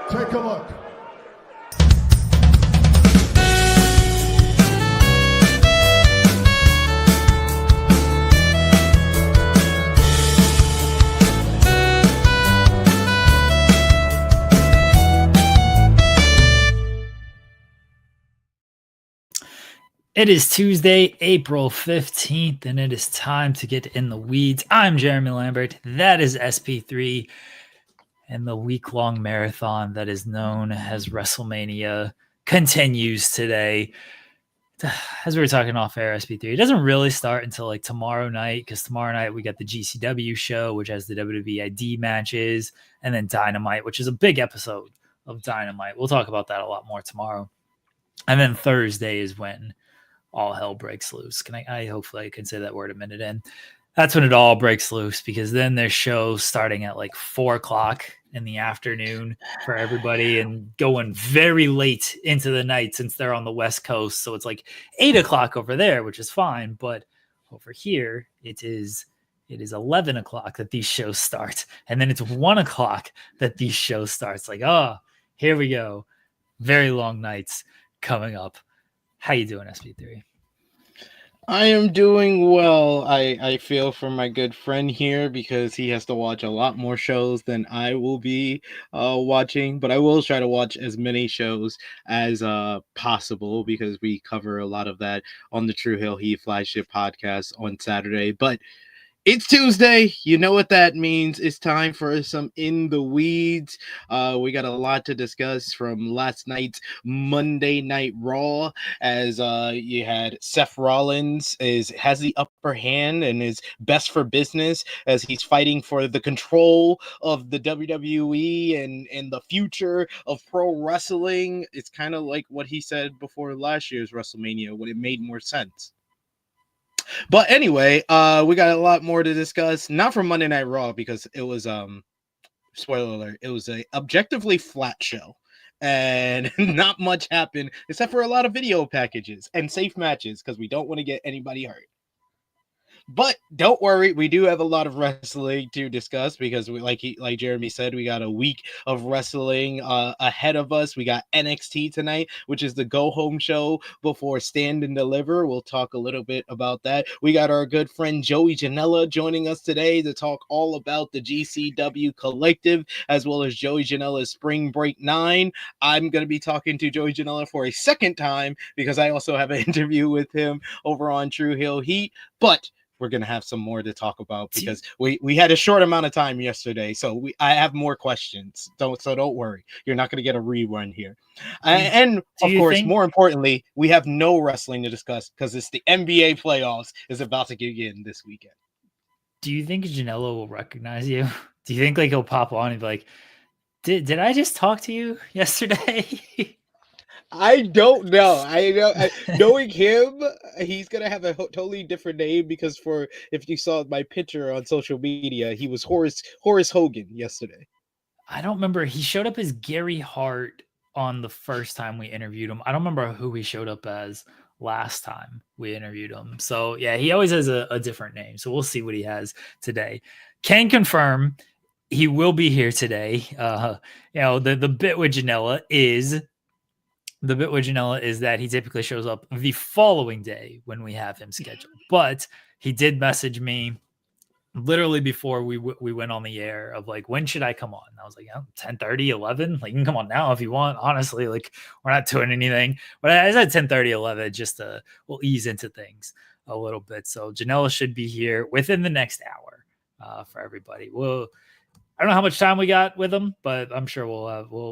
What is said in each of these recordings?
Take a look. It is Tuesday, April 15th, and it is time to get in the weeds. I'm Jeremy Lambert. That is SP3. And the week-long marathon that is known as WrestleMania continues today. As we were talking off air, SP3, it doesn't really start until like tomorrow night, because tomorrow night we got the GCW show, which has the WWE ID matches, and then Dynamite, which is a big episode of Dynamite. We'll talk about that a lot more tomorrow. And then Thursday is when all hell breaks loose. I hopefully I can say that word a minute in. That's when it all breaks loose, because then there's shows starting at like 4:00 in the afternoon for everybody and going very late into the night since they're on the West Coast. So it's like 8:00 over there, which is fine. But over here, it is 11:00 that these shows start. And then it's 1:00 that these shows starts. Like, oh, here we go. Very long nights coming up. How you doing, SP3? I am doing well. I feel for my good friend here because he has to watch a lot more shows than I will be watching, but I will try to watch as many shows as possible because we cover a lot of that on the True Hill Heat flagship podcast on Saturday. But it's Tuesday. You know what that means. It's time for some In the Weeds. We got a lot to discuss from last night's Monday Night Raw, as you had Seth Rollins has the upper hand and is best for business as he's fighting for the control of the WWE and the future of pro wrestling. It's kind of like what he said before last year's WrestleMania when it made more sense. But anyway, we got a lot more to discuss, not from Monday Night Raw, because it was spoiler alert, it was a objectively flat show and not much happened except for a lot of video packages and safe matches because we don't want to get anybody hurt. But don't worry, we do have a lot of wrestling to discuss because, like Jeremy said, we got a week of wrestling ahead of us. We got NXT tonight, which is the go-home show before Stand and Deliver. We'll talk a little bit about that. We got our good friend Joey Janela joining us today to talk all about the GCW Collective, as well as Joey Janela's Spring Break 9. I'm going to be talking to Joey Janela for a second time because I also have an interview with him over on True Hill Heat. But we're going to have some more to talk about because we had a short amount of time yesterday. So I have more questions. Don't worry. You're not going to get a rerun here. And of course, more importantly, we have no wrestling to discuss because it's the NBA playoffs is about to begin this weekend. Do you think Janela will recognize you? Do you think like he'll pop on and be like, did I just talk to you yesterday? I don't know. Knowing him, he's gonna have a totally different name because if you saw my picture on social media, he was Horace Hogan yesterday. I don't remember. He showed up as Gary Hart on the first time we interviewed him. I don't remember who he showed up as last time we interviewed him. So yeah, he always has a different name. So we'll see what he has today. Can confirm he will be here today. The bit with Janela is. The bit with Janela is that he typically shows up the following day when we have him scheduled. But he did message me literally before we went on the air of like, when should I come on? And I was like, 10:30, 11. Like, you can come on now if you want. Honestly, like, we're not doing anything. But I said 10:30, 11, just we'll ease into things a little bit. So Janela should be here within the next hour for everybody. I don't know how much time we got with him, but I'm sure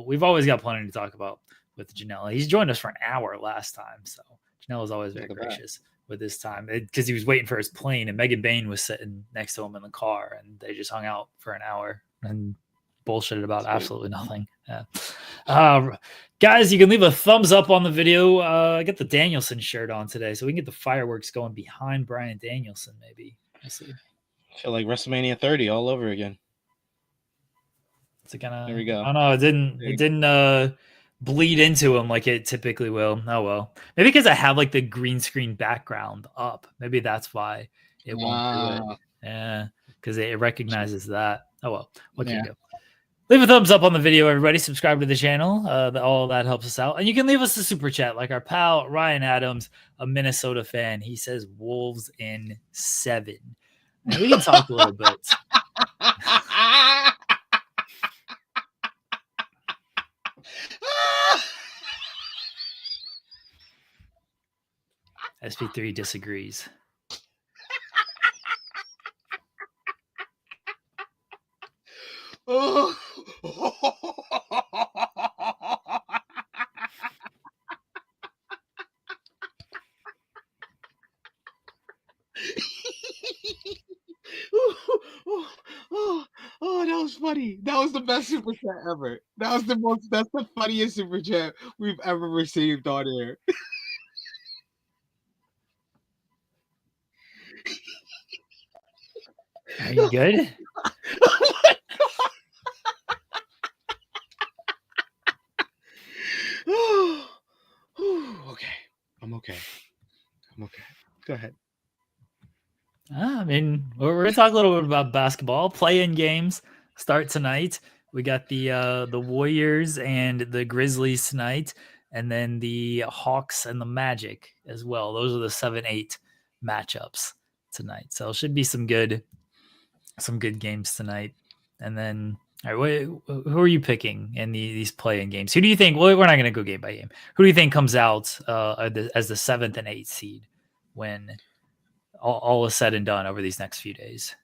we've always got plenty to talk about with Janela. He's joined us for an hour last time, so Janela's always very gracious with his time because he was waiting for his plane, and Megan Bain was sitting next to him in the car, and they just hung out for an hour and bullshitted about absolutely nothing. Yeah. Guys, you can leave a thumbs up on the video. I got the Danielson shirt on today, so we can get the fireworks going behind Bryan Danielson. Maybe we'll see. I feel like WrestleMania 30 all over again. There we go. I don't know. It didn't bleed into him like it typically will. Oh well, maybe because I have like the green screen background up. Maybe that's why it won't do it. Yeah, because it recognizes that. Oh well, what can you do? At Leave a thumbs up on the video, everybody. Subscribe to the channel. All that helps us out. And you can leave us a super chat like our pal Ryan Adams, a Minnesota fan. He says Wolves in 7. And we can talk a little bit. SP3 disagrees. Oh. That was funny. That was the best super chat ever. That's the funniest super chat we've ever received on air. Are you good? Oh my God. Okay. I'm okay. Go ahead. I mean, we're going to talk a little bit about basketball. Play-in games start tonight. We got the Warriors and the Grizzlies tonight, and then the Hawks and the Magic as well. Those are the 7-8 matchups tonight. So it should be some good games tonight. And then, all right, who are you picking in these play-in games? Who do you think? Well, we're not going to go game by game. Who do you think comes out as the 7th and 8th seed when all is said and done over these next few days?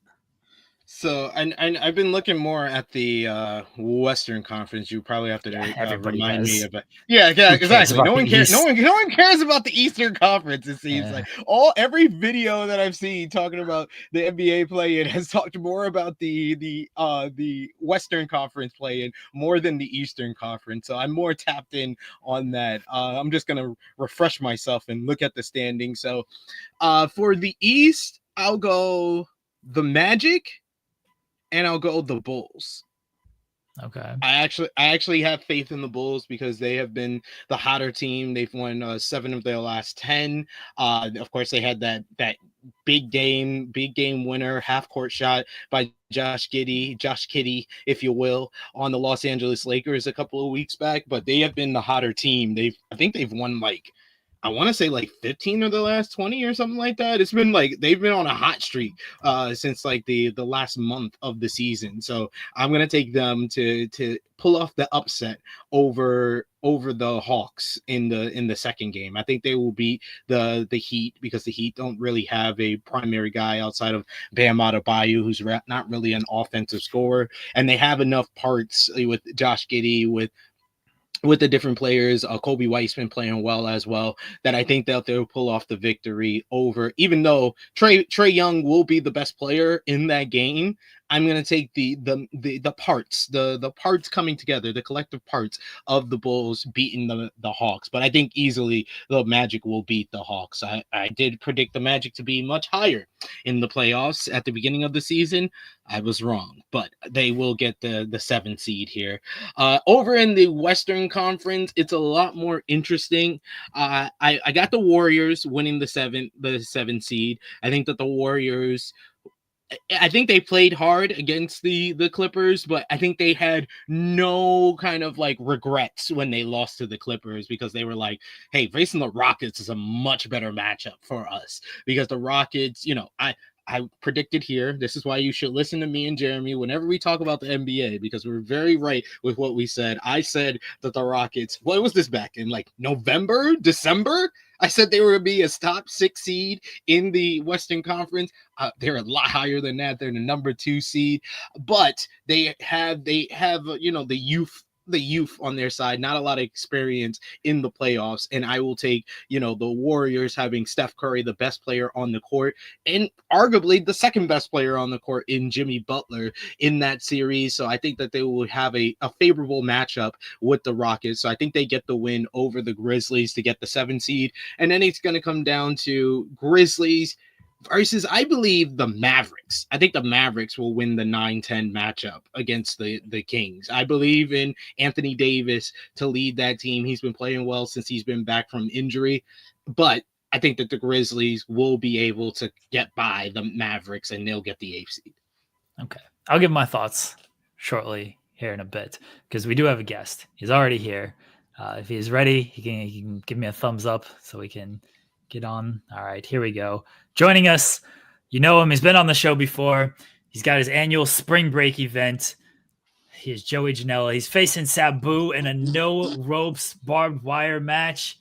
So, and I've been looking more at the Western Conference. You probably have to remind me of it. Yeah, exactly. No one cares. No one cares about the Eastern Conference. It seems like every video that I've seen talking about the NBA play-in has talked more about the Western Conference play-in more than the Eastern Conference. So I'm more tapped in on that. I'm just gonna refresh myself and look at the standings. So, for the East, I'll go the Magic. And I'll go the Bulls. Okay. I actually have faith in the Bulls because they have been the hotter team. They've won 7 of their last 10. Of course, they had that big game winner, half court shot by Josh Giddey, if you will, on the Los Angeles Lakers a couple of weeks back. But they have been the hotter team. I think they've won I want to say 15 of the last 20 or something like that. It's been they've been on a hot streak since the last month of the season. So I'm gonna take them to pull off the upset over the Hawks in the second game. I think they will beat the Heat because the Heat don't really have a primary guy outside of Bam Adebayo, who's not really an offensive scorer, and they have enough parts with Josh Giddey, with the different players, Kobe White's been playing well as well, that I think that they'll pull off the victory over, even though Trae Young will be the best player in that game. I'm going to take the parts, the parts coming together, the collective parts of the Bulls beating the Hawks. But I think easily the Magic will beat the Hawks. I did predict the Magic to be much higher in the playoffs at the beginning of the season. I was wrong, but they will get the 7 seed here. Over in the Western Conference, it's a lot more interesting. I got the Warriors winning the 7 seed. I think that the Warriors, I think they played hard against the Clippers, but I think they had no kind of regrets when they lost to the Clippers, because they were like, hey, facing the Rockets is a much better matchup for us, because the Rockets, I predicted here, this is why you should listen to me and Jeremy whenever we talk about the NBA, because we're very right with what we said. I said that the Rockets, what was this back in November, December? I said they were going to be a top 6 seed in the Western Conference. They're a lot higher than that. They're the number 2 seed, but they have the youth on their side, not a lot of experience in the playoffs. And I will take, the Warriors having Steph Curry, the best player on the court, and arguably the second best player on the court in Jimmy Butler in that series. So I think that they will have a favorable matchup with the Rockets. So I think they get the win over the Grizzlies to get the 7 seed. And then it's going to come down to Grizzlies versus, I believe, the Mavericks. I think the Mavericks will win the 9-10 matchup against the Kings. I believe in Anthony Davis to lead that team. He's been playing well since he's been back from injury. But I think that the Grizzlies will be able to get by the Mavericks and they'll get the 8th seed. Okay. I'll give my thoughts shortly here in a bit because we do have a guest. He's already here. If he's ready, he can give me a thumbs up so we can get on. All right, here we go. Joining us, you know him. He's been on the show before. He's got his annual spring break event. Here's Joey Janela. He's facing Sabu in a no ropes barbed wire match.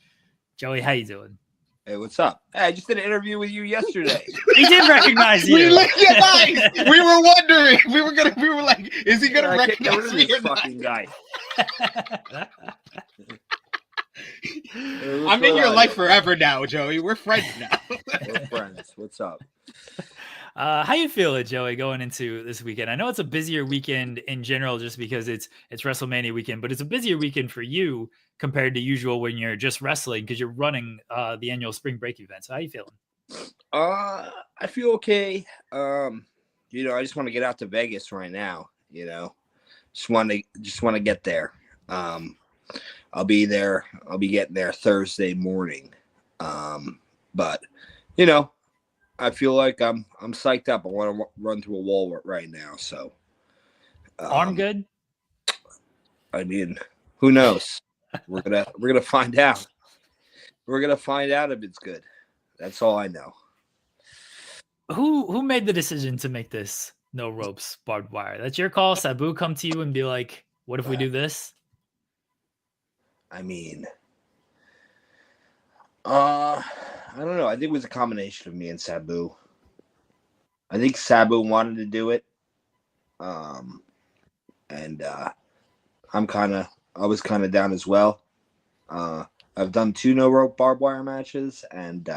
Joey, how you doing? Hey, what's up? Hey, I just did an interview with you yesterday. He did recognize you. We were wondering. We were like, is he gonna recognize me or not? Fucking guy. I'm in your life forever now, Joey. We're friends now. We're friends. What's up? How you feeling, Joey, going into this weekend? I know it's a busier weekend in general just because it's WrestleMania weekend, but it's a busier weekend for you compared to usual when you're just wrestling because you're running the annual spring break event. So how you feeling? I feel okay. I just want to get out to Vegas right now, Just want to get there. I'll be there. I'll be getting there Thursday morning. But I feel like I'm psyched up. I want to run through a wall right now. So, arm good? I mean, who knows? We're gonna find out. We're gonna find out if it's good. That's all I know. Who made the decision to make this no ropes barbed wire? That's your call. Sabu come to you and be like, "What if we do this?" I mean, I don't know. I think it was a combination of me and Sabu. I think Sabu wanted to do it. And I was kind of down as well. I've done 2 no rope barbed wire matches, and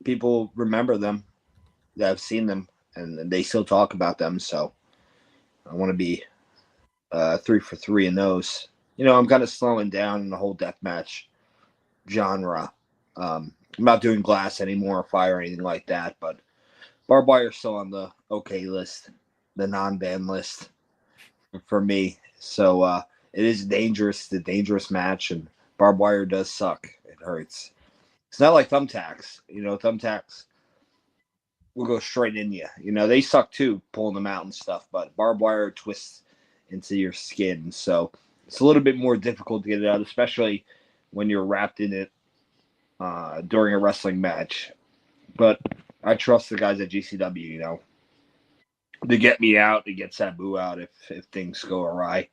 people remember them. I've seen them, and they still talk about them. So I want to be 3 for 3 in those. I'm kind of slowing down in the whole deathmatch genre. I'm not doing glass anymore, fire, or anything like that, but barbed wire is still on the okay list, the non-ban list for me. So it is dangerous, the dangerous match, and barbed wire does suck. It hurts. It's not like thumbtacks. Thumbtacks will go straight in you. They suck too, pulling them out and stuff, but barbed wire twists into your skin. So it's a little bit more difficult to get it out, especially when you're wrapped in it during a wrestling match. But I trust the guys at GCW, to get me out, to get Sabu out if things go awry.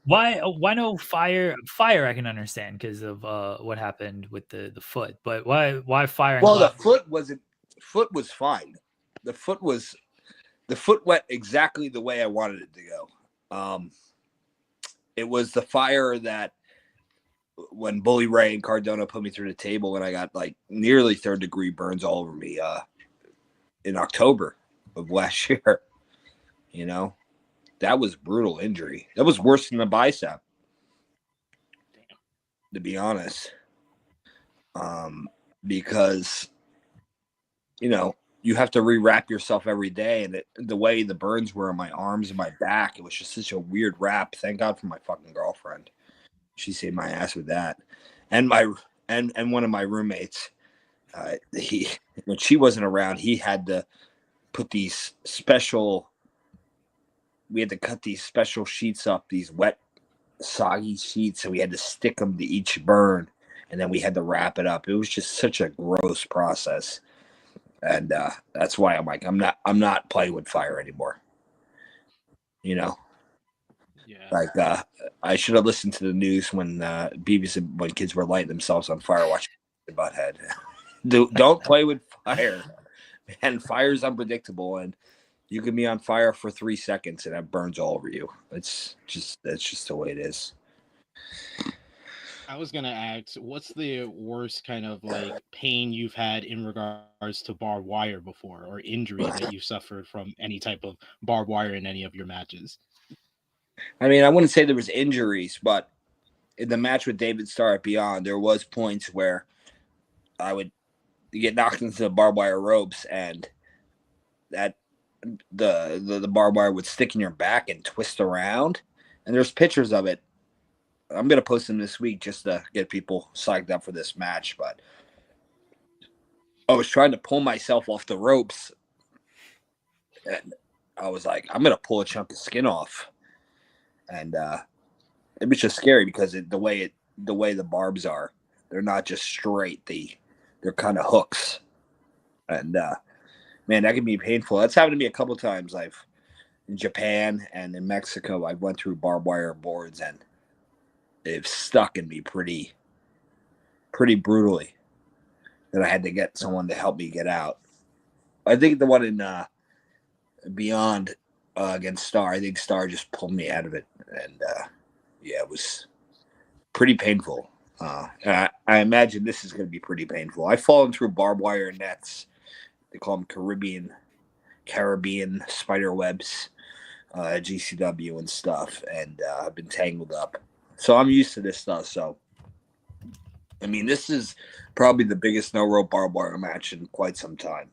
Why no fire? Fire I can understand because of what happened with the foot, but why fire? Well, the foot was fine. The foot went exactly the way I wanted it to go. It was the fire that when Bully Ray and Cardona put me through the table and I got like nearly 3rd degree burns all over me in October of last year. That was brutal injury. That was worse than the bicep. Damn. To be honest. Because you have to rewrap yourself every day, and the way the burns were on my arms and my back, it was just such a weird wrap. Thank God for my fucking girlfriend. She saved my ass with that. And one of my roommates, when she wasn't around, he had to put these special. We had to cut these special sheets up, these wet, soggy sheets, and we had to stick them to each burn, and then we had to wrap it up. It was just such a gross process, and that's why I'm like, I'm not playing with fire anymore. Yeah. Like I should have listened to the news when when kids were lighting themselves on fire watching Butthead. Don't play with fire, man. Fire's unpredictable, and you can be on fire for 3 seconds and it burns all over you. That's just the way it is. I was gonna ask, what's the worst kind of like pain you've had in regards to barbed wire before, or injury that you suffered from any type of barbed wire in any of your matches? I mean, I wouldn't say there was injuries, but in the match with David Starr at Beyond, there was points where I would get knocked into the barbed wire ropes, and that the barbed wire would stick in your back and twist around. And there's pictures of it. I'm gonna post them this week just to get people psyched up for this match. But I was trying to pull myself off the ropes And I was like, I'm gonna pull a chunk of skin off, and it was just scary because the way the barbs are, they're not just straight. They're kind of hooks, and man, that can be painful. That's happened to me a couple times. In Japan and in Mexico, I went through barbed wire boards, and they've stuck in me pretty brutally. That I had to get someone to help me get out. I think the one in Beyond against Star, I think Star just pulled me out of it, and yeah, it was pretty painful. And I imagine this is going to be pretty painful. I've fallen through barbed wire nets. They call them Caribbean spider webs at GCW and stuff, and I've been tangled up. So I'm used to this stuff. So, I mean, this is probably the biggest no-rope barbed wire match in quite some time,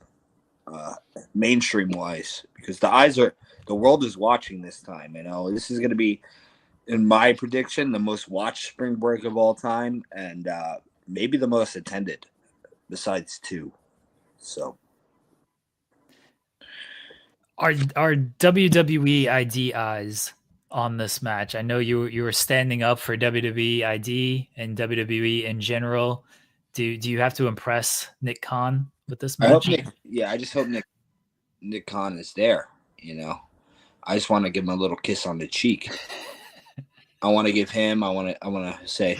mainstream-wise, because the world is watching this time. This is going to be, in my prediction, the most watched spring break of all time, and maybe the most attended, besides 2. So, Are WWE ID eyes on this match? I know you were standing up for WWE ID and WWE in general. Do you have to impress Nick Khan with this match? I just hope Nick Khan is there. I just want to give him a little kiss on the cheek. I want to give him. I want to say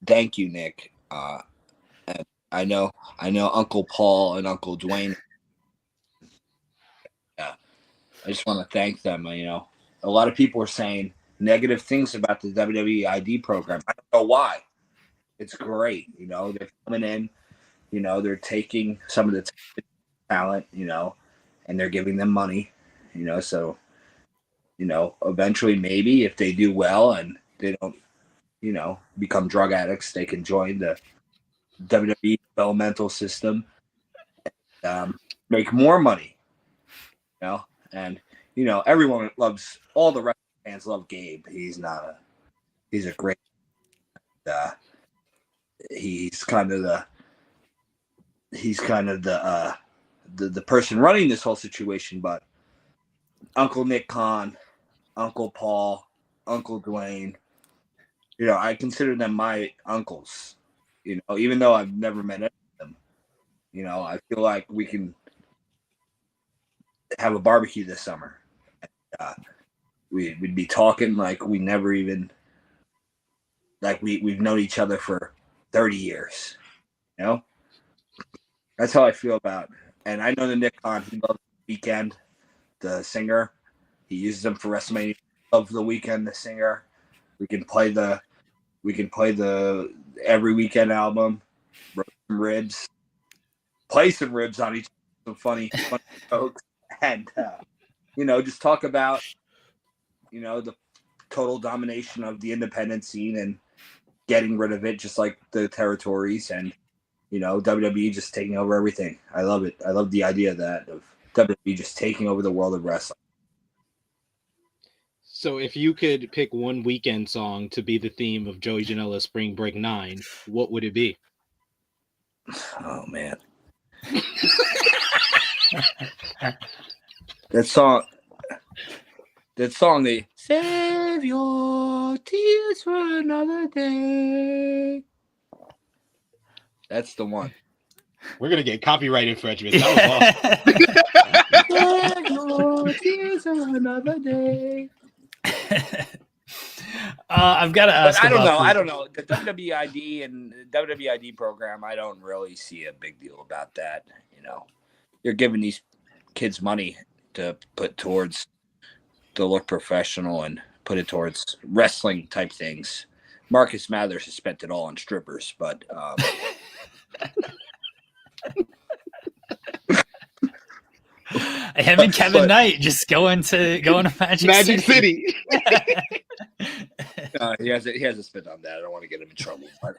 thank you, Nick. And I know Uncle Paul and Uncle Dwayne. I just want to thank them. A lot of people are saying negative things about the WWE ID program. I don't know why. It's great. They're coming in, they're taking some of the talent, and they're giving them money, so, eventually maybe if they do well and they don't, become drug addicts, they can join the WWE developmental system, make more money, and, everyone loves, all the wrestling fans love Gabe. He's a great, he's kind of the person running this whole situation, but Uncle Nick Khan, Uncle Paul, Uncle Dwayne, I consider them my uncles, even though I've never met any of them. I feel like we can have a barbecue this summer. We'd be talking like we never even, like we've known each other for 30 years. That's how I feel about it. And I know the Nick Khan, he loves The Weeknd, the singer. He uses them for WrestleMania. Love The Weeknd, the singer. We can play the Every Weekend album, roast some ribs, play some ribs on each other, some funny jokes, and just talk about the total domination of the independent scene and getting rid of it, just like the territories, and WWE just taking over everything. I love it. I love the idea of WWE just taking over the world of wrestling. So if you could pick one Weekend song to be the theme of Joey Janela's Spring Break 9, what would it be? Oh, man. That song, they save your tears for another day. That's the one. We're going to get copyright infringement. That was awesome. Save your tears for another day. I've got to ask. But I don't know. The WWID and WWID program, I don't really see a big deal about that. You're giving these kids money to put towards to look professional and put it towards wrestling type things. Marcus Mathers has spent it all on strippers, but him and Kevin Knight just going to Magic City. He hasn't spent on that. I don't want to get him in trouble, but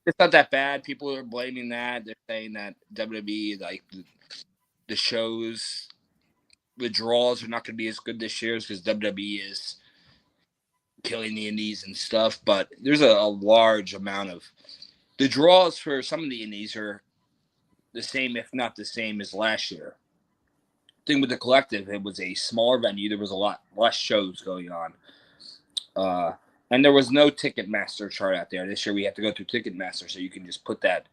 it's not that bad. People are blaming that. They're saying that WWE, like the shows, the draws are not going to be as good this year because WWE is killing the indies and stuff. But there's a large amount of the draws for some of the indies are the same, if not the same, as last year. thing with the Collective, it was a smaller venue. There was a lot less shows going on. And there was no Ticketmaster chart out there. This year we have to go through Ticketmaster, so you can just put that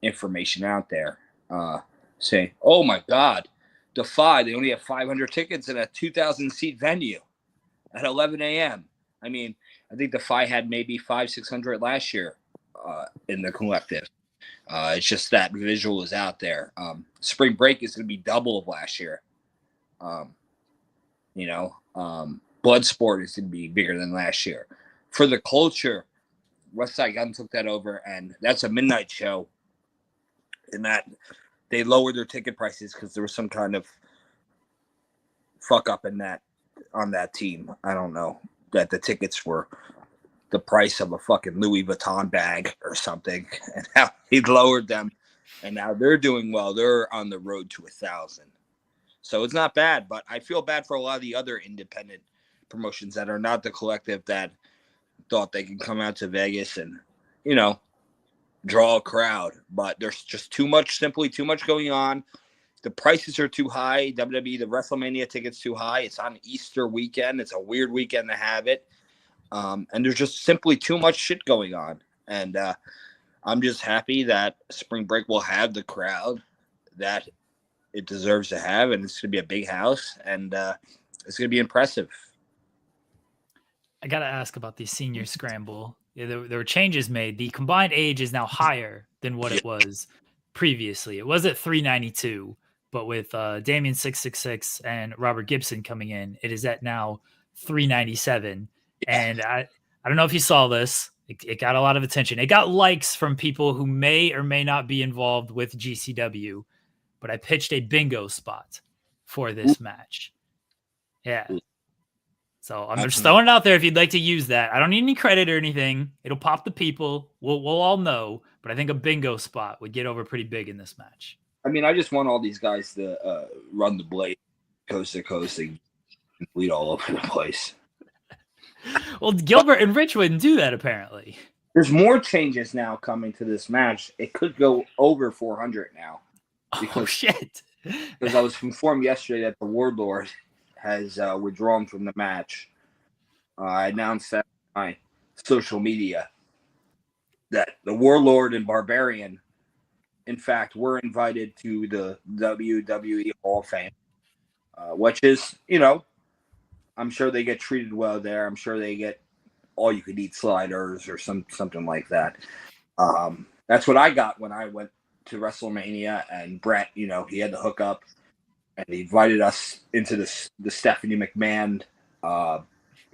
information out there. Say, oh my God, Defy, they only have 500 tickets in a 2,000-seat venue at 11 a.m. I mean, I think Defy had maybe 500-600 last year in the Collective. It's just that visual is out there. Spring Break is going to be double of last year. Bloodsport is going to be bigger than last year. For the culture, Westside Gun took that over, and that's a midnight show. In that they lowered their ticket prices because there was some kind of fuck up in that on that team. I don't know, that the tickets were the price of a fucking Louis Vuitton bag or something, and now he lowered them, and now they're doing well. They're on the road to 1,000. So it's not bad, but I feel bad for a lot of the other independent promotions that are not the Collective that thought they can come out to Vegas and, draw a crowd. But there's just simply too much going on. The prices are too high. WWE, the WrestleMania ticket's too high. It's on Easter weekend. It's a weird weekend to have it. And there's just simply too much shit going on. And I'm just happy that Spring Break will have the crowd that it deserves to have, and it's going to be a big house, and it's going to be impressive. I got to ask about the senior scramble. Yeah, there were changes made. The combined age is now higher than what it was previously. It was at 392, but with Damian 666 and Robert Gibson coming in, it is at now 397. And I don't know if you saw this. It got a lot of attention. It got likes from people who may or may not be involved with GCW, but I pitched a bingo spot for this match. Yeah. So I'm just throwing it out there if you'd like to use that. I don't need any credit or anything. It'll pop the people. We'll all know. But I think a bingo spot would get over pretty big in this match. I mean, I just want all these guys to run the blade coast to coast and bleed all over the place. Well, Gilbert and Rich wouldn't do that, apparently. There's more changes now coming to this match. It could go over 400 now. Oh, shit. Because I was informed yesterday that the Warlord has withdrawn from the match. I announced that on my social media that the Warlord and Barbarian, in fact, were invited to the WWE Hall of Fame, which is, I'm sure they get treated well there. I'm sure they get all-you-could-eat sliders or something like that. That's what I got when I went to WrestleMania, and Brett, he had the hookup, and he invited us into the Stephanie McMahon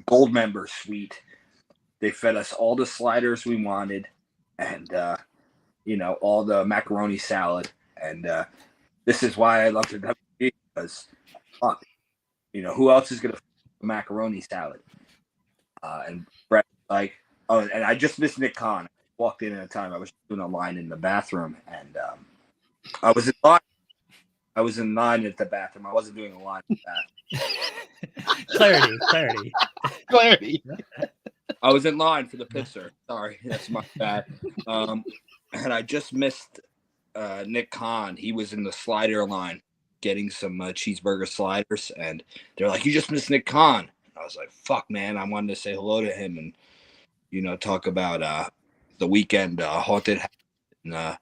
Gold Member Suite. They fed us all the sliders we wanted, and all the macaroni salad. And this is why I love the WWE, because fuck, who else is gonna macaroni salad? And Brett like, oh, and I just missed Nick Khan. I walked in at a time. I was doing a line in the bathroom, and I was in line. I was in line at the bathroom. I wasn't doing a line in the bathroom. Clarity. I was in line for the pisser. Sorry, that's my bad. And I just missed Nick Khan. He was in the slider line getting some cheeseburger sliders, and they're like, "You just missed Nick Khan." And I was like, "Fuck, man!" I wanted to say hello to him and talk about the weekend haunted at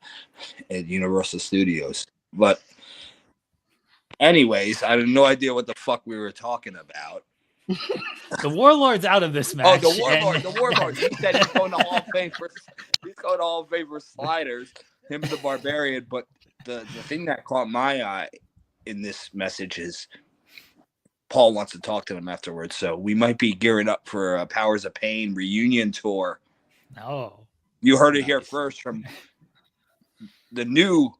Universal Studios. But anyways, I had no idea what the fuck we were talking about. The Warlord's out of this match. Oh, the Warlord. He said he's going to Hall of Fame for sliders. Him and the Barbarian. But the thing that caught my eye in this message is Paul wants to talk to him afterwards. So we might be gearing up for a Powers of Pain reunion tour. Oh, you heard it here first from the new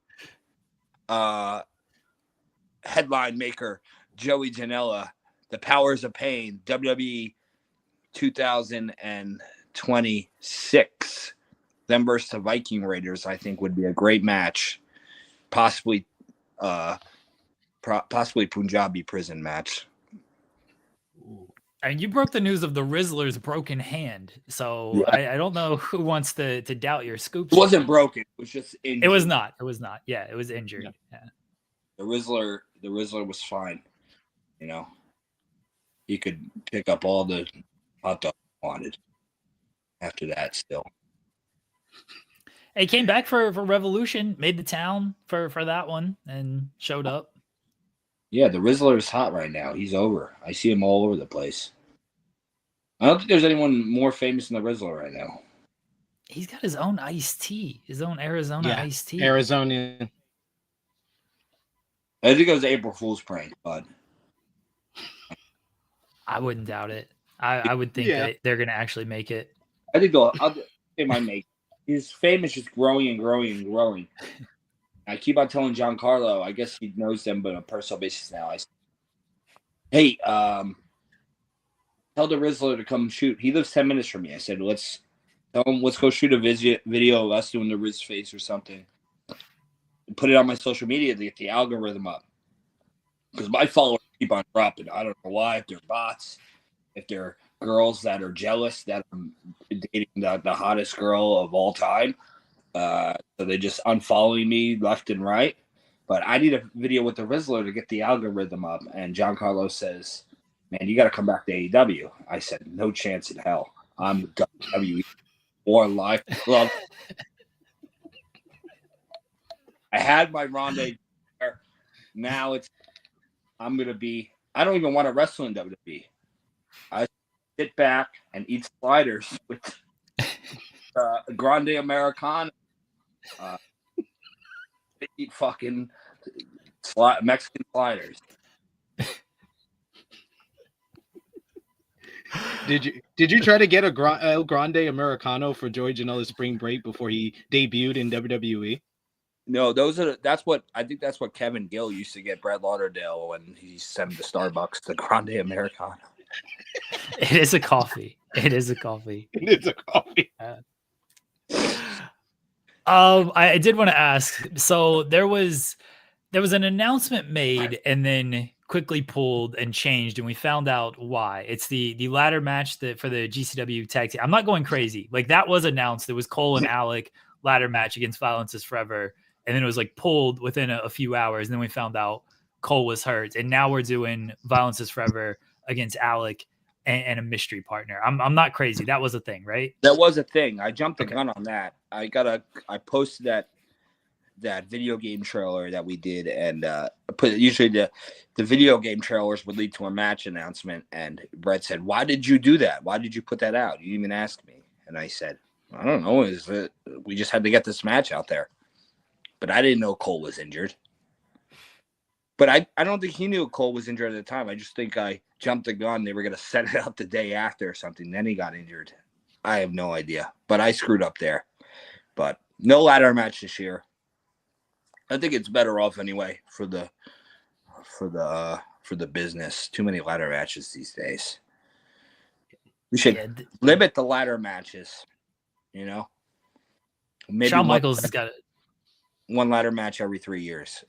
headline maker, Joey Janela. The Powers of Pain, WWE 2026. Them versus the Viking Raiders, I think, would be a great match. Possibly Punjabi prison match. And you broke the news of the Rizzler's broken hand, so yeah. I don't know who wants to doubt your scoop. It wasn't broken. It was just injured. It was not. Yeah, it was injured. Yeah. The Rizzler the Rizzler was fine. You know, he could pick up all the hot dogs he wanted after that still. He came back for Revolution, made the town for that one, and showed up. Yeah, the Rizzler is hot right now. He's over. I see him all over the place. I don't think there's anyone more famous than the Rizzler right now. He's got his own iced tea, his own Arizona iced tea. Arizona. I think it was April Fool's prank, but I wouldn't doubt it. I would think that they're going to actually make it. I think they might make it. His fame is just growing and growing and growing. I keep on telling Giancarlo, I guess he knows them, but on a personal basis now. I say, hey, tell the Rizzler to come shoot. He lives 10 minutes from me. I said, let's go shoot a video of us doing the Riz face or something. Put it on my social media to get the algorithm up. Because my followers keep on dropping. I don't know why. If they're bots, if they're girls that are jealous that I'm dating the hottest girl of all time. So they just unfollowing me left and right. But I need a video with the Rizzler to get the algorithm up. And Giancarlo says, man, you got to come back to AEW. I said, no chance in hell. I'm WWE or live club. I had my Ronde. Now I'm going to be, I don't even want to wrestle in WWE. I sit back and eat sliders with Grande Americana. Eat fucking Mexican sliders. Did you try to get a El Grande Americano for Joey Janela's spring break before he debuted in WWE? No, that's what Kevin Gill used to get Brad Lauderdale when he sent him to Starbucks, the Grande Americano. It is a coffee. It is a coffee. I did want to ask. So there was an announcement made and then quickly pulled and changed, and we found out why. It's the ladder match for the GCW tag team. I'm not going crazy. Like, that was announced. It was Cole and Alec ladder match against Violence is Forever, and then it was like pulled within a few hours, and then we found out Cole was hurt, and now we're doing Violence is Forever against Alec and a mystery partner. I'm not crazy. That was a thing, right? That was a thing. I jumped the gun on that. I posted that video game trailer that we did, and usually the video game trailers would lead to a match announcement. And Brett said, "Why did you do that? Why did you put that out? You didn't even ask me." And I said, "I don't know. We just had to get this match out there." But I didn't know Cole was injured. But I don't think he knew Cole was injured at the time. I just think I jumped the gun. They were going to set it up the day after or something. Then he got injured. I have no idea. But I screwed up there. But no ladder match this year. I think it's better off anyway for the business. Too many ladder matches these days. We should limit the ladder matches. You know, maybe Shawn Michaels has got it. One ladder match every 3 years.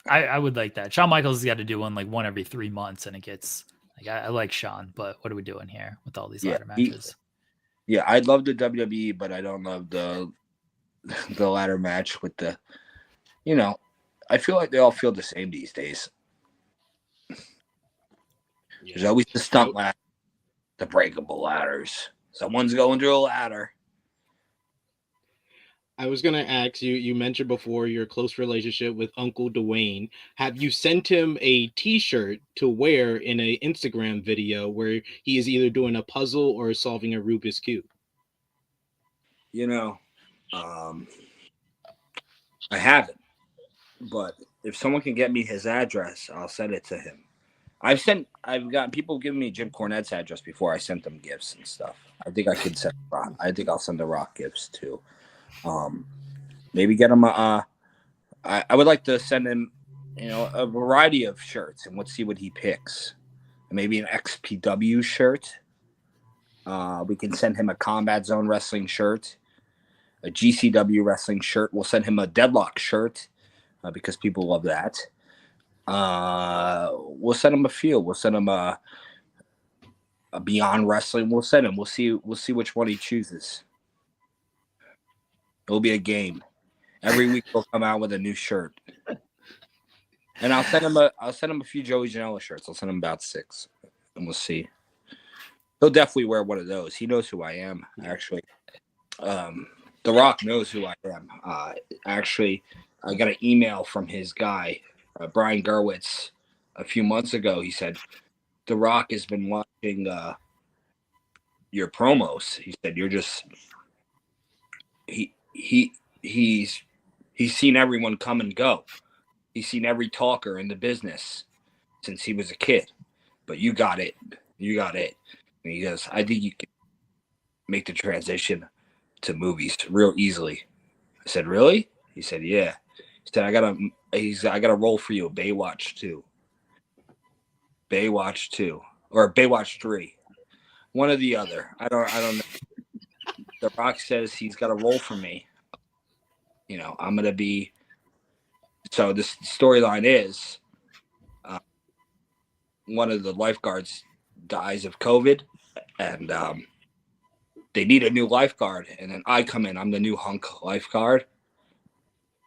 I would like that. Shawn Michaels has got to do one every 3 months, and it gets like, I like Shawn, but what are we doing here with all these ladder matches? I love the WWE, but I don't love the ladder match with the. You know, I feel like they all feel the same these days. There's always the stunt ladder, the breakable ladders. Someone's going through a ladder. I was going to ask you, you mentioned before your close relationship with Uncle Dwayne. Have you sent him a t-shirt to wear in an Instagram video where he is either doing a puzzle or solving a Rubik's Cube? You know, I haven't. But if someone can get me his address, I'll send it to him. I've gotten people giving me Jim Cornette's address before I sent them gifts and stuff. I think I could send Rock. I think I'll send the Rock gifts too. Maybe get him I would like to send him, a variety of shirts, and let's see what he picks. Maybe an XPW shirt. We can send him a Combat Zone Wrestling shirt, a GCW Wrestling shirt. We'll send him a Deadlock shirt. Because people love that. We'll send him a few. We'll send him a Beyond Wrestling. We'll send him. We'll see which one he chooses. It'll be a game. Every week we'll come out with a new shirt. And I'll send him a few Joey Janela shirts. I'll send him about 6, and we'll see. He'll definitely wear one of those. He knows who I am, actually. The Rock knows who I am. Actually, I got an email from his guy, Brian Gerwitz, a few months ago. He said, The Rock has been watching your promos. He said, you're just he's seen everyone come and go. He's seen every talker in the business since he was a kid. But you got it. You got it. And he goes, I think you can make the transition to movies real easily. I said, really? He said, yeah. He said, I got a role for you, Baywatch 2. Baywatch 2 or Baywatch 3. One or the other. I don't know. The Rock says he's got a role for me. You know, I'm going to be. So this storyline is one of the lifeguards dies of COVID, and they need a new lifeguard. And then I come in. I'm the new hunk lifeguard.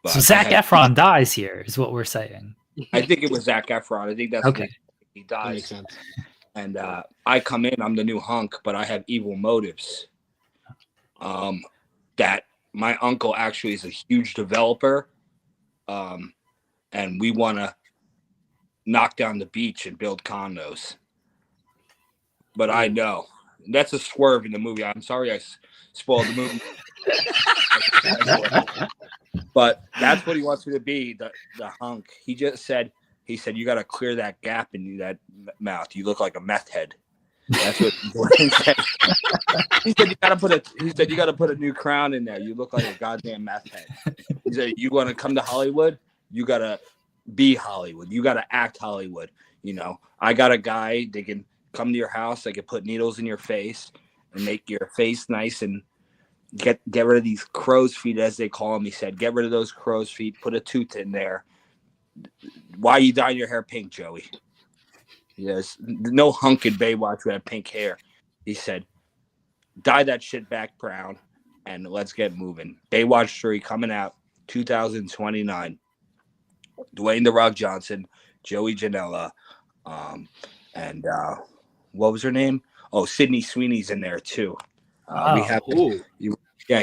But so Zac Efron dies here, is what we're saying. I think it was Zac Efron. I think that's okay. He dies. That makes sense. And I come in. I'm the new hunk, but I have evil motives. That my uncle actually is a huge developer, and we want to knock down the beach and build condos. But I know that's a swerve in the movie. I'm sorry I spoiled the movie. But that's what he wants me to be, the hunk. He said, you got to clear that gap in that mouth. You look like a meth head. That's what he said. He said you gotta put a new crown in there. You look like a goddamn meth head. He said, you want to come to Hollywood? You gotta be Hollywood. You gotta act Hollywood. You know, I got a guy. They can come to your house. They can put needles in your face and make your face nice and get rid of these crow's feet, as they call them. He said, get rid of those crow's feet. Put a tooth in there. Why are you dyeing your hair pink, Joey? Yes, no hunk in Baywatch who had pink hair. He said, dye that shit back brown and let's get moving. Baywatch 3 coming out 2029. Dwayne The Rock Johnson, Joey Janela, and what was her name? Oh, Sydney Sweeney's in there too. We have,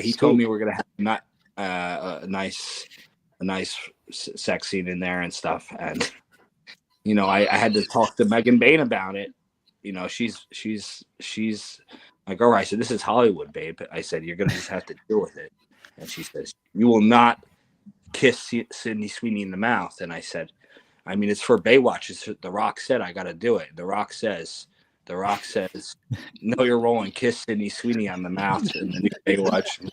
he told me we're gonna have a nice sex scene in there and stuff. And you know, I had to talk to Megan Bain about it. You know, she's like, all right. I said, this is Hollywood, babe. I said, you're gonna just have to deal with it. And she says, you will not kiss Sydney Sweeney in the mouth. And I said, I mean, it's for Baywatch. The Rock said I got to do it. The Rock says, know your role and kiss Sydney Sweeney on the mouth in the new Baywatch.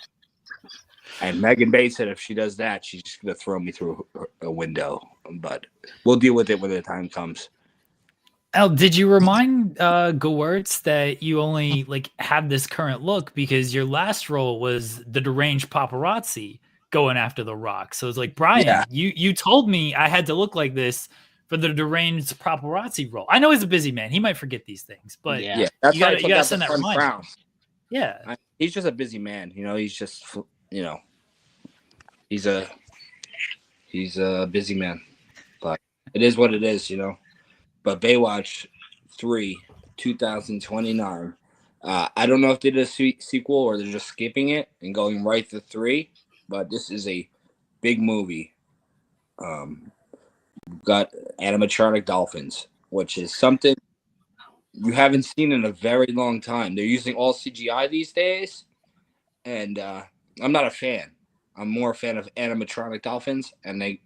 And Megan Bates said if she does that, she's just going to throw me through a window. But we'll deal with it when the time comes. Al, did you remind Gewurz that you only have this current look because your last role was the deranged paparazzi going after The Rock? So it's like, Brian, you told me I had to look like this for the deranged paparazzi role. I know he's a busy man. He might forget these things, but that's you got to send that reminder. Yeah. He's just a busy man. You know, he's just, you know, he's a busy man, but it is what it is, you know. But Baywatch 3, 2029. I don't know if they did a sequel or they're just skipping it and going right to 3, but this is a big movie. We've got animatronic dolphins, which is something you haven't seen in a very long time. They're using all CGI these days, and I'm not a fan. I'm more a fan of animatronic dolphins, and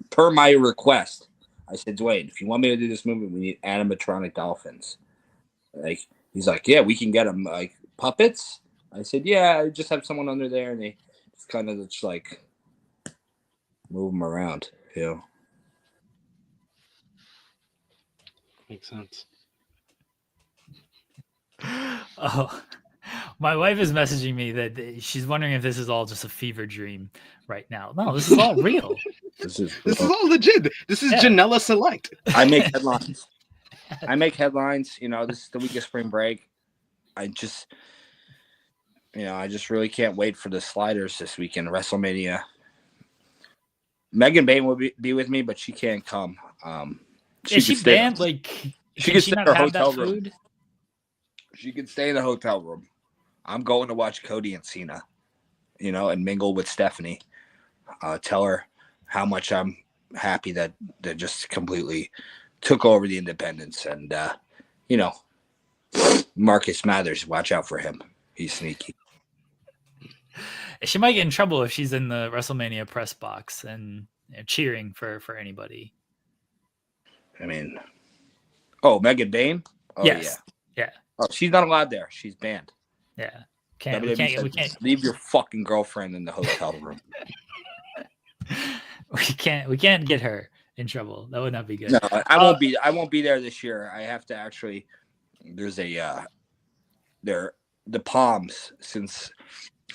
per my request, I said, Dwayne, if you want me to do this movie, we need animatronic dolphins. Like, he's like, yeah, we can get them like puppets. I said, yeah, just have someone under there, and they just kind of just like move them around. You know, makes sense. Oh, my wife is messaging me that she's wondering if this is all just a fever dream right now. No, this is all real. This is all legit. This is Janela Select. I make headlines. You know, this is the week of spring break. I just really can't wait for the sliders this weekend. WrestleMania Megan Bain will be with me, but she can't come. Is she banned? Like, can she not have that food? She can stay in the hotel room. I'm going to watch Cody and Cena, and mingle with Stephanie. Tell her how much I'm happy that they just completely took over the independents. And, Marcus Mathers, watch out for him. He's sneaky. She might get in trouble if she's in the WrestleMania press box and cheering for anybody. I mean, Megan Bain? Oh, yes. Yeah. Oh, she's not allowed there. She's banned. Yeah. We can't leave your fucking girlfriend in the hotel room. We can't get her in trouble. That would not be good. No, I won't be there this year. I have to actually. There's the Palms, since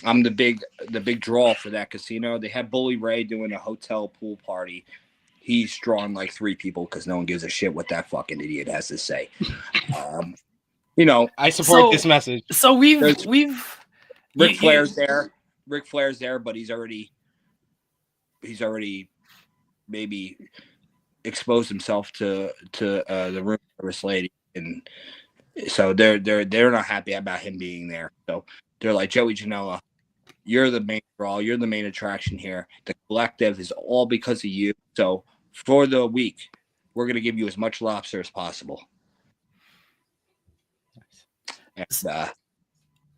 I'm the big draw for that casino. They have Bully Ray doing a hotel pool party. He's drawing like 3 people because no one gives a shit what that fucking idiot has to say. I support this message. So we've Ric Flair's there. Ric Flair's there, but he's already maybe exposed himself to the room service lady, and so they're not happy about him being there. So they're like, Joey Janela, you're the main draw, you're the main attraction here. The collective is all because of you. So for the week, we're gonna give you as much lobster as possible. And,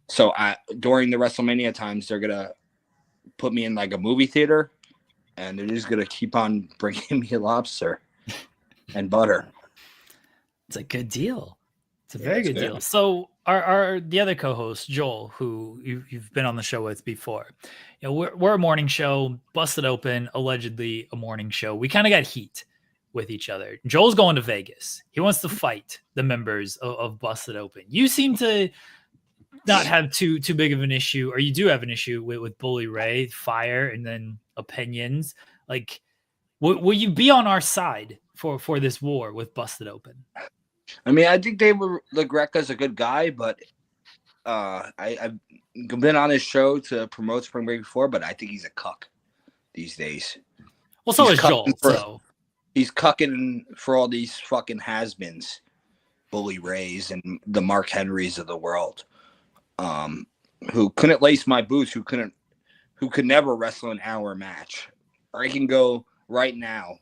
so during the WrestleMania times, they're gonna put me in like a movie theater, and they're just gonna keep on bringing me lobster and butter. It's a good deal. It's a very good deal. So our the other co-host, Joel, who you've been on the show with before, we're a morning show, Busted Open, allegedly a morning show. We kind of got heat with each other. Joel's going to Vegas. He wants to fight the members of Busted Open. You seem to not have too big of an issue, or you do have an issue with Bully Ray, fire, and then opinions. Like, will you be on our side for this war with Busted Open? I mean, I think LaGreca's a good guy, but I've been on his show to promote Spring Break before, but I think he's a cuck these days. Well, so is Joel. He's cucking for all these fucking has-beens, Bully Rays and the Mark Henrys of the world, who couldn't lace my boots, who could never wrestle an hour match. Or I can go right now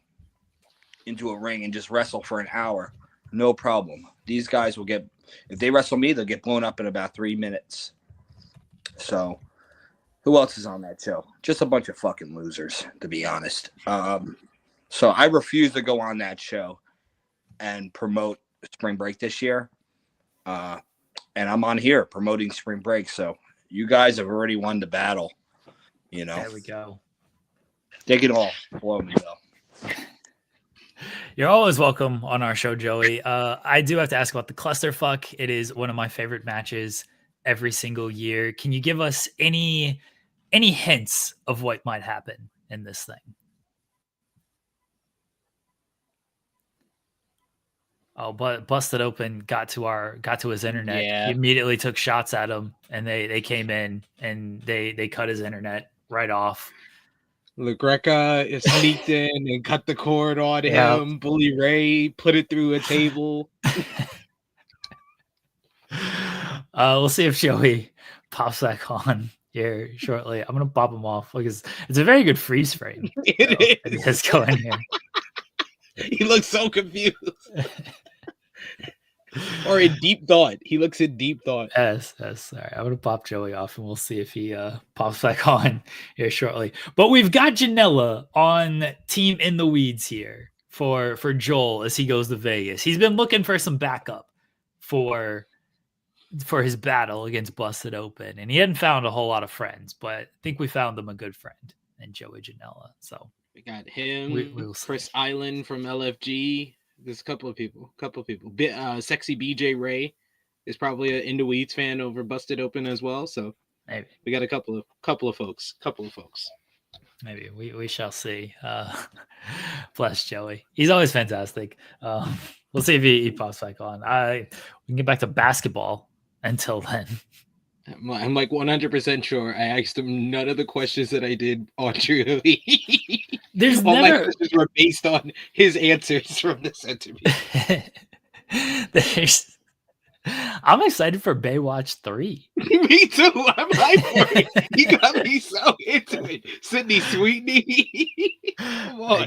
into a ring and just wrestle for an hour. No problem. These guys will if they wrestle me, they'll get blown up in about 3 minutes. So who else is on that show? Just a bunch of fucking losers, to be honest. So I refuse to go on that show and promote Spring Break this year. And I'm on here promoting Spring Break. So you guys have already won the battle. There we go. They can all blow me, though. You're always welcome on our show, Joey. I do have to ask about the clusterfuck. It is one of my favorite matches every single year. Can you give us any hints of what might happen in this thing? Oh, but Busted Open got to his internet. Yeah. He immediately took shots at him, and they came in and they cut his internet right off. LaGreca is sneaked in and cut the cord on him. Bully Ray put it through a table. We'll see if Joey pops back on here shortly. I'm gonna pop him off because it's a very good freeze frame. It is. Let's go in here. He looks so confused. Or in deep thought. He looks in deep thought. Yes. All right. I'm going to pop Joey off and we'll see if he pops back on here shortly. But we've got Janela on Team in the Weeds here for Joel as he goes to Vegas. He's been looking for some backup for his battle against Busted Open. And he hadn't found a whole lot of friends, but I think we found him a good friend in Joey Janela. So we got him, we'll Chris Island from LFG. There's a couple of people. Sexy BJ Ray is probably an Into Weeds fan over Busted Open as well. So maybe we got a couple of folks. Maybe we shall see. Bless Joey. He's always fantastic. We'll see if he pops back on. We can get back to basketball until then. I'm like 100% sure I asked him none of the questions that I did on Truly. There's All my never questions were based on his answers from this interview. there's I'm excited for Baywatch 3. Me too. I'm hyped for it. He got me so into it. Sydney Sweetney. Come on.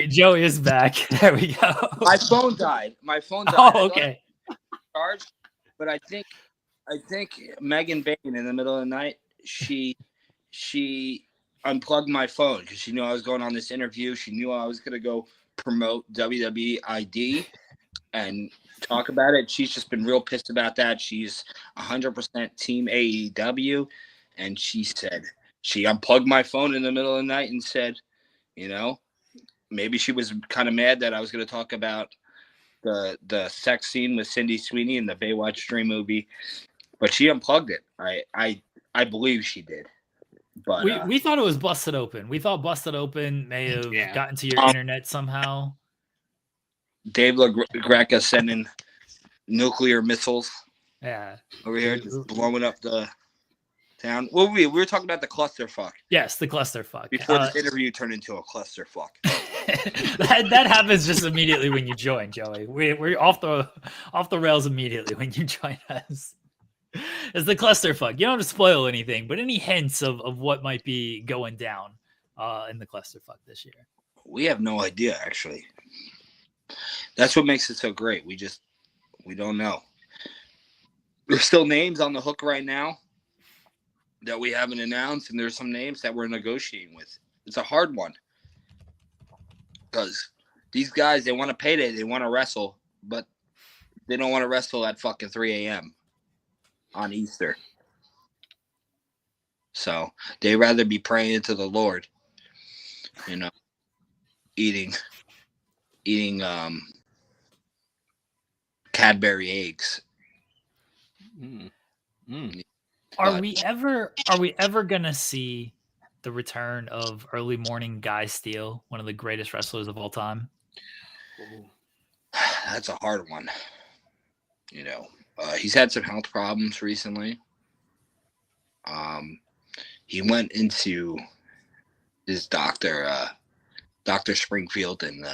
Joey is back. There we go. My phone died. My phone died. Oh, okay. Charged, but I think Megan Bain in the middle of the night, she unplugged my phone because she knew I was going on this interview. She knew I was gonna go promote WWE ID and talk about it. She's just been real pissed about that. She's 100% team AEW, and she said she unplugged my phone in the middle of the night and said, you know, maybe she was kind of mad that I was going to talk about the sex scene with Cindy Sweeney in the Baywatch 3 movie, but she unplugged it. I believe she did. But we thought it was Busted Open. We thought Busted Open may have gotten to your internet somehow. Dave LaGreca sending nuclear missiles. Yeah, over here, just blowing up the town. Well, we were talking about the clusterfuck. Yes, the clusterfuck. Before this interview turned into a clusterfuck. that happens just immediately when you join, Joey. We're off the rails immediately when you join us. It's the clusterfuck. You don't have to spoil anything, but any hints of what might be going down in the clusterfuck this year? We have no idea, actually. That's what makes it so great. We don't know. There's still names on the hook right now that we haven't announced, and there's some names that we're negotiating with. It's a hard one because these guys, they want a payday, they want to wrestle, but they don't want to wrestle at fucking 3 a.m. on Easter. So they'd rather be praying to the Lord, eating Cadbury eggs. Are we ever gonna see the return of early morning Guy Steele, one of the greatest wrestlers of all time? That's a hard one. He's had some health problems recently. He went into his doctor Springfield in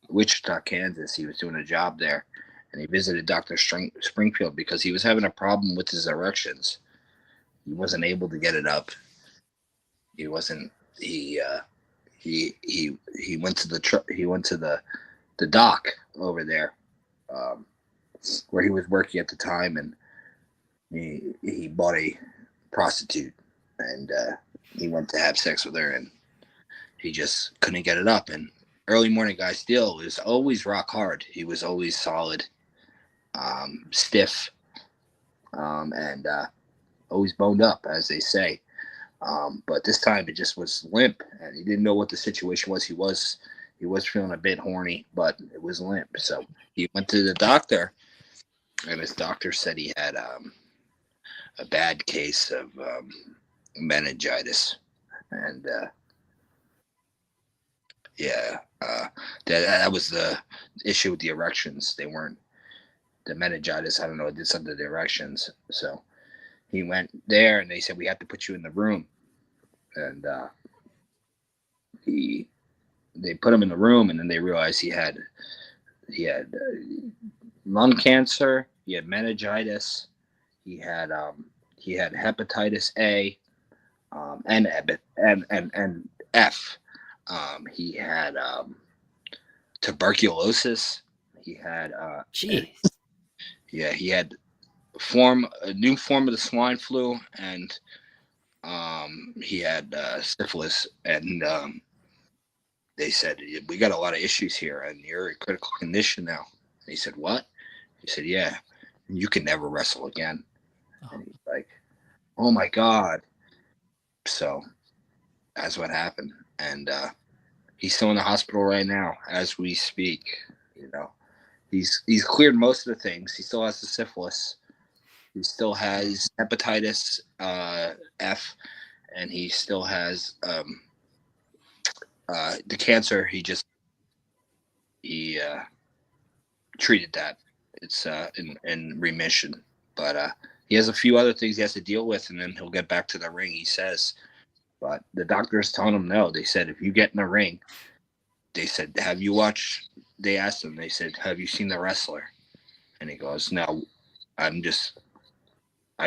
Wichita, Kansas. He was doing a job there, and he visited Dr. Springfield because he was having a problem with his erections. He wasn't able to get it up. He wasn't. He went to the dock over there, where he was working at the time, and he bought a prostitute, and he went to have sex with her, and he just couldn't get it up. And early morning Guy Steele was always rock hard. He was always solid, stiff, and always boned up, as they say. But this time it just was limp, and he didn't know what the situation was. He was feeling a bit horny, but it was limp. So he went to the doctor, and his doctor said he had a bad case of meningitis, and that was the issue with the erections. They weren't the meningitis. I don't know. It did something to the erections. So he went there, and they said, we have to put you in the room. And they put him in the room, and then they realized he had lung cancer. He had meningitis. He had hepatitis A, and F. He had tuberculosis. He had he had a new form of the swine flu, and he had syphilis. And they said, we got a lot of issues here, and you're in critical condition now. And he said, what? He said, yeah, you can never wrestle again. And he's like, oh my God. So that's what happened. And he's still in the hospital right now as we speak. He's cleared most of the things. He still has the syphilis. He still has hepatitis F, and he still has the cancer. He treated that. It's in remission, but he has a few other things he has to deal with, and then he'll get back to the ring, he says. But the doctor's telling him no. They said, if you get in the ring, they said, have you watched? They asked him, they said, have you seen The Wrestler? And he goes, no, I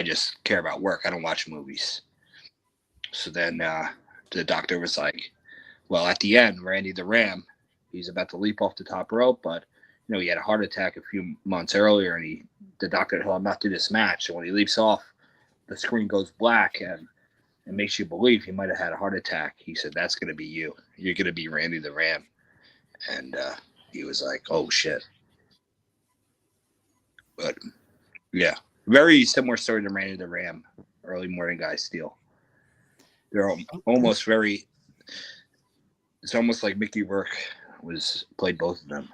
just care about work. I don't watch movies. So then the doctor was like, well, at the end, Randy the Ram, he's about to leap off the top rope, but he had a heart attack a few months earlier, and the doctor told him not to do this match. And when he leaps off, the screen goes black, and it makes you believe he might have had a heart attack. He said, that's going to be you. You're going to be Randy the Ram. And he was like, oh, shit. But, yeah, very similar story to Randy the Ram, early morning guy Steel. They're almost very – it's almost like Mickey Rourke played both of them.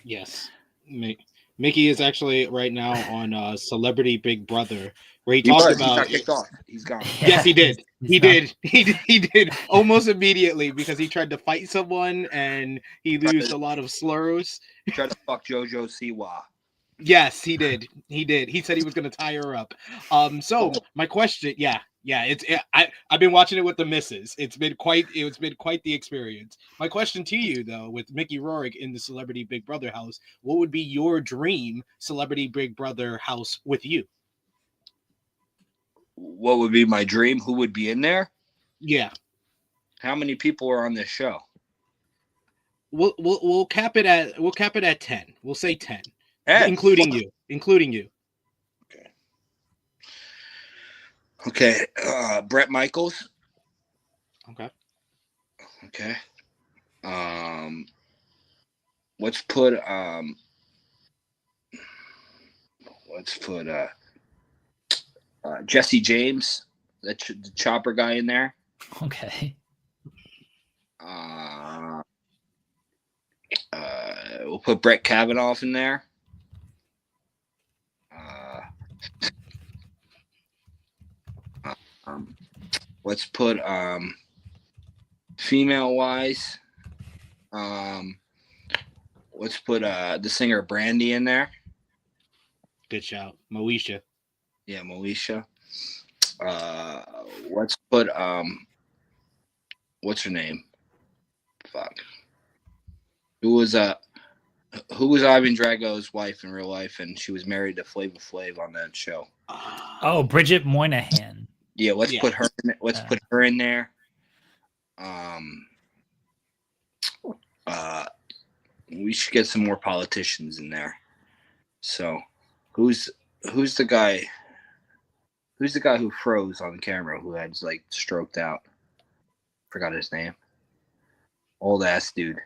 Yes. Mickey is actually right now on Celebrity Big Brother, where he talked about. He got kicked off. He's gone. Yes, he did. He did almost immediately because he tried to fight someone and he used a lot of slurs. He tried to fuck JoJo Siwa. Yes, he did. He said he was going to tie her up. So my question, I've been watching it with the missus. It's been quite the experience. My question to you though, with Mickey Rourke in the Celebrity Big Brother house, what would be your dream Celebrity Big Brother house with you? What would be my dream? Who would be in there? Yeah. How many people are on this show? We'll cap it at 10. We'll say 10. Including you. Okay. Brett Michaels. Okay. Let's put Jesse James, the chopper guy, in there. Okay. We'll put Brett Kavanaugh in there. Let's put female wise. Let's put the singer Brandy in there. Good shout, Moesha. Yeah, Moesha. Let's put what's her name? Fuck. Who was Ivan Drago's wife in real life, and she was married to Flavor Flav on that show. Oh, Bridget Moynihan. Yeah, let's put her. Put her in there. We should get some more politicians in there. So, who's the guy? Who's the guy who froze on camera? Who had like stroked out? Forgot his name. Old ass dude.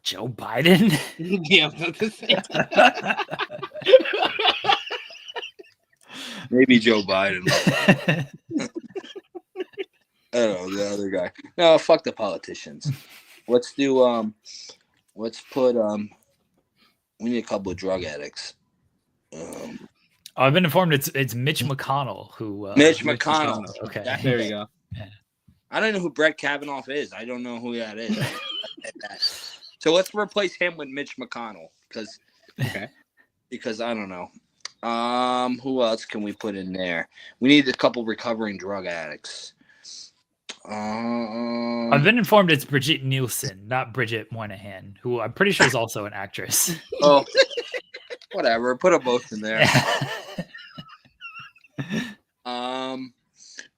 Joe Biden. Yeah, I was about to say. Maybe Joe Biden. I don't know, the other guy. No, fuck the politicians. Let's do let's put we need a couple of drug addicts. I've been informed it's Mitch McConnell who Mitch McConnell. Okay. There you go. Yeah. I don't know who Brett Kavanaugh is. I don't know who that is. So let's replace him with Mitch McConnell because I don't know. Who else can we put in there? We need a couple recovering drug addicts. I've been informed it's Brigitte Nielsen, not Bridget Moynihan, who I'm pretty sure is also an actress. Oh, whatever. Put them both in there.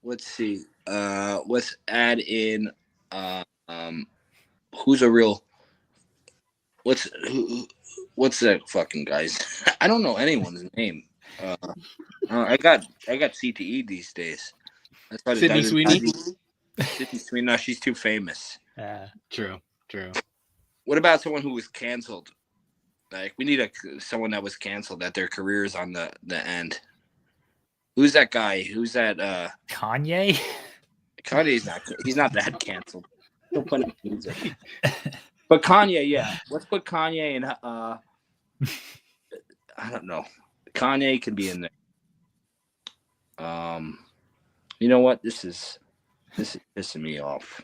Let's see. Let's add in. Who's a real? What's that fucking guy's? I don't know anyone's name. I got CTE these days. Sydney Sweeney. Sydney Sweeney. No, she's too famous. True. What about someone who was canceled? Like we need someone that was canceled, that their career is on the end. Who's that guy? Who's that? Kanye. Kanye's not. He's not that canceled. Don't put him in music. But Kanye, yeah. Let's put Kanye in. I don't know. Kanye can be in there. You know what? This is pissing me off.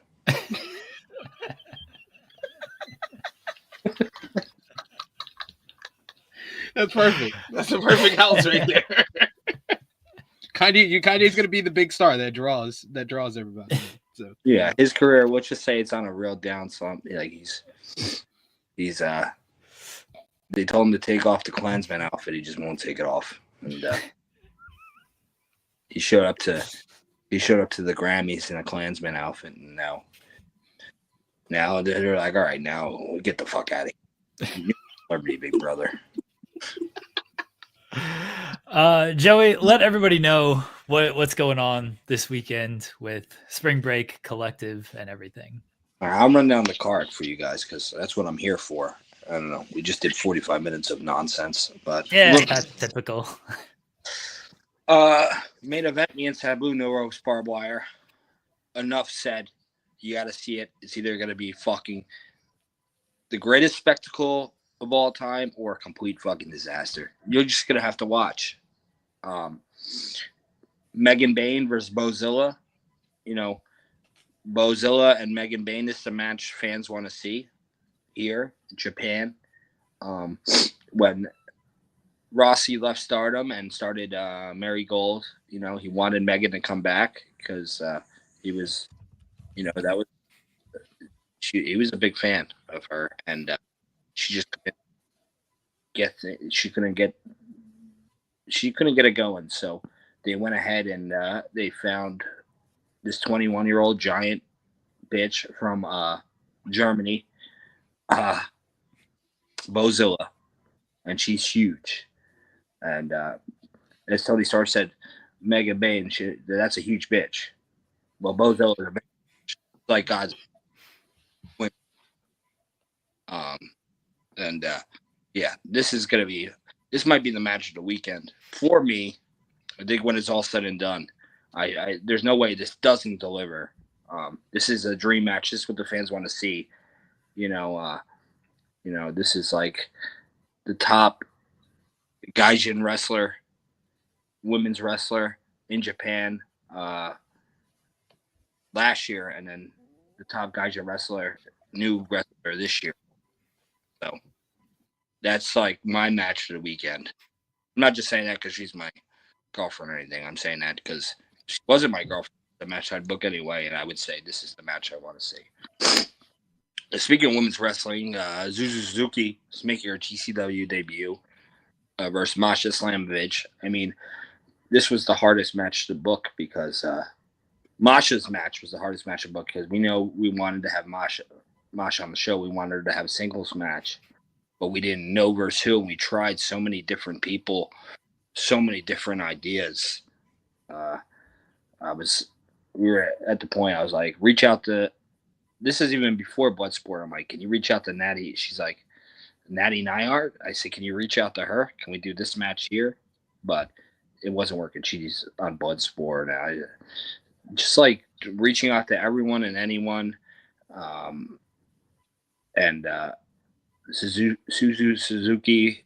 That's perfect. That's a perfect house right there. Kanye's gonna be the big star that draws everybody. So Yeah, his career. Let's just say it's on a real down slump. Like he's They told him to take off the Klansman outfit. He just won't take it off, and he showed up to the Grammys in a Klansman outfit, and now they're like, all right, now get the fuck out of here. Celebrity Big Brother. Joey, let everybody know what's going on this weekend with Spring Break Collective and everything. All right, I'll run down the card for you guys because that's what I'm here for. I don't know. We just did 45 minutes of nonsense, but yeah, that's typical. Main event, me and Sabu, no ropes, barbed wire. Enough said. You got to see it. It's either going to be fucking the greatest spectacle of all time or a complete fucking disaster. You're just going to have to watch. Megan Bain versus Bozilla. You know, Bozilla and Megan Bain is the match fans want to see here in Japan. When Rossi left Stardom and started Marigold, you know, he wanted Megan to come back because he was, you know, he was a big fan of her, and she just couldn't get it going. So they went ahead and they found this 21-year-old giant bitch from Germany, Bozilla, and she's huge. And as Tony Stark said, Megan Bain, that's a huge bitch. Well, Bozilla is a bitch, like God's women. Yeah, this might be the match of the weekend for me. I think when it's all said and done, I there's no way this doesn't deliver. This is a dream match. This is what the fans want to see. You know, this is like the top Gaijin wrestler, women's wrestler in Japan last year, and then the top Gaijin wrestler, new wrestler this year. So that's like my match of the weekend. I'm not just saying that because she's my girlfriend or anything. I'm saying that because she wasn't my girlfriend. The match I'd book anyway, and I would say this is the match I want to see. Speaking of women's wrestling, Zuzu Suzuki is making her GCW debut versus Masha Slamovich. I mean, this was the hardest match to book because Masha's match was the hardest match to book because we know we wanted to have Masha on the show. We wanted her to have a singles match, but we didn't know versus who. We tried so many different people, so many different ideas. We were at the point I was like, reach out to. This is even before Bloodsport. I'm like, can you reach out to Natty? She's like, Natty Nyhart? I said, can you reach out to her? Can we do this match here? But it wasn't working. She's on Bloodsport. I just like reaching out to everyone and anyone. Suzuki,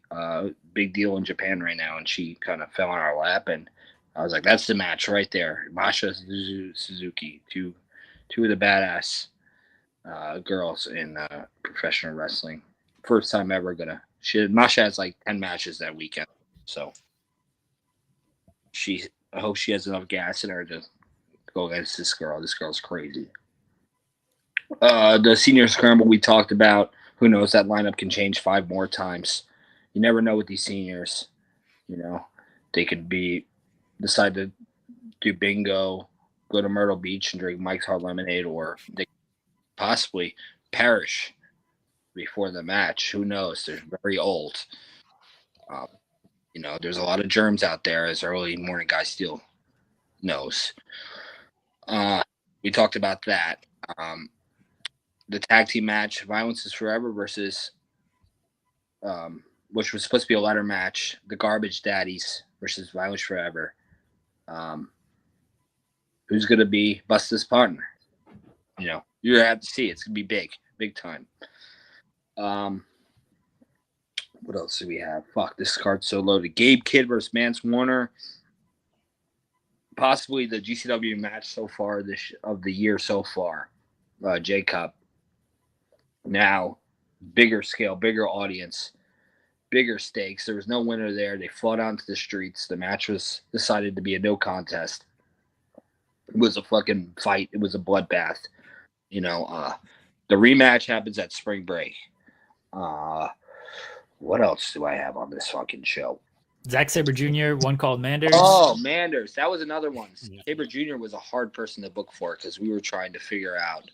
big deal in Japan right now, and she kind of fell on our lap, and I was like, that's the match right there. Masha Suzuki, two of the badass girls in professional wrestling. First time ever Masha has like 10 matches that weekend. So I hope she has enough gas in her to go against this girl. This girl's crazy. The senior scramble we talked about, who knows, that lineup can change 5 more times. You never know with these seniors. You know, they could decide to do bingo, go to Myrtle Beach and drink Mike's Hard Lemonade, or they possibly perish before the match. Who knows? They're very old. You know, there's a lot of germs out there, as early morning guy Steele knows. We talked about that. The tag team match, Violence is Forever versus, which was supposed to be a ladder match, the Garbage Daddies versus Violence Forever. Who's going to be Busta's partner? You know, you're going to have to see. It's going to be big time. What else do we have? Fuck, this card's so loaded. Gabe Kidd versus Mance Warner. Possibly the GCW match so far of the year so far. J-Cup. Now, bigger scale, bigger audience. bigger stakes. There was no winner there. They fought out into the streets. The match was decided to be a no contest. It was a fucking fight. It was a bloodbath. The rematch happens at spring break. What else do I have on this fucking show? Zack Sabre Jr., one called Manders. Oh, Manders. That was another one. Sabre Jr. was a hard person to book for because we were trying to figure out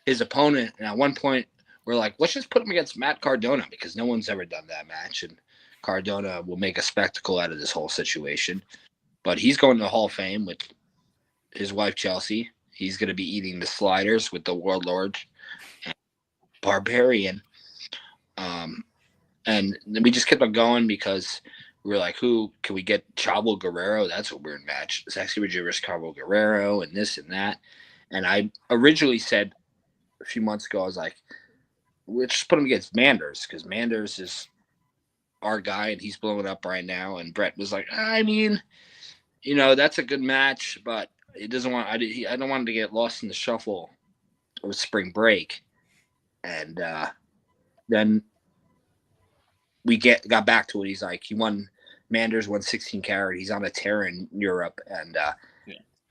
his opponent. And at one point, we're like, let's just put him against Matt Cardona because no one's ever done that match. And Cardona will make a spectacle out of this whole situation. But he's going to the Hall of Fame with his wife, Chelsea. He's going to be eating the sliders with the Warlord and Barbarian. And we just kept on going because we were like, who can we get? Chavo Guerrero? That's a weird match. Zack Sabre Jr. versus Chavo Guerrero and this and that. And I originally said a few months ago, I was like, let's just put him against Manders because Manders is our guy and he's blowing up right now. And Brett was like, I mean, that's a good match, but it doesn't want. I don't want him to get lost in the shuffle with spring break. And then we got back to it. He's like, Manders won 16 carat. He's on a tear in Europe. And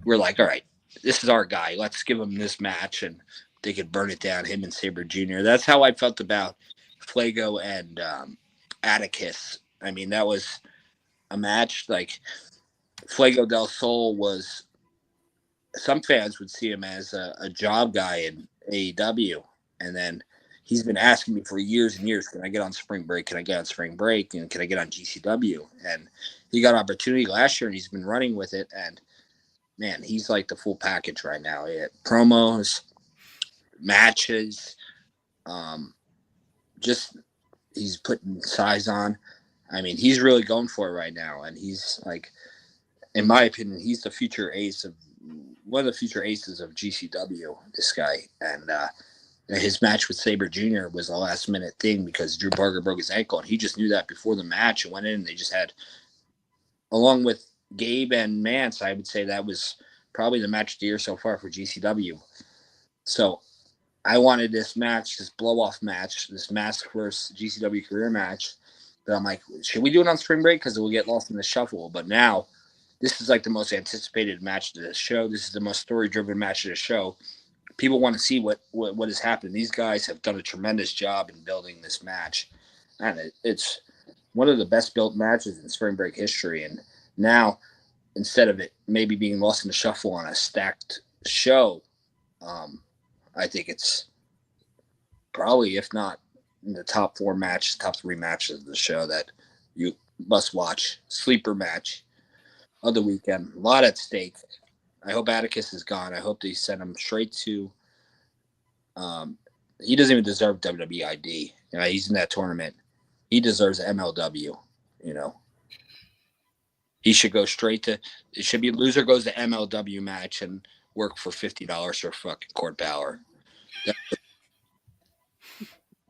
we're like, all right, this is our guy. Let's give him this match. And they could burn it down, him and Sabre Jr. That's how I felt about Flago and Atticus. I mean, that was a match. Like, Flago del Sol was, some fans would see him as a job guy in AEW. And then he's been asking me for years and years, can I get on spring break? Can I get on spring break? And can I get on GCW? And he got opportunity last year and he's been running with it. And man, he's like the full package right now. He had promos, matches, just he's putting size on. I mean, he's really going for it right now. And he's like, in my opinion, he's the future one of the future aces of GCW, this guy. And his match with Sabre Jr. was a last minute thing because Drew Barker broke his ankle, and he just knew that before the match and went in. And they just had, along with Gabe and Mance, I would say that was probably the match of the year so far for GCW. So I wanted this match, this blow-off match, this Mask versus GCW career match. But I'm like, should we do it on spring break? Because it will get lost in the shuffle. But now, this is like the most anticipated match of the show. This is the most story-driven match of the show. People want to see what is happening. These guys have done a tremendous job in building this match. And it's one of the best-built matches in spring break history. And now, instead of it maybe being lost in the shuffle on a stacked show, I think it's probably, if not in the top three matches of the show that you must watch. Sleeper match of the weekend. A lot at stake. I hope Atticus is gone. I hope they send him straight to he doesn't even deserve WWE ID. He's in that tournament. He deserves MLW, He should go straight to, it should be loser goes to MLW match and work for $50 for fucking Court Bauer.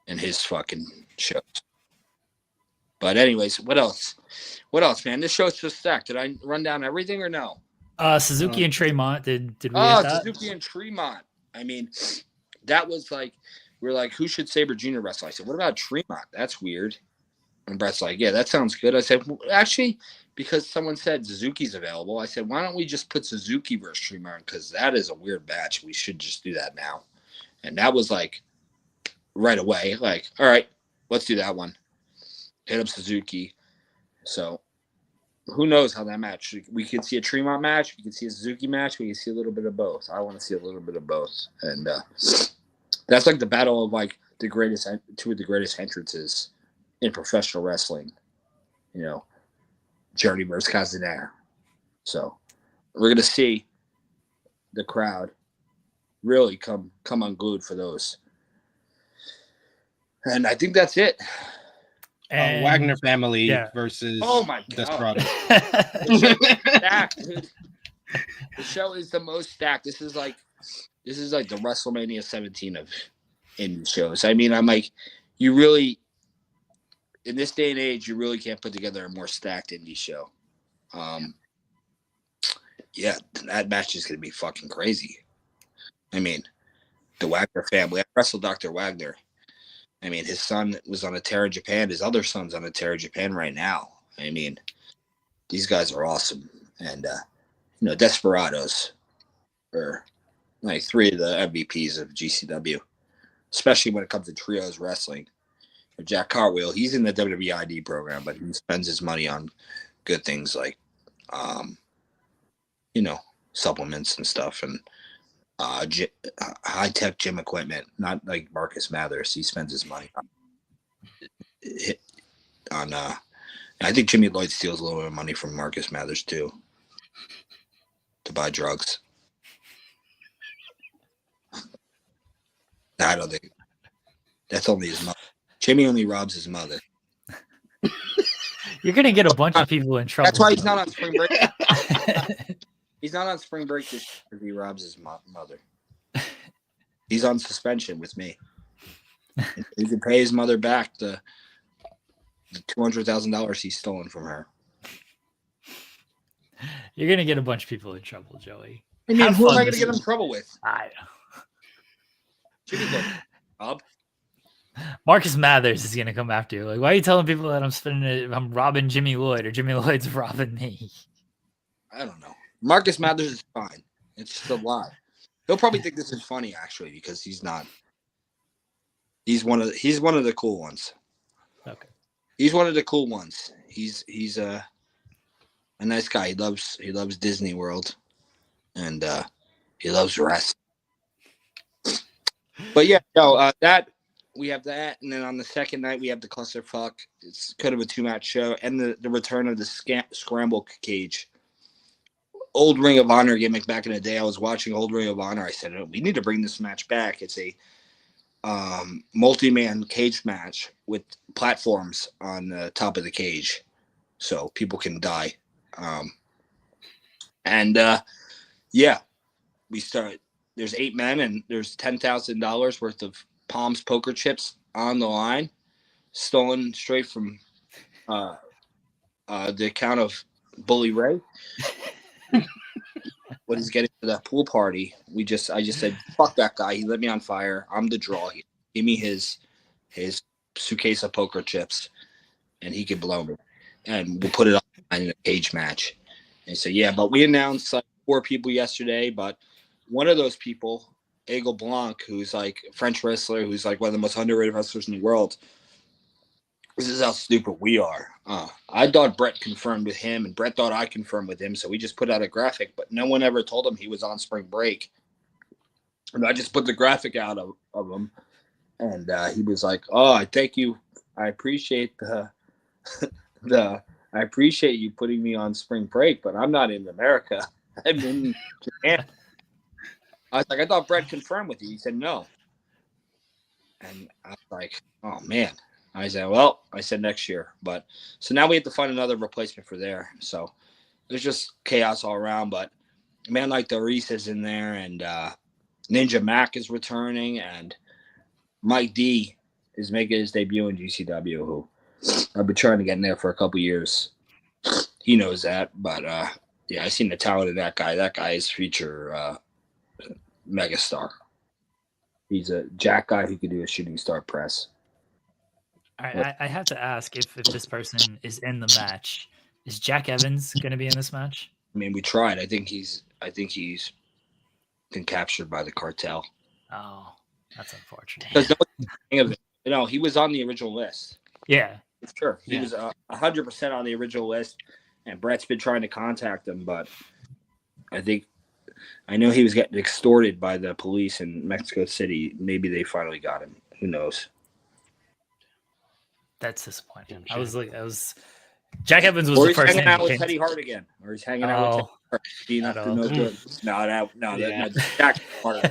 And his fucking shows. But anyways, what else? Man? This show's just stacked. Did I run down everything or no? Suzuki and Tremont. Did we hit that? Suzuki and Tremont. I mean, that was like, we were like, who should Sabre Jr. wrestle? I said, what about Tremont? That's weird. And Brett's like, yeah, that sounds good. I said, well, actually, because someone said Suzuki's available, I said, why don't we just put Suzuki versus Tremont? Because that is a weird match. We should just do that now. And that was like right away, like, all right, let's do that one. Hit up Suzuki. So who knows how that match? We could see a Tremont match. We could see a Suzuki match. We could see a little bit of both. I want to see a little bit of both. And that's like the battle of like two of the greatest entrances in professional wrestling. Journey versus Kazanair. So we're going to see the crowd really come unglued for those. And I think that's it. And Wagner family versus Desperado. Stacked, dude. The show is the most stacked. This is like the WrestleMania 17 of indie shows. I mean, I'm like, you really, in this day and age, you really can't put together a more stacked indie show. Yeah, that match is going to be fucking crazy. I mean, the Wagner family. I wrestled Dr. Wagner. I mean, his son was on a tear in Japan. His other son's on a tear in Japan right now. I mean, these guys are awesome. And, Desperados are like 3 of the MVPs of GCW, especially when it comes to trios wrestling. Jack Cartwheel, he's in the WWE ID program, but he spends his money on good things like, supplements and stuff, and high-tech gym equipment, not like Marcus Mathers. He spends his money on I think Jimmy Lloyd steals a little bit of money from Marcus Mathers too to buy drugs. I don't think that's only his mother. Jimmy only robs his mother. You're gonna get a bunch of people in trouble. That's why he's not on spring break. He's not on spring break this year because he robs his mother. He's on suspension with me. He can pay his mother back the $200,000 he's stolen from her. You're gonna get a bunch of people in trouble, Joey. I mean, who am I gonna get in trouble with? I Jimmy Lloyd, Rob. Marcus Mathers is gonna come after you. Like, why are you telling people that I'm robbing Jimmy Lloyd or Jimmy Lloyd's robbing me? I don't know. Marcus Mathers is fine. It's just a lie. He'll probably think this is funny actually because he's not. He's one of the cool ones. Okay. He's one of the cool ones. He's a nice guy. He loves Disney World, and he loves wrestling. But yeah, that we have that, and then on the second night we have the clusterfuck. It's kind of a 2-match show, and the return of the scramble cage. Old Ring of Honor gimmick back in the day. I was watching Old Ring of Honor. I said, we need to bring this match back. It's a multi-man cage match with platforms on the top of the cage so people can die. We start. There's 8 men and there's $10,000 worth of Palms poker chips on the line, stolen straight from the account of Bully Ray. When he's getting to that pool party, I just said, fuck that guy. He lit me on fire. I'm the draw. Give me his suitcase of poker chips, and he could blow me. And we'll put it on in a cage match. And so, yeah, but we announced like 4 people yesterday, but one of those people, Aigle Blanc, who's like a French wrestler, who's like one of the most underrated wrestlers in the world. This is how stupid we are. I thought Brett confirmed with him, and Brett thought I confirmed with him, so we just put out a graphic, but no one ever told him he was on spring break. And I just put the graphic out of him, and he was like, "Oh, I thank you. I appreciate I appreciate you putting me on spring break, but I'm not in America. I'm in Japan." I was like, "I thought Brett confirmed with you." He said, "No." And I was like, "Oh, man." I said, well, next year. But so now we have to find another replacement for there. So there's just chaos all around. But a man like Doris is in there, and Ninja Mac is returning, and Mike D is making his debut in GCW, who I've been trying to get in there for a couple years. He knows that. But, yeah, I seen the talent of that guy. That guy is future megastar. He's a jack guy who could do a shooting star press. All right, I have to ask if this person is in the match. Is Jack Evans going to be in this match? I mean, we tried. I think he's been captured by the cartel. Oh, that's unfortunate. No, he was on the original list. Yeah, sure. He was 100% on the original list, and Brett's been trying to contact him, but I know he was getting extorted by the police in Mexico City. Maybe they finally got him. Who knows? That's disappointing. Jack Evans was the first hanging out with Teddy Hart again, or he's hanging out with Teddy Hart. Being up to no good. No, Jack Hart.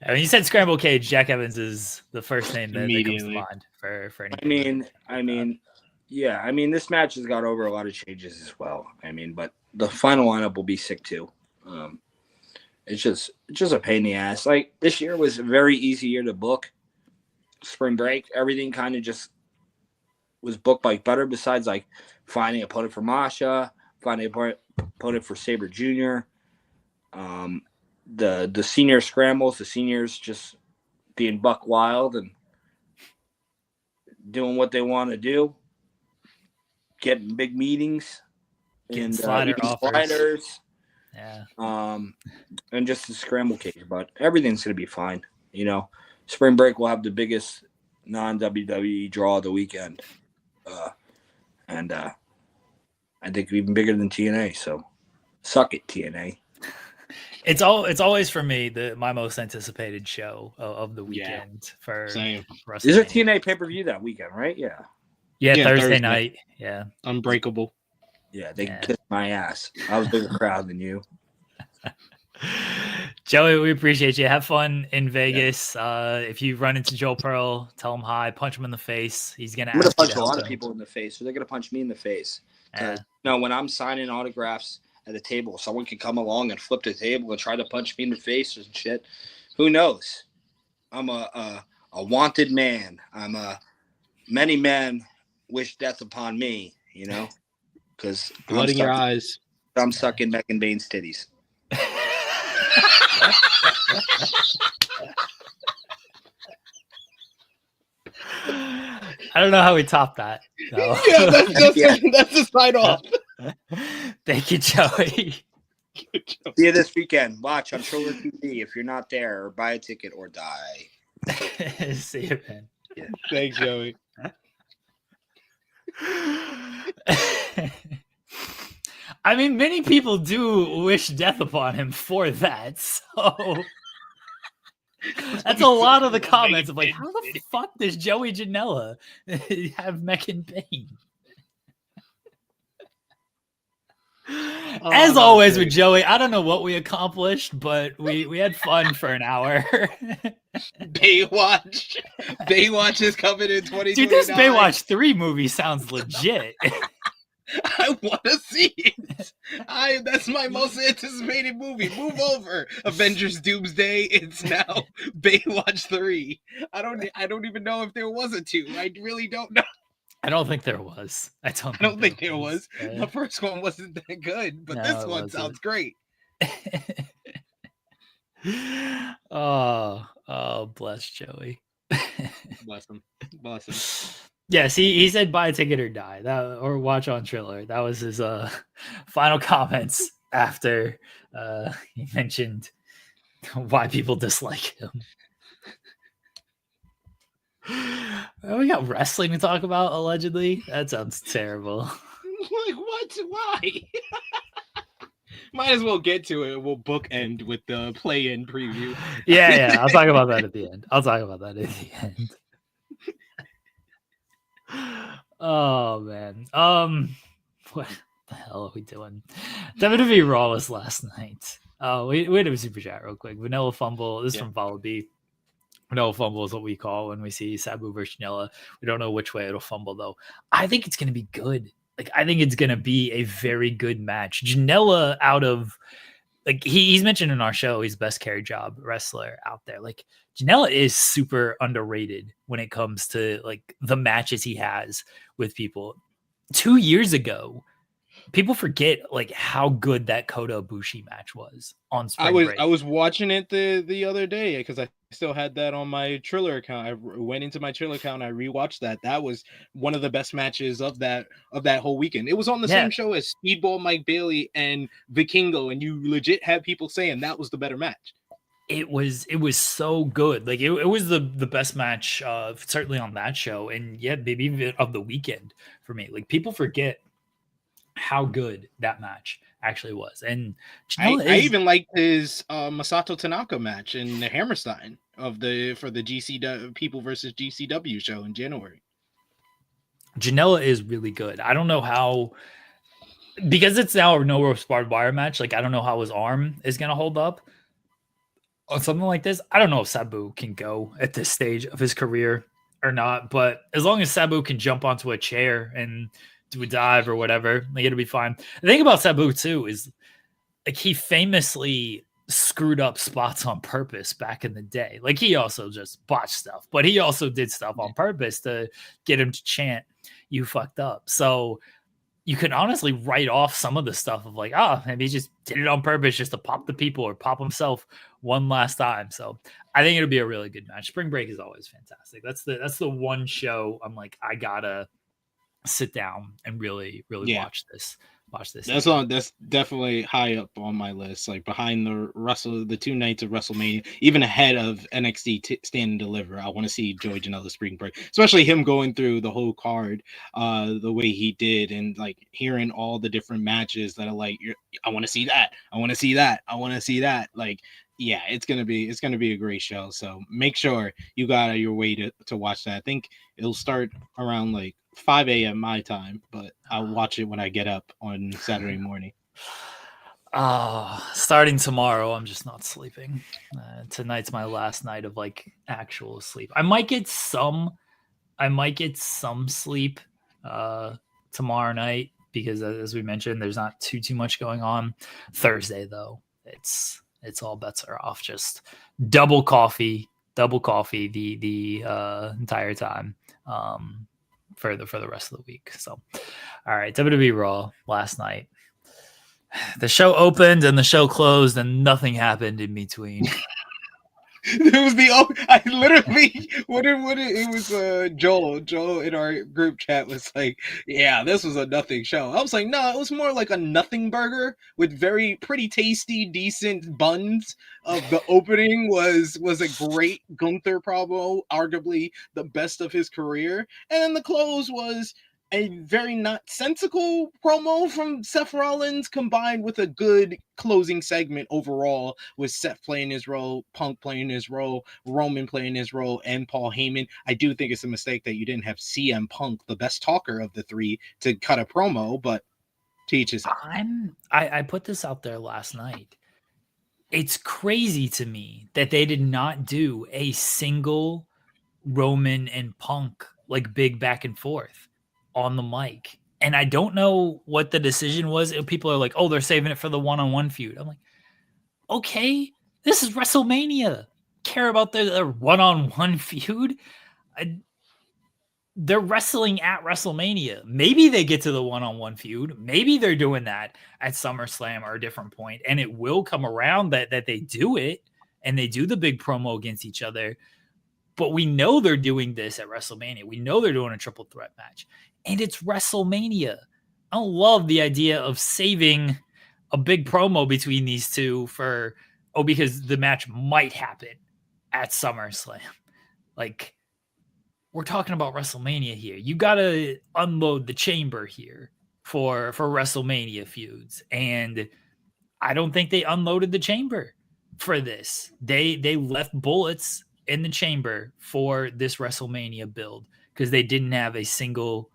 When you said Scramble Cage, Jack Evans is the first name that comes to mind for anything. I mean, this match has got over a lot of changes as well. I mean, but the final lineup will be sick too. It's just a pain in the ass. Like, this year was a very easy year to book. Spring break, everything kind of just was booked like butter, besides like finding an opponent for Masha, finding an opponent for Sabre Jr. The senior scrambles, the seniors just being buck wild and doing what they want to do, getting big meetings, Getting and slider eating offers. sliders. Yeah. And just a scramble cake, but everything's gonna be fine. You know, spring break will have the biggest non-WWE draw of the weekend, and I think even bigger than TNA. So, suck it, TNA. It's always for me my most anticipated show of the weekend for Same. WrestleMania. Is there TNA pay-per-view that weekend, right? Yeah. Yeah, Yeah, Thursday Thursday. night. Yeah. Unbreakable. Yeah, they kissed my ass. I was a bigger crowd than you. Joey, we appreciate you. Have fun in Vegas. If you run into Joe Pearl, tell him hi, punch him in the face. He's gonna I'm gonna ask you punch to a lot help of him. people in the face, so they're gonna punch me in the face. Yeah. No, when I'm signing autographs at a table, someone can come along and flip the table and try to punch me in the face and shit. Who knows? I'm a wanted man. Many men wish death upon me, you know, because Blood in your eyes. I'm sucking Megan Bain's titties. I don't know how we top that. No. Yeah, that's a sign off. Thank you, Joey. See you this weekend. Watch on Triller TV if you're not there, or buy a ticket or die. See you, man. Yeah. Thanks, Joey. I mean, many people do wish death upon him for that. So that's a lot of the comments of like, how the fuck does Joey Janela have Megan Bain? As always with Joey, I don't know what we accomplished, but we had fun for an hour. Baywatch is coming in 2029. Dude, this Baywatch 3 movie sounds legit. I want to see it. That's my most anticipated movie. Move over, Avengers Doomsday. It's now Baywatch 3. I don't even know if there was a 2. I really don't know. I don't think there was. I don't think there was. The first one wasn't that good, but this one sounds great. Oh, bless Joey. Bless him. Yes, he said buy a ticket or die. Or watch on Triller. That was his final comments after he mentioned why people dislike him. We got wrestling to talk about, allegedly. That sounds terrible. Like, what? Why? Might as well get to it. We'll bookend with the play-in preview. Yeah. I'll talk about that at the end. Oh, man. What the hell are we doing? WWE Raw was last night. Oh, we had a super chat real quick. Vanilla Fumble. This is from Follow B. Vanilla Fumble is what we call when we see Sabu versus Janela. We don't know which way it'll fumble, though. I think it's going to be good. Like, I think it's going to be a very good match. Janela out of, like, he's mentioned in our show, he's the best carry job wrestler out there. Like, Janela is super underrated when it comes to, like, the matches he has with people. 2 years ago, people forget like how good that Kota Ibushi match was on spring break. I was watching it the other day because I still had that on my Triller account. I went into my Triller account and I rewatched that. That was one of the best matches of that whole weekend. It was on the same show as Speedball Mike Bailey and Vikingo, and you legit had people saying that was the better match. It was so good. Like it was the best match certainly on that show, and maybe even of the weekend for me. Like people forget how good that match actually was. And I even liked his Masato Tanaka match in the Hammerstein for the GCW People versus GCW show in January. Janela is really good. I don't know how, because it's now a no ropes barbed wire match. Like I don't know how his arm is gonna hold up on something like this. I don't know if Sabu can go at this stage of his career or not, but as long as Sabu can jump onto a chair and do a dive or whatever, like it'll be fine. The thing about Sabu too is like he famously screwed up spots on purpose back in the day. Like he also just botched stuff, but he also did stuff on purpose to get him to chant "you fucked up." So you can honestly write off some of the stuff of like, oh, maybe he just did it on purpose just to pop the people or pop himself one last time. So I think it'll be a really good match. Spring Break is always fantastic. That's the one show I'm like, I gotta sit down and really watch this. That's definitely high up on my list, like behind the 2 nights of WrestleMania, even ahead of NXT Stand and Deliver. I want to see Joey Janela Spring Break, especially him going through the whole card the way he did, and like hearing all the different matches that are like, I want to see that, I want to see that, I want to see that. Like, yeah, it's gonna be a great show. So make sure you got out of your way to watch that. I think it'll start around like 5 a.m. my time, but I'll watch it when I get up on Saturday morning. Starting tomorrow, I'm just not sleeping. Tonight's my last night of like actual sleep. I might get some sleep tomorrow night because as we mentioned, there's not too much going on. Thursday though, it's all bets are off. Just double coffee the entire time. For the rest of the week. So, all right, WWE Raw last night. The show opened and the show closed, and nothing happened in between. It was I literally it was Joel in our group chat was like, yeah, this was a nothing show. I was like, no, it was more like a nothing burger with pretty tasty, decent buns. Of the opening was a great Gunther promo, arguably the best of his career, and then the close was a very nonsensical promo from Seth Rollins combined with a good closing segment overall with Seth playing his role, Punk playing his role, Roman playing his role, and Paul Heyman. I do think it's a mistake that you didn't have CM Punk, the best talker of the three, to cut a promo, but to each his own. I put this out there last night. It's crazy to me that they did not do a single Roman and Punk like big back and forth on the mic. And I don't know what the decision was. People are like, oh, they're saving it for the one-on-one feud. I'm like, okay, this is WrestleMania. Care about their one-on-one feud? They're wrestling at WrestleMania. Maybe they get to the one-on-one feud. Maybe they're doing that at SummerSlam or a different point. And it will come around that they do it and they do the big promo against each other. But we know they're doing this at WrestleMania. We know they're doing a triple threat match. And it's WrestleMania. I don't love the idea of saving a big promo between these two because the match might happen at SummerSlam. Like, we're talking about WrestleMania here. You got to unload the chamber here for WrestleMania feuds. And I don't think they unloaded the chamber for this. They left bullets in the chamber for this WrestleMania build because they didn't have a single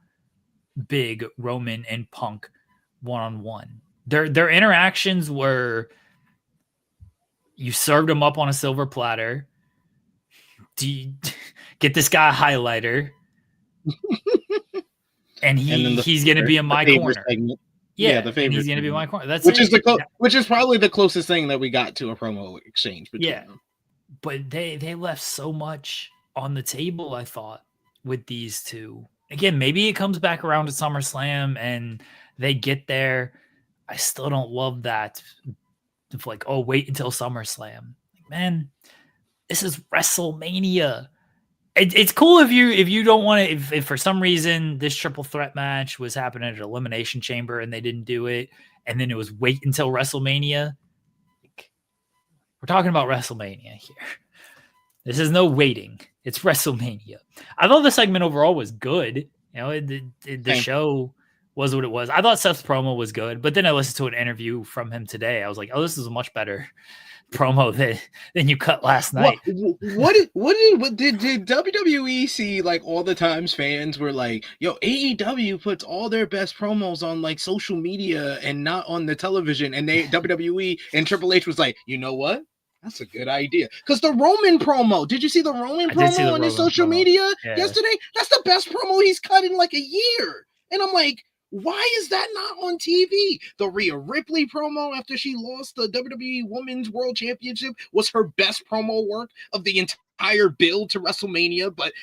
big Roman and Punk one-on-one. Their interactions were, you served them up on a silver platter. Do you get this guy a highlighter? and he's going to be in my corner. Segment. Yeah, the favorite. He's going to be in my corner. That's which is probably the closest thing that we got to a promo exchange between them. But they left so much on the table, I thought, with these two. Again, maybe it comes back around to SummerSlam and they get there. I still don't love that. Of like, oh, wait until SummerSlam. Like, man, this is WrestleMania. It's cool if you don't want to. If for some reason this triple threat match was happening at an Elimination Chamber and they didn't do it, and then it was wait until WrestleMania. Like, we're talking about WrestleMania here. This is no waiting. It's WrestleMania. I thought the segment overall was good. You know, the show was what it was. I thought Seth's promo was good, but then I listened to an interview from him today. I was like, oh, this is a much better promo than you cut last night. What did WWE see? Like all the times fans were like, yo, AEW puts all their best promos on like social media and not on the television. And WWE and Triple H was like, you know what? That's a good idea. Because the Roman promo, did you see the Roman promo on his social media yesterday? That's the best promo he's cut in like a year. And I'm like, why is that not on TV? The Rhea Ripley promo after she lost the WWE Women's World Championship was her best promo work of the entire build to WrestleMania. But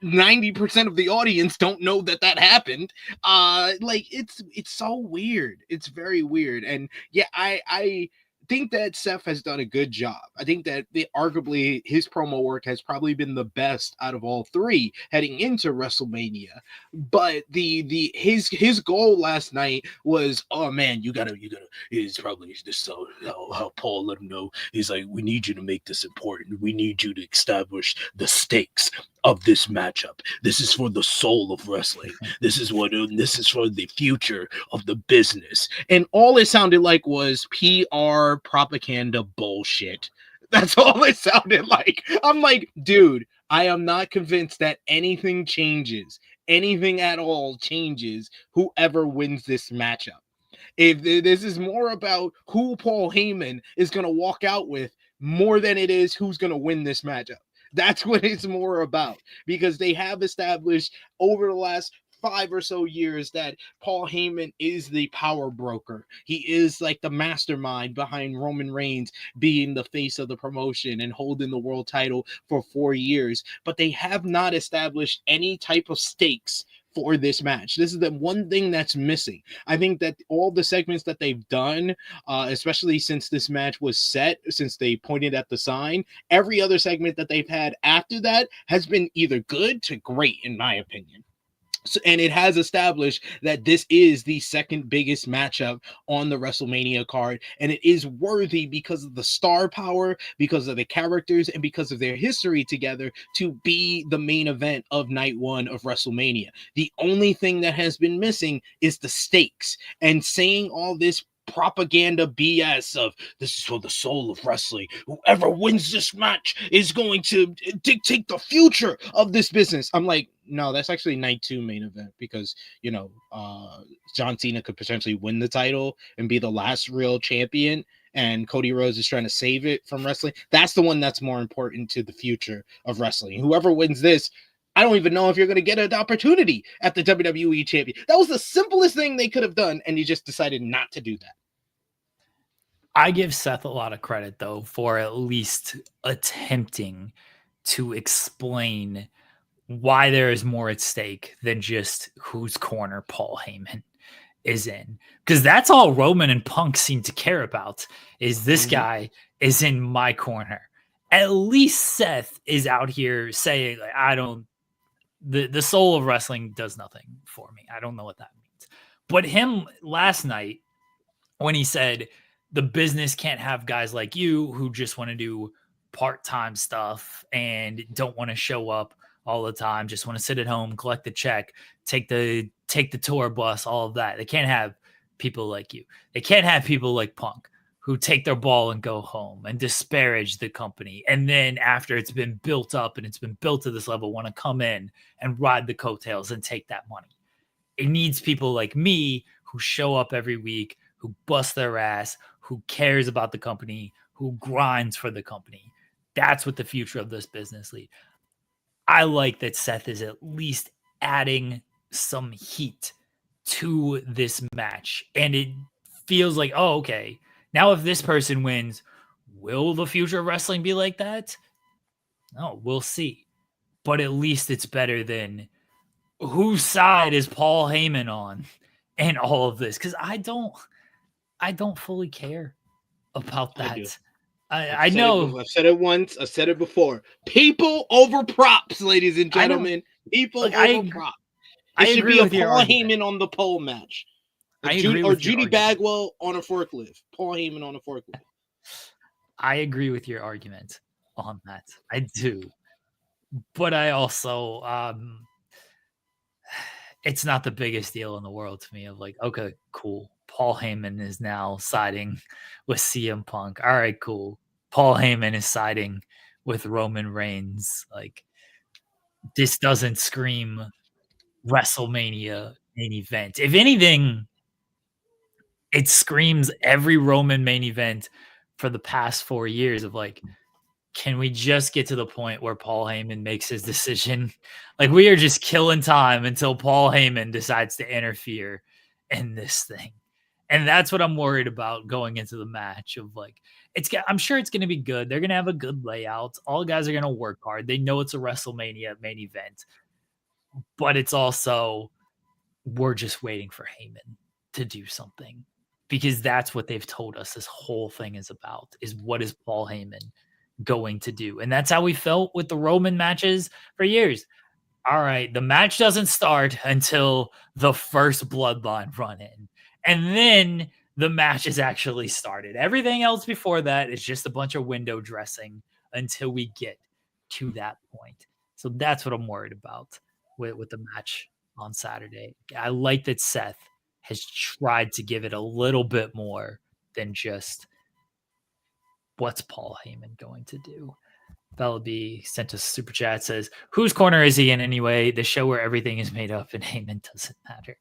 90% of the audience don't know that happened. Like it's so weird. It's very weird. And yeah, I think that Seth has done a good job. I think that arguably his promo work has probably been the best out of all three heading into WrestleMania. But his goal last night was, oh man, you gotta. It's probably just how Paul let him know. He's like, we need you to make this important. We need you to establish the stakes of this matchup. This is for the soul of wrestling. This is for the future of the business. And all it sounded like was PR propaganda bullshit. That's all it sounded like. I'm like, dude, I am not convinced that anything changes. Anything at all changes whoever wins this matchup. If this is more about who Paul Heyman is going to walk out with more than it is who's going to win this matchup. That's what it's more about, because they have established over the last 5 or so years that Paul Heyman is the power broker. He is like the mastermind behind Roman Reigns being the face of the promotion and holding the world title for 4 years. But they have not established any type of stakes for this match. This is the one thing that's missing. I think that all the segments that they've done, especially since this match was set, since they pointed at the sign, every other segment that they've had after that has been either good to great, in my opinion. So, and it has established that this is the second biggest matchup on the WrestleMania card, and it is worthy because of the star power, because of the characters, and because of their history together to be the main event of night one of WrestleMania. The only thing that has been missing is the stakes, and saying all this propaganda BS of this is for the soul of wrestling. Whoever wins this match is going to dictate the future of this business. I'm like, no, that's actually night 2 main event, because John Cena could potentially win the title and be the last real champion, and Cody Rhodes is trying to save it from wrestling. That's the one that's more important to the future of wrestling. Whoever wins this, I don't even know if you're going to get an opportunity at the WWE champion. That was the simplest thing they could have done, and you just decided not to do that. I give Seth a lot of credit, though, for at least attempting to explain why there is more at stake than just whose corner Paul Heyman is in. Because that's all Roman and Punk seem to care about, is this guy is in my corner. At least Seth is out here saying, like, I don't, the soul of wrestling does nothing for me. I don't know what that means. But him last night, when he said the business can't have guys like you who just want to do part-time stuff and don't want to show up all the time, just want to sit at home, collect the check, take the tour bus, all of that. They can't have people like you. They can't have people like Punk who take their ball and go home and disparage the company. And then after it's been built up and it's been built to this level, want to come in and ride the coattails and take that money. It needs people like me who show up every week, who bust their ass, who cares about the company, who grinds for the company. That's what the future of this business leads. I like that Seth is at least adding some heat to this match. And it feels like, oh, okay, now if this person wins, will the future of wrestling be like that? No, we'll see. But at least it's better than whose side is Paul Heyman on and all of this. Because I don't fully care about that. I know. I've said it once. I've said it before. People over props, ladies and gentlemen. People over props. It should be a Paul Heyman on the pole match. Judy Bagwell on a forklift. Paul Heyman on a forklift. I agree with your argument on that. I do. But I also, it's not the biggest deal in the world to me of like, okay, cool. Paul Heyman is now siding with CM Punk. All right, cool. Paul Heyman is siding with Roman Reigns. Like, this doesn't scream WrestleMania main event. If anything, it screams every Roman main event for the past 4 years of like, can we just get to the point where Paul Heyman makes his decision? Like, we are just killing time until Paul Heyman decides to interfere in this thing. And that's what I'm worried about going into the match of like, I'm sure it's going to be good. They're going to have a good layout. All the guys are going to work hard. They know it's a WrestleMania main event, but it's also, we're just waiting for Heyman to do something, because that's what they've told us this whole thing is about, is what is Paul Heyman going to do? And that's how we felt with the Roman matches for years. All right, the match doesn't start until the first bloodline run in. And then the match is actually started. Everything else before that is just a bunch of window dressing until we get to that point. So that's what I'm worried about with the match on Saturday. I like that Seth has tried to give it a little bit more than just what's Paul Heyman going to do. Bellaby sent us a super chat, says, whose corner is he in anyway? The show where everything is made up and Heyman doesn't matter.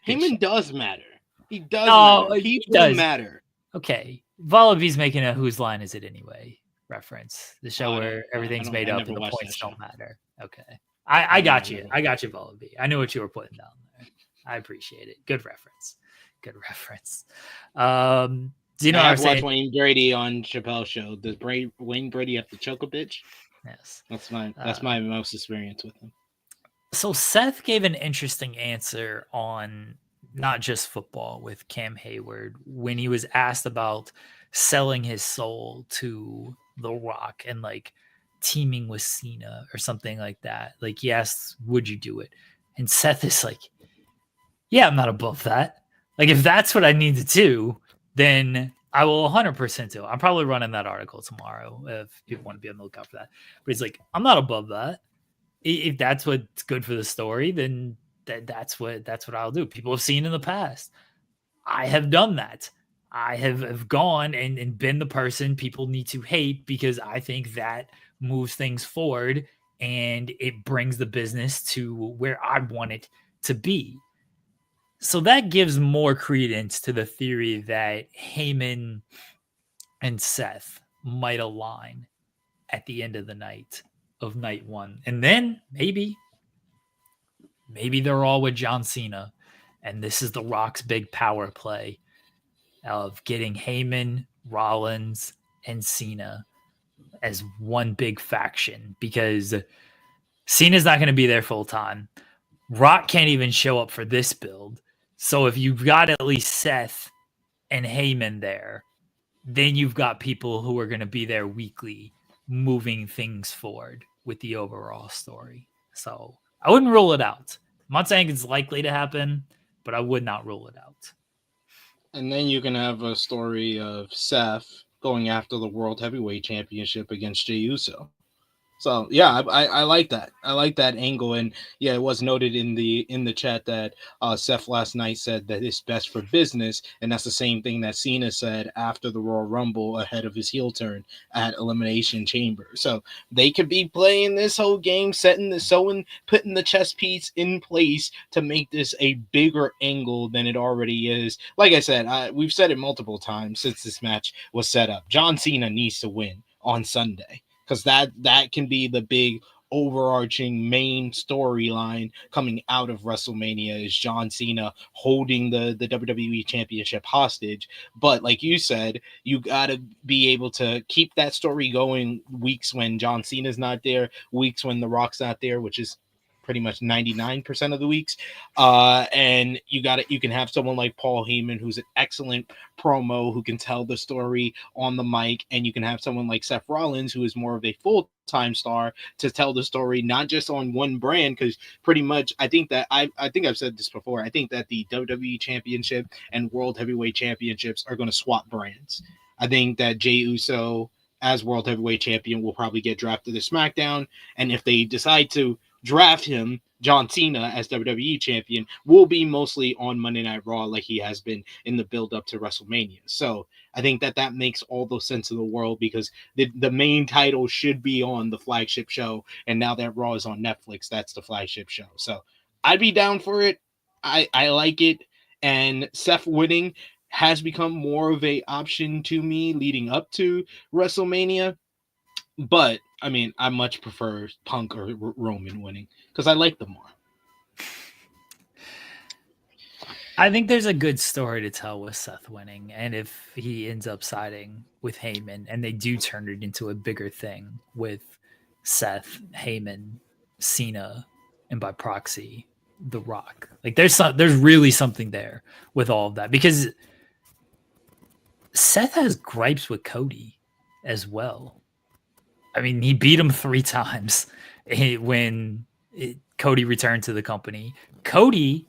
Heyman does matter. He does matter. People does matter. Okay. Wallaby's making a whose line is it anyway reference. The show where everything's made up and the points don't matter. Okay. I got you. I got you, Wallaby. I knew what you were putting down there. I appreciate it. Good reference. Good reference. I've watched Wayne Brady on Chappelle's show. Does Wayne Brady have to choke a bitch? Yes. That's my most experience with him. So Seth gave an interesting answer on not just football with Cam Hayward when he was asked about selling his soul to The Rock and like teaming with Cena or something like that. Like he asked, would you do it? And Seth is like, yeah, I'm not above that. Like if that's what I need to do, then I will 100% do it. I'm probably running that article tomorrow if people want to be on the lookout for that. But he's like, I'm not above that. If that's what's good for the story, then that's what I'll do. People have seen in the past. I have done that. I have gone and been the person people need to hate because I think that moves things forward and it brings the business to where I want it to be. So that gives more credence to the theory that Heyman and Seth might align at the end of the night of night one. And then maybe they're all with John Cena. And this is The Rock's big power play of getting Heyman, Rollins, and Cena as one big faction, because Cena's not going to be there full time. Rock can't even show up for this build. So if you've got at least Seth and Heyman there, then you've got people who are going to be there weekly moving things forward with the overall story. So I wouldn't rule it out. I'm not saying it's likely to happen, but I would not rule it out. And then you can have a story of Seth going after the World Heavyweight Championship against Jey Uso. So yeah, I like that. I like that angle, and yeah, it was noted in the chat that Seth last night said that it's best for business, and that's the same thing that Cena said after the Royal Rumble ahead of his heel turn at Elimination Chamber. So they could be playing this whole game, putting the chess piece in place to make this a bigger angle than it already is. Like I said, we've said it multiple times since this match was set up. John Cena needs to win on Sunday, because that can be the big overarching main storyline coming out of WrestleMania, is John Cena holding the WWE Championship hostage. But like you said, you got to be able to keep that story going weeks when John Cena's not there, weeks when The Rock's not there, which is pretty much 99% of the weeks. And you can have someone like Paul Heyman, who's an excellent promo, who can tell the story on the mic, and you can have someone like Seth Rollins, who is more of a full-time star, to tell the story not just on one brand, because pretty much I think I've said this before, I think that the WWE Championship and World Heavyweight Championships are going to swap brands. I think that Jey Uso as World Heavyweight Champion will probably get drafted to SmackDown, and if they decide to draft him, John Cena as WWE Champion will be mostly on Monday Night Raw, like he has been in the build-up to WrestleMania. So I think that makes all the sense in the world, because the main title should be on the flagship show, and now that Raw is on Netflix, that's the flagship show. So I'd be down for it. I like it, and Seth winning has become more of a option to me leading up to WrestleMania. But I mean, I much prefer Punk or Roman winning, because I like them more. I think there's a good story to tell with Seth winning, and if he ends up siding with Heyman, and they do turn it into a bigger thing with Seth, Heyman, Cena, and by proxy, The Rock. Like there's really something there with all of that, because Seth has gripes with Cody as well. I mean, he beat him 3 times when Cody returned to the company. Cody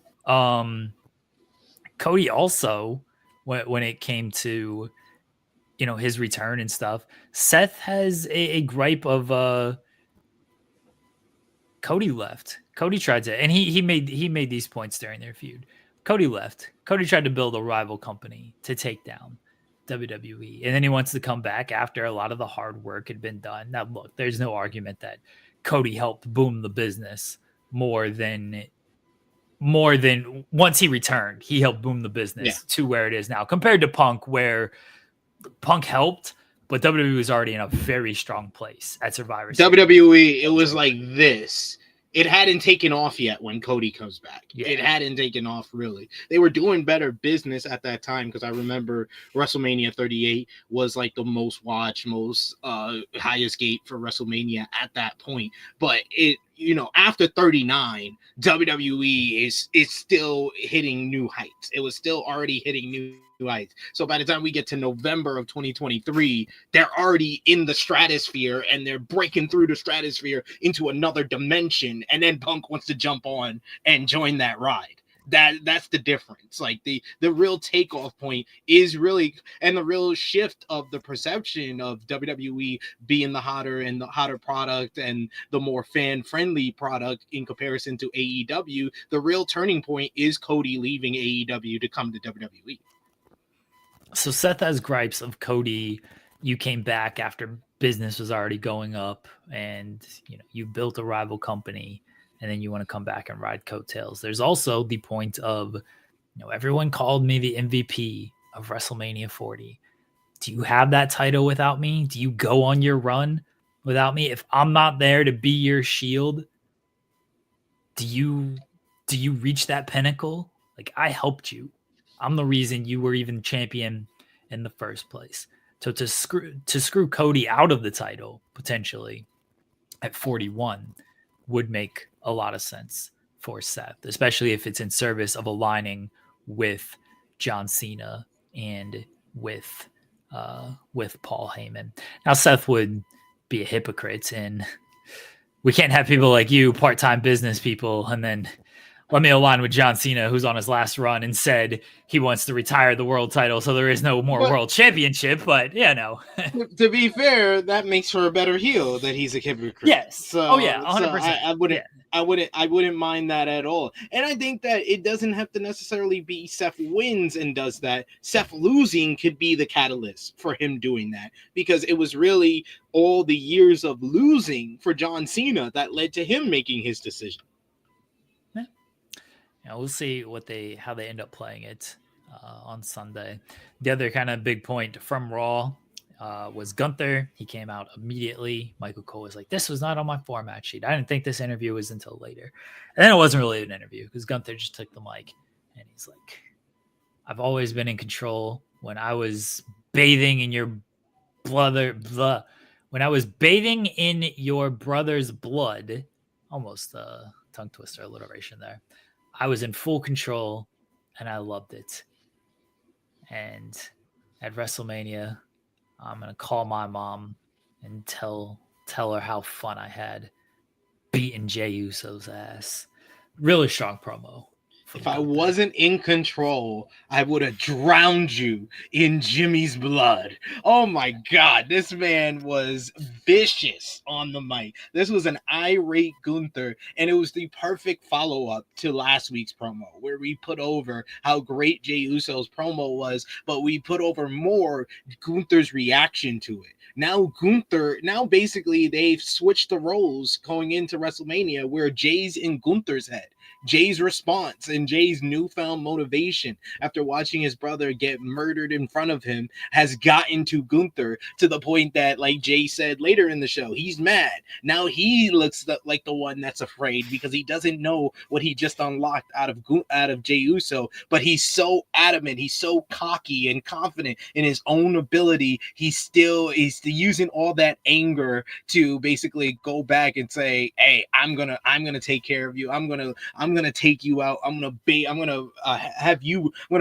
also, when it came to, his return and stuff, Seth has a gripe of Cody left. Cody tried to, and he made these points during their feud. Cody left. Cody tried to build a rival company to take down WWE, and then he wants to come back after a lot of the hard work had been done. Now, look, there's no argument that Cody helped boom the business more than once he returned. He helped boom the business to where it is now, compared to Punk, where Punk helped, but WWE was already in a very strong place at Survivor Series. WWE, it was like this. It hadn't taken off yet when Cody comes back. Yeah. It hadn't taken off, really. They were doing better business at that time, because I remember WrestleMania 38 was like the most watched, most highest gate for WrestleMania at that point. But after 39, WWE is still hitting new heights. It was still already hitting new heights. So by the time we get to November of 2023, they're already in the stratosphere, and they're breaking through the stratosphere into another dimension. And then Punk wants to jump on and join that ride. That's the difference. Like the real takeoff point is really, and the real shift of the perception of WWE being the hotter product and the more fan-friendly product in comparison to AEW. The real turning point is Cody leaving AEW to come to WWE. So Seth has gripes of Cody. You came back after business was already going up, and you built a rival company, and then you want to come back and ride coattails. There's also the point of, everyone called me the MVP of WrestleMania 40. Do you have that title without me? Do you go on your run without me? If I'm not there to be your shield, do you reach that pinnacle? Like, I helped you. I'm the reason you were even champion in the first place. So to screw Cody out of the title potentially at 41 would make a lot of sense for Seth, especially if it's in service of aligning with John Cena and with Paul Heyman. Now, Seth would be a hypocrite, and we can't have people like you, part-time business people, and then let me align with John Cena, who's on his last run and said he wants to retire the world title, so there is no more world championship. But to be fair, that makes for a better heel that he's a hypocrite. Yes. So, 100%. So I wouldn't mind that at all. And I think that it doesn't have to necessarily be Seth wins and does that. Seth losing could be the catalyst for him doing that, because it was really all the years of losing for John Cena that led to him making his decision. We'll see how they end up playing it on Sunday. The other kind of big point from Raw was Gunther. He came out immediately. Michael Cole was like, "This was not on my format sheet. I didn't think this interview was until later." And then it wasn't really an interview, because Gunther just took the mic and he's like, "I've always been in control. When I was bathing in your when I was bathing in your brother's blood," almost tongue twister alliteration there, "I was in full control and I loved it. And at WrestleMania, I'm going to call my mom and tell her how fun I had beating Jey Uso's ass." Really strong promo. If I wasn't in control, I would have drowned you in Jimmy's blood. Oh my God, this man was vicious on the mic. This was an irate Gunther, and it was the perfect follow-up to last week's promo, where we put over how great Jey Uso's promo was, but we put over more Gunther's reaction to it. Now basically they've switched the roles going into WrestleMania, where Jey's in Gunther's head. Jey's response and Jey's newfound motivation after watching his brother get murdered in front of him has gotten to Gunther to the point that, like Jey said later in the show, he's mad. Now he looks like the one that's afraid because he doesn't know what he just unlocked out of Jey Uso, but he's so adamant, he's so cocky and confident in his own ability. He's using all that anger to basically go back and say, "Hey, I'm gonna take care of you. I'm gonna take you out. I'm gonna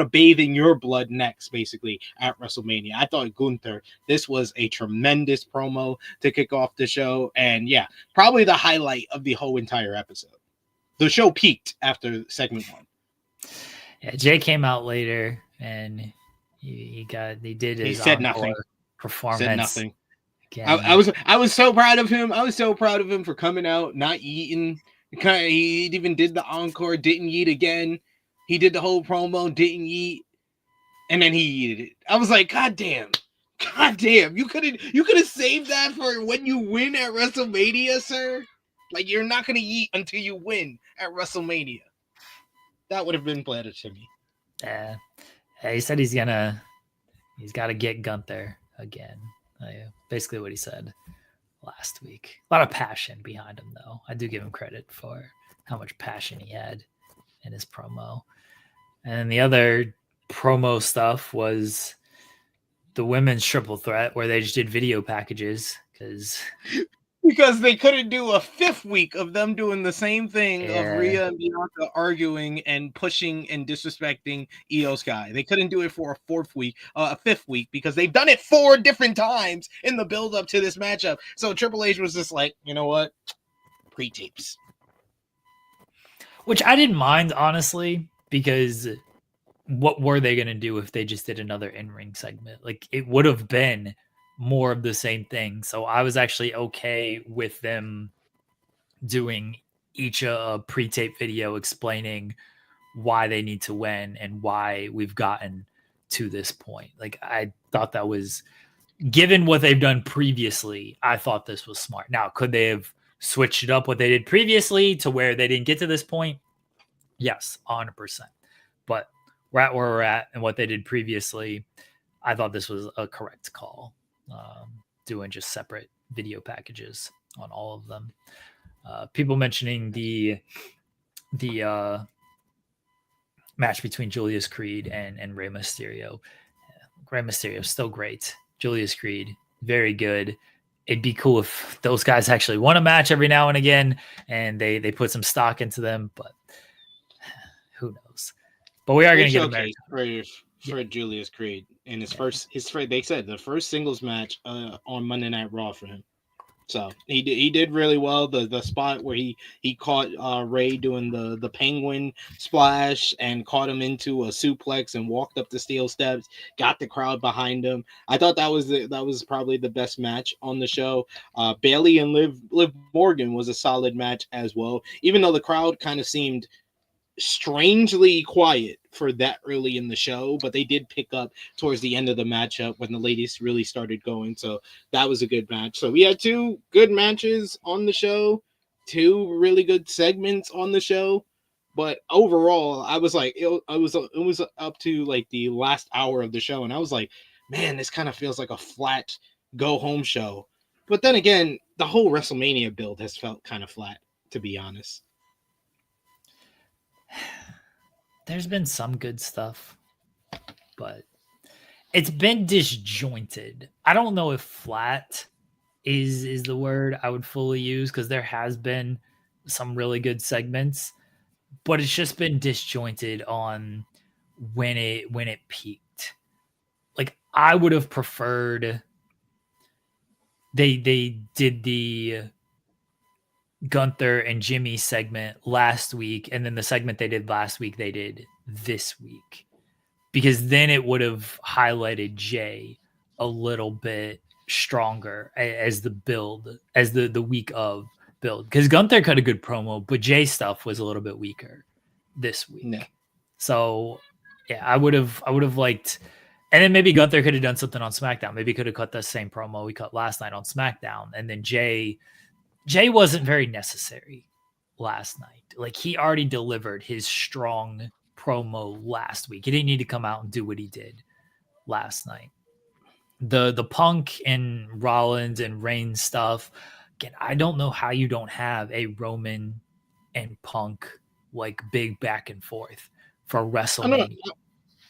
bathe in your blood next." Basically at WrestleMania, I thought Gunther, this was a tremendous promo to kick off the show, and yeah, probably the highlight of the whole entire episode. The show peaked after segment 1. Yeah, Jey came out later and he did his said nothing. Performance. Said nothing. I was so proud of him. I was so proud of him for coming out, not eating. He even did the encore, didn't eat again. He did the whole promo, didn't eat, and then he ate it. I was like, God damn. You could have saved that for when you win at WrestleMania, sir. Like, you're not gonna eat until you win at WrestleMania. That would have been better to me. Yeah, he said he's got to get Gunther again. Basically what he said last week. A lot of passion behind him, though. I do give him credit for how much passion he had in his promo. And the other promo stuff was the women's triple threat, where they just did video packages because they couldn't do a 5th week of them doing the same thing of Rhea and Bianca arguing and pushing and disrespecting Io Sky. They couldn't do it for a 5th week, because they've done it 4 different times in the build up to this matchup. So Triple H was just like, you know what? Pre-tapes. Which I didn't mind, honestly, because what were they going to do if they just did another in-ring segment? Like, it would have been more of the same thing. So I was actually okay with them doing each a pre-tape video explaining why they need to win and why we've gotten to this point. Like, I thought that was, given what they've done previously, I thought this was smart. Now, could they have switched it up what they did previously to where they didn't get to this point? Yes, 100%. But we're at where we're at, and what they did previously, I thought this was a correct call. Doing just separate video packages on all of them. People mentioning the match between Julius Creed and Rey Mysterio. Rey Mysterio is still great. Julius Creed, very good. It'd be cool if those guys actually won a match every now and again, and they put some stock into them, but who knows? But we are going to get a match for Julius Creed in his first. They said the first singles match on Monday Night Raw for him. So he did really well. The spot where he caught Ray doing the penguin splash and caught him into a suplex and walked up the steel steps, got the crowd behind him. I thought that was probably the best match on the show. Bayley and Liv Morgan was a solid match as well, even though the crowd kind of seemed strangely quiet for that early in the show, but they did pick up towards the end of the matchup when the ladies really started going. So that was a good match. So we had 2 good matches on the show, 2 really good segments on the show. But overall, I was like, it was up to like the last hour of the show, and I was like, man, this kind of feels like a flat go home show. But then again, the whole WrestleMania build has felt kind of flat, to be honest. There's been some good stuff, but it's been disjointed. I don't know if flat is the word I would fully use, because there has been some really good segments, but it's just been disjointed on when it peaked. Like, I would have preferred they did the Gunther and Jimmy segment last week, and then the segment they did last week they did this week, because then it would have highlighted Jey a little bit stronger as the build, as the week of build, because Gunther cut a good promo, but Jey stuff was a little bit weaker this week. Yeah. So yeah, I would have liked, and then maybe Gunther could have done something on SmackDown. Maybe could have cut the same promo we cut last night on SmackDown, and then Jey wasn't very necessary last night. Like, he already delivered his strong promo last week. He didn't need to come out and do what he did last night. The Punk and Rollins and Reigns stuff, again, I don't know how you don't have a Roman and Punk like big back and forth for WrestleMania.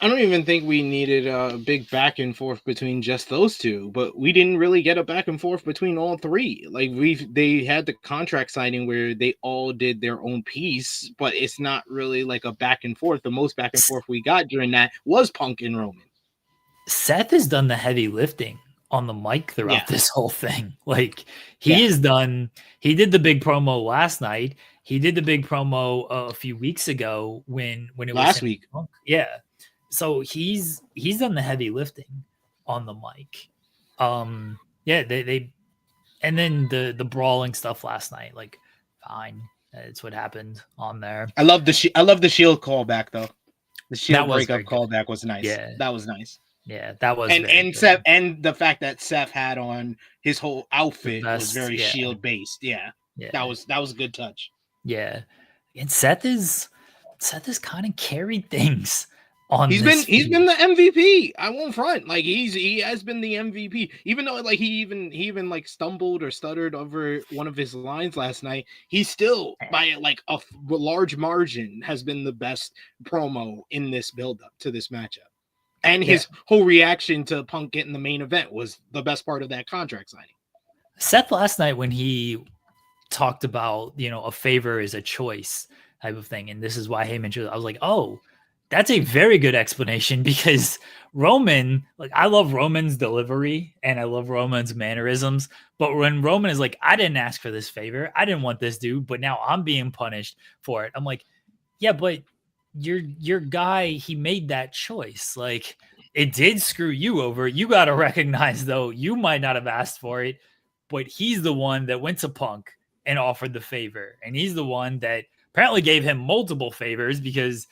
I don't even think we needed a big back and forth between just those two, but we didn't really get a back and forth between all three. Like, they had the contract signing where they all did their own piece, but it's not really like a back and forth. The most back and forth we got during that was Punk and Roman. Seth has done the heavy lifting on the mic throughout this whole thing. Like, he did the big promo last night. He did the big promo a few weeks ago when it was last week. Punk. Yeah. So he's done the heavy lifting on the mic. They and then the brawling stuff last night, like, fine. It's what happened on there. I love the Shield callback though. The Shield breakup callback was nice. Yeah. That was nice. Yeah, that was and Seth, and the fact that Seth had on his whole outfit was very Shield based. Yeah. That was a good touch. Yeah. And Seth has kind of carried things. He's been the MVP. I won't front. Like, he has been the MVP. Even though, like, he even like stumbled or stuttered over one of his lines last night, he still, by like a large margin, has been the best promo in this build-up to this matchup. And his whole reaction to Punk getting the main event was the best part of that contract signing. Seth last night, when he talked about, a favor is a choice type of thing, and this is why Heyman chose, I was like, oh, that's a very good explanation, because Roman, like, I love Roman's delivery and I love Roman's mannerisms. But when Roman is like, I didn't ask for this favor, I didn't want this dude, but now I'm being punished for it. I'm like, yeah, but your guy, he made that choice. Like, it did screw you over. You got to recognize, though, you might not have asked for it, but he's the one that went to Punk and offered the favor. And he's the one that apparently gave him multiple favors, because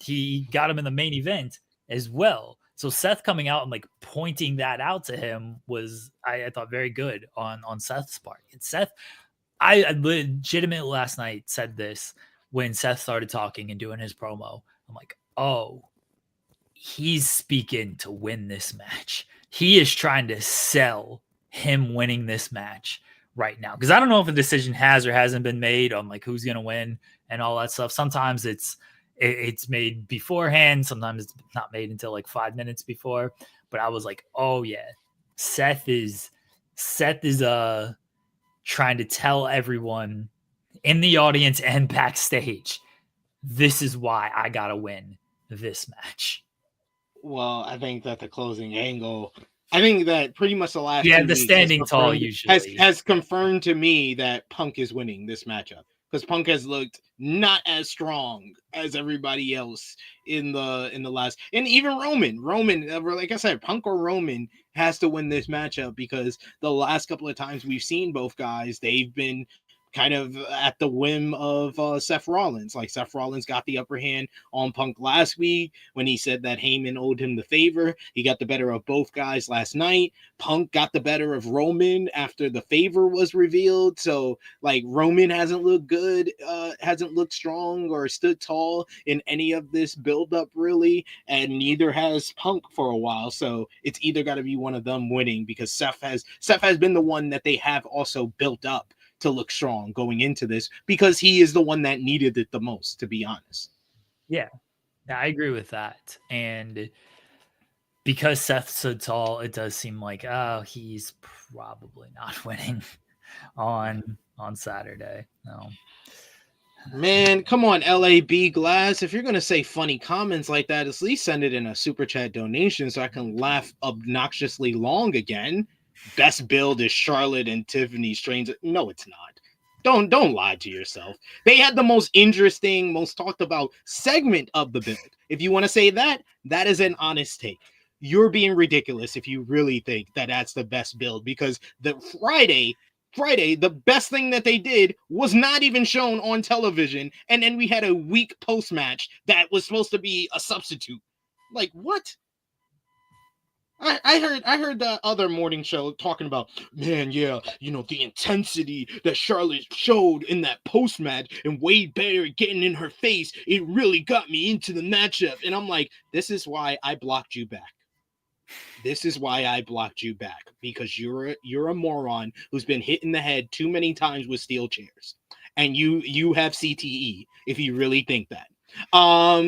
he got him in the main event as well. So Seth coming out and like pointing that out to him was, I thought, very good on Seth's part. And Seth, I legitimately last night said this when Seth started talking and doing his promo. I'm like, oh, he's speaking to win this match. He is trying to sell him winning this match right now. Because I don't know if a decision has or hasn't been made on like who's going to win and all that stuff. Sometimes it's made beforehand. Sometimes it's not made until like 5 minutes before. But I was like, oh yeah, Seth is trying to tell everyone in the audience and backstage, this is why I gotta win this match. Well, I think that the closing angle, I think that pretty much the last the standing tall usually has confirmed to me that Punk is winning this matchup. Because Punk has looked not as strong as everybody else in the last, and even Roman, like I said, Punk or Roman has to win this matchup, because the last couple of times we've seen both guys, they've been kind of at the whim of Seth Rollins. Like, Seth Rollins got the upper hand on Punk last week when he said that Heyman owed him the favor. He got the better of both guys last night. Punk got the better of Roman after the favor was revealed. So, like, Roman hasn't looked good, hasn't looked strong or stood tall in any of this buildup, really, and neither has Punk for a while. So it's either got to be one of them winning, because Seth has been the one that they have also built up to look strong going into this, because he is the one that needed it the most, to be honest. Yeah, I agree with that. And because Seth's so tall, it does seem like, oh, he's probably not winning on Saturday. No. Man, come on, LAB Glass. If you're going to say funny comments like that, at least send it in a super chat donation so I can laugh obnoxiously long again. Best build is Charlotte and Tiffany Strange. No, it's not. Don't lie to yourself. They had the most interesting, most talked about segment of the build. If you want to say that, that is an honest take. You're being ridiculous if you really think that that's the best build, because the Friday, the best thing that they did was not even shown on television. And then we had a week post-match that was supposed to be a substitute. Like, what? I heard that other morning show talking about, man, yeah, the intensity that Charlotte showed in that post match and Wade Barrett getting in her face, it really got me into the matchup. And I'm like, this is why I blocked you back. This is why I blocked you back, because you're a moron who's been hit in the head too many times with steel chairs, and you have CTE if you really think that.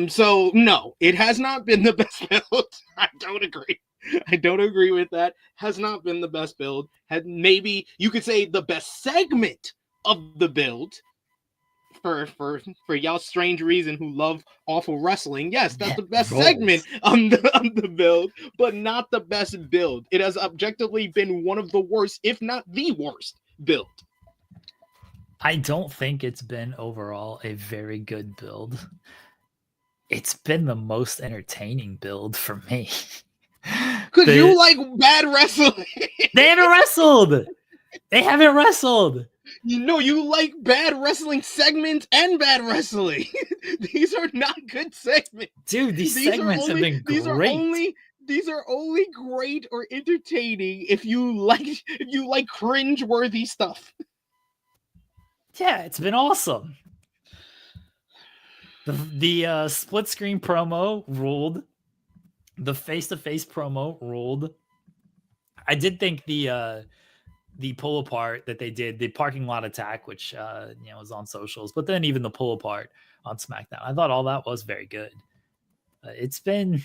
So no, it has not been the best build. I don't agree with that. Has not been the best build. Had maybe you could say the best segment of the build. For y'all strange reason who love awful wrestling, yes, that's the best segment on the build, but not the best build. It has objectively been one of the worst, if not the worst, build. I don't think it's been overall a very good build. It's been the most entertaining build for me. Because you like bad wrestling. They haven't wrestled. They haven't wrestled. You like bad wrestling segments and bad wrestling. These are not good segments. Dude, these segments have been great. These are only great or entertaining if you like cringe-worthy stuff. Yeah, it's been awesome. The split screen promo ruled. The face-to-face promo ruled. I did think the pull apart that they did, the parking lot attack, which was on socials, but then even the pull apart on SmackDown, I thought all that was very good. It's been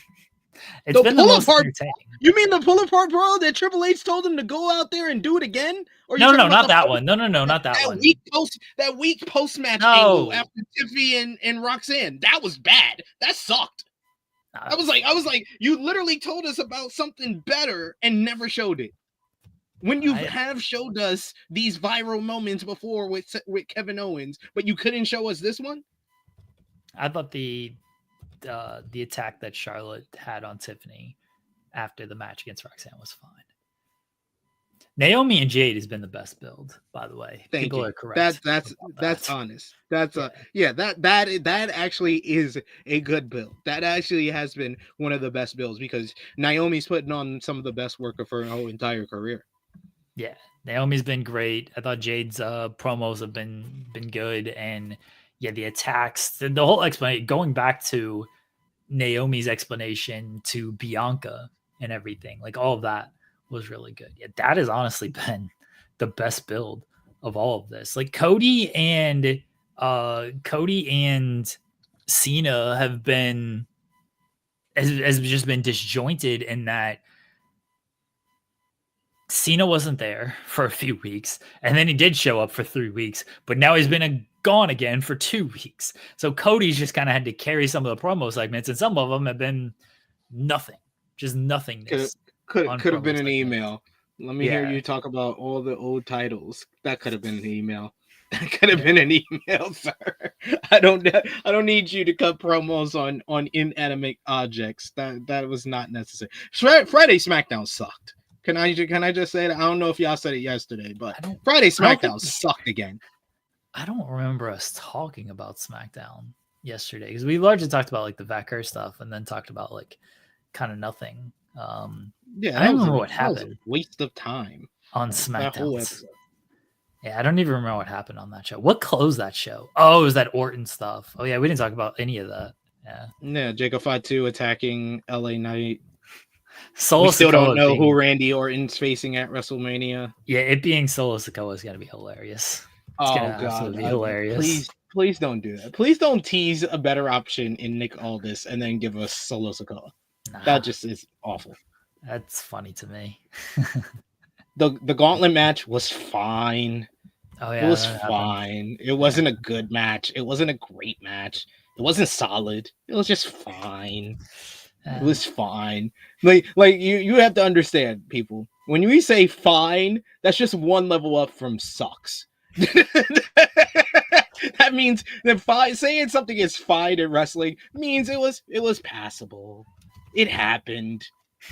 the most entertaining. You mean the pull apart brawl that Triple H told him to go out there and do it again? Or no, not that one. No, not that one. That week post match angle after Tiffy and Roxanne, that was bad. That sucked. I was like, you literally told us about something better and never showed it. When you have showed us these viral moments before with Kevin Owens, but you couldn't show us this one? I thought the attack that Charlotte had on Tiffany after the match against Roxanne was fine. Naomi and Jade has been the best build, by the way. People are correct. That's honest. That actually is a good build. That actually has been one of the best builds because Naomi's putting on some of the best work of her whole entire career. Yeah, Naomi's been great. I thought Jade's promos have been good, and yeah, the attacks, the whole explanation, going back to Naomi's explanation to Bianca and everything, like all of that was really good. Yeah, that has honestly been the best build of all of this. Like Cody and Cena have been has just been disjointed in that Cena wasn't there for a few weeks, and then he did show up for 3 weeks, but now he's been gone again for 2 weeks. So Cody's just kind of had to carry some of the promo segments, and some of them have been nothing, just nothingness. Could have been an email. Let me hear you talk about all the old titles. That could have been an email. That could have been an email, sir. I don't need you to cut promos on inanimate objects. That was not necessary. Friday SmackDown sucked. Can I just say that? I don't know if y'all said it yesterday, but Friday SmackDown sucked again. I don't remember us talking about SmackDown yesterday because we largely talked about like the Vacker stuff and then talked about like kind of nothing. I don't remember what happened. Waste of time on SmackDown. Yeah, I don't even remember what happened on that show. What closed that show? Oh, it was that Orton stuff. Oh yeah, we didn't talk about any of that. Yeah, Jacob Fatu attacking LA Knight. Solo we still don't know who Randy Orton's facing at WrestleMania. Yeah, it being Solo Sikoa is gonna be hilarious. It's God, be hilarious. Please don't do that. Please don't tease a better option in Nick Aldis and then give us Solo Sikoa. Nah, that just is awful. That's funny to me. The gauntlet match was fine. Oh yeah, it was fine. It wasn't a good match. It wasn't a great match. It wasn't solid. It was just fine. It was fine. Like you have to understand, people. When we say fine, that's just one level up from sucks. That means that saying something is fine in wrestling means it was passable. It happened.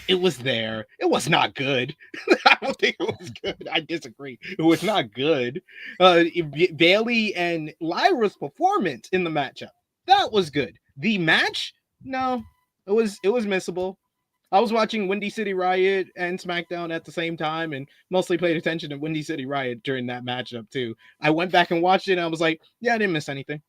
It was there. It was not good. I don't think it was good. I disagree. It was not good. Bailey and Lyra's performance in the matchup, that was good. The match, no, it was missable. I was watching Windy City Riot and SmackDown at the same time, and mostly paid attention to Windy City Riot during that matchup too. I went back and watched it, and I was like, yeah, I didn't miss anything.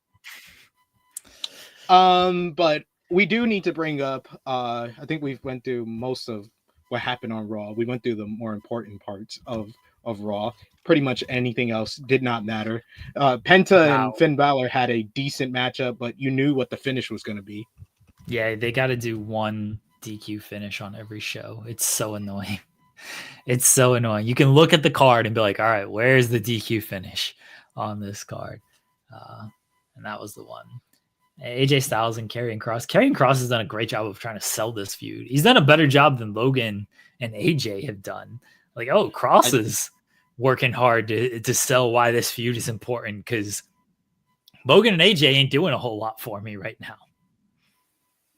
But we do need to bring up. I think we've went through most of what happened on Raw. We went through the more important parts of Raw. Pretty much anything else did not matter. Penta and Finn Balor had a decent matchup, but you knew what the finish was going to be. Yeah, they got to do one DQ finish on every show. It's so annoying. It's so annoying. You can look at the card and be like, all right, where's the DQ finish on this card? And that was the one. AJ Styles and Karrion Kross. Karrion Kross has done a great job of trying to sell this feud. He's done a better job than Logan and AJ have done. Like, oh, Kross is working hard to sell why this feud is important, because Logan and AJ ain't doing a whole lot for me right now.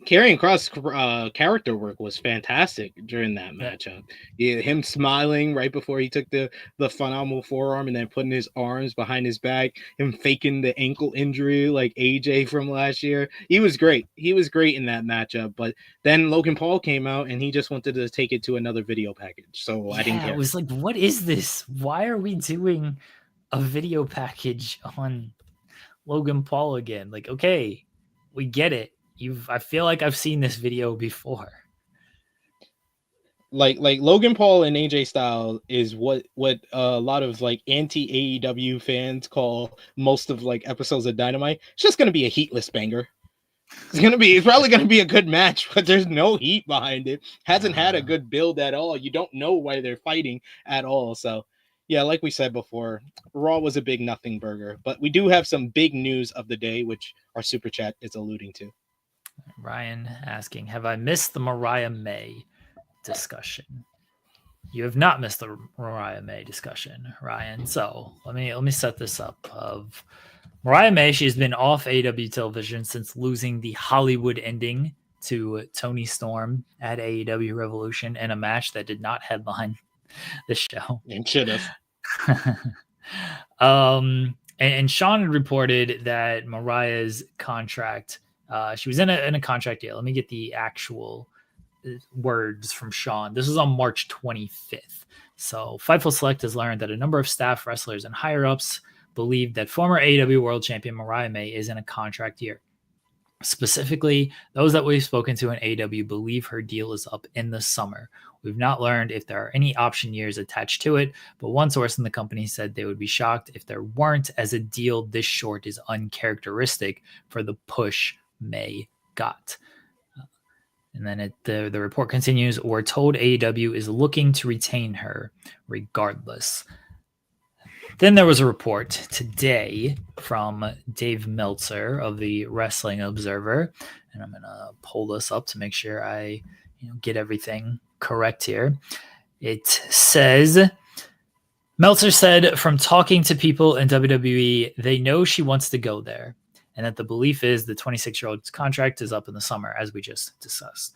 Karrion Kross' character work was fantastic during that matchup. Yeah, him smiling right before he took the phenomenal forearm and then putting his arms behind his back, him faking the ankle injury like AJ from last year. He was great. He was great in that matchup. But then Logan Paul came out and he just wanted to take it to another video package. So I didn't care. It was like, what is this? Why are we doing a video package on Logan Paul again? Like, okay, we get it. I feel like I've seen this video before. Like Logan Paul and AJ Styles is what a lot of like anti AEW fans call most of like episodes of Dynamite. It's just gonna be a heatless banger. It's probably gonna be a good match, but there's no heat behind it. Hasn't had a good build at all. You don't know why they're fighting at all. So yeah, like we said before, Raw was a big nothing burger. But we do have some big news of the day, which our super chat is alluding to. Ryan asking, have I missed the Mariah May discussion? You have not missed the Mariah May discussion, Ryan. So let me set this up. Of Mariah May, she's been off AEW television since losing the Hollywood ending to Toni Storm at AEW Revolution in a match that did not headline the show. And should have. And Sean had reported that Mariah's contract, she was in a contract deal. Let me get the actual words from Sean. This was on March 25th. So Fightful Select has learned that a number of staff, wrestlers, and higher-ups believe that former AEW World Champion Mariah May is in a contract year. Specifically, those that we've spoken to in AEW believe her deal is up in the summer. We've not learned if there are any option years attached to it, but one source in the company said they would be shocked if there weren't, as a deal this short is uncharacteristic for the push May got. And then the report continues, we're told AEW is looking to retain her regardless. Then there was a report today from Dave Meltzer of the Wrestling Observer, and I'm going to pull this up to make sure I get everything correct here. It says, Meltzer said, from talking to people in WWE, they know she wants to go there, and that the belief is the 26-year-old's contract is up in the summer, as we just discussed.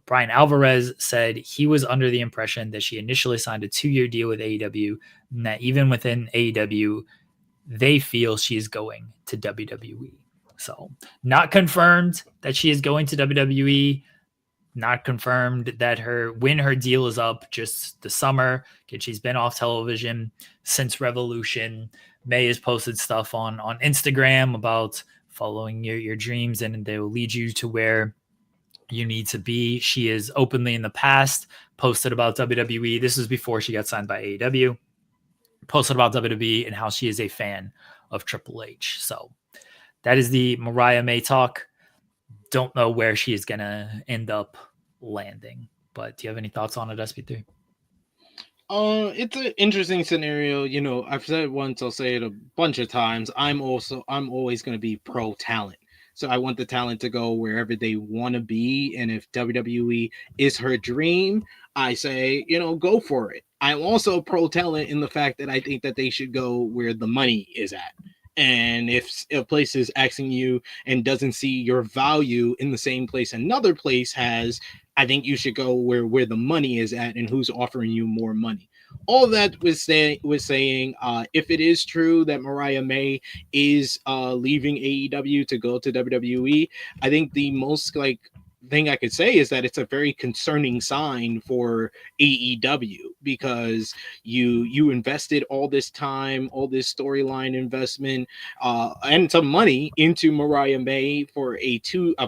Brian Alvarez said he was under the impression that she initially signed a 2-year deal with AEW, and that even within AEW, they feel she is going to WWE. So not confirmed that she is going to WWE, not confirmed that when her deal is up, just the summer, because she's been off television since Revolution. May has posted stuff on Instagram about following your dreams, and they will lead you to where you need to be. She is openly in the past posted about WWE. This was before she got signed by AEW. Posted about WWE and how she is a fan of Triple H. So that is the Mariah May talk. Don't know where she is going to end up landing. But do you have any thoughts on it, SP3? It's an interesting scenario. I've said it once, I'll say it a bunch of times. I'm always going to be pro talent. So I want the talent to go wherever they want to be. And if WWE is her dream, I say, go for it. I'm also pro talent in the fact that I think that they should go where the money is at. And if a place is asking you and doesn't see your value in the same place another place has, I think you should go where the money is at and who's offering you more money. All that was saying, if it is true that Mariah May is leaving AEW to go to WWE, I think the most thing I could say is that it's a very concerning sign for AEW, because you invested all this time, all this storyline investment, and some money into Mariah May for a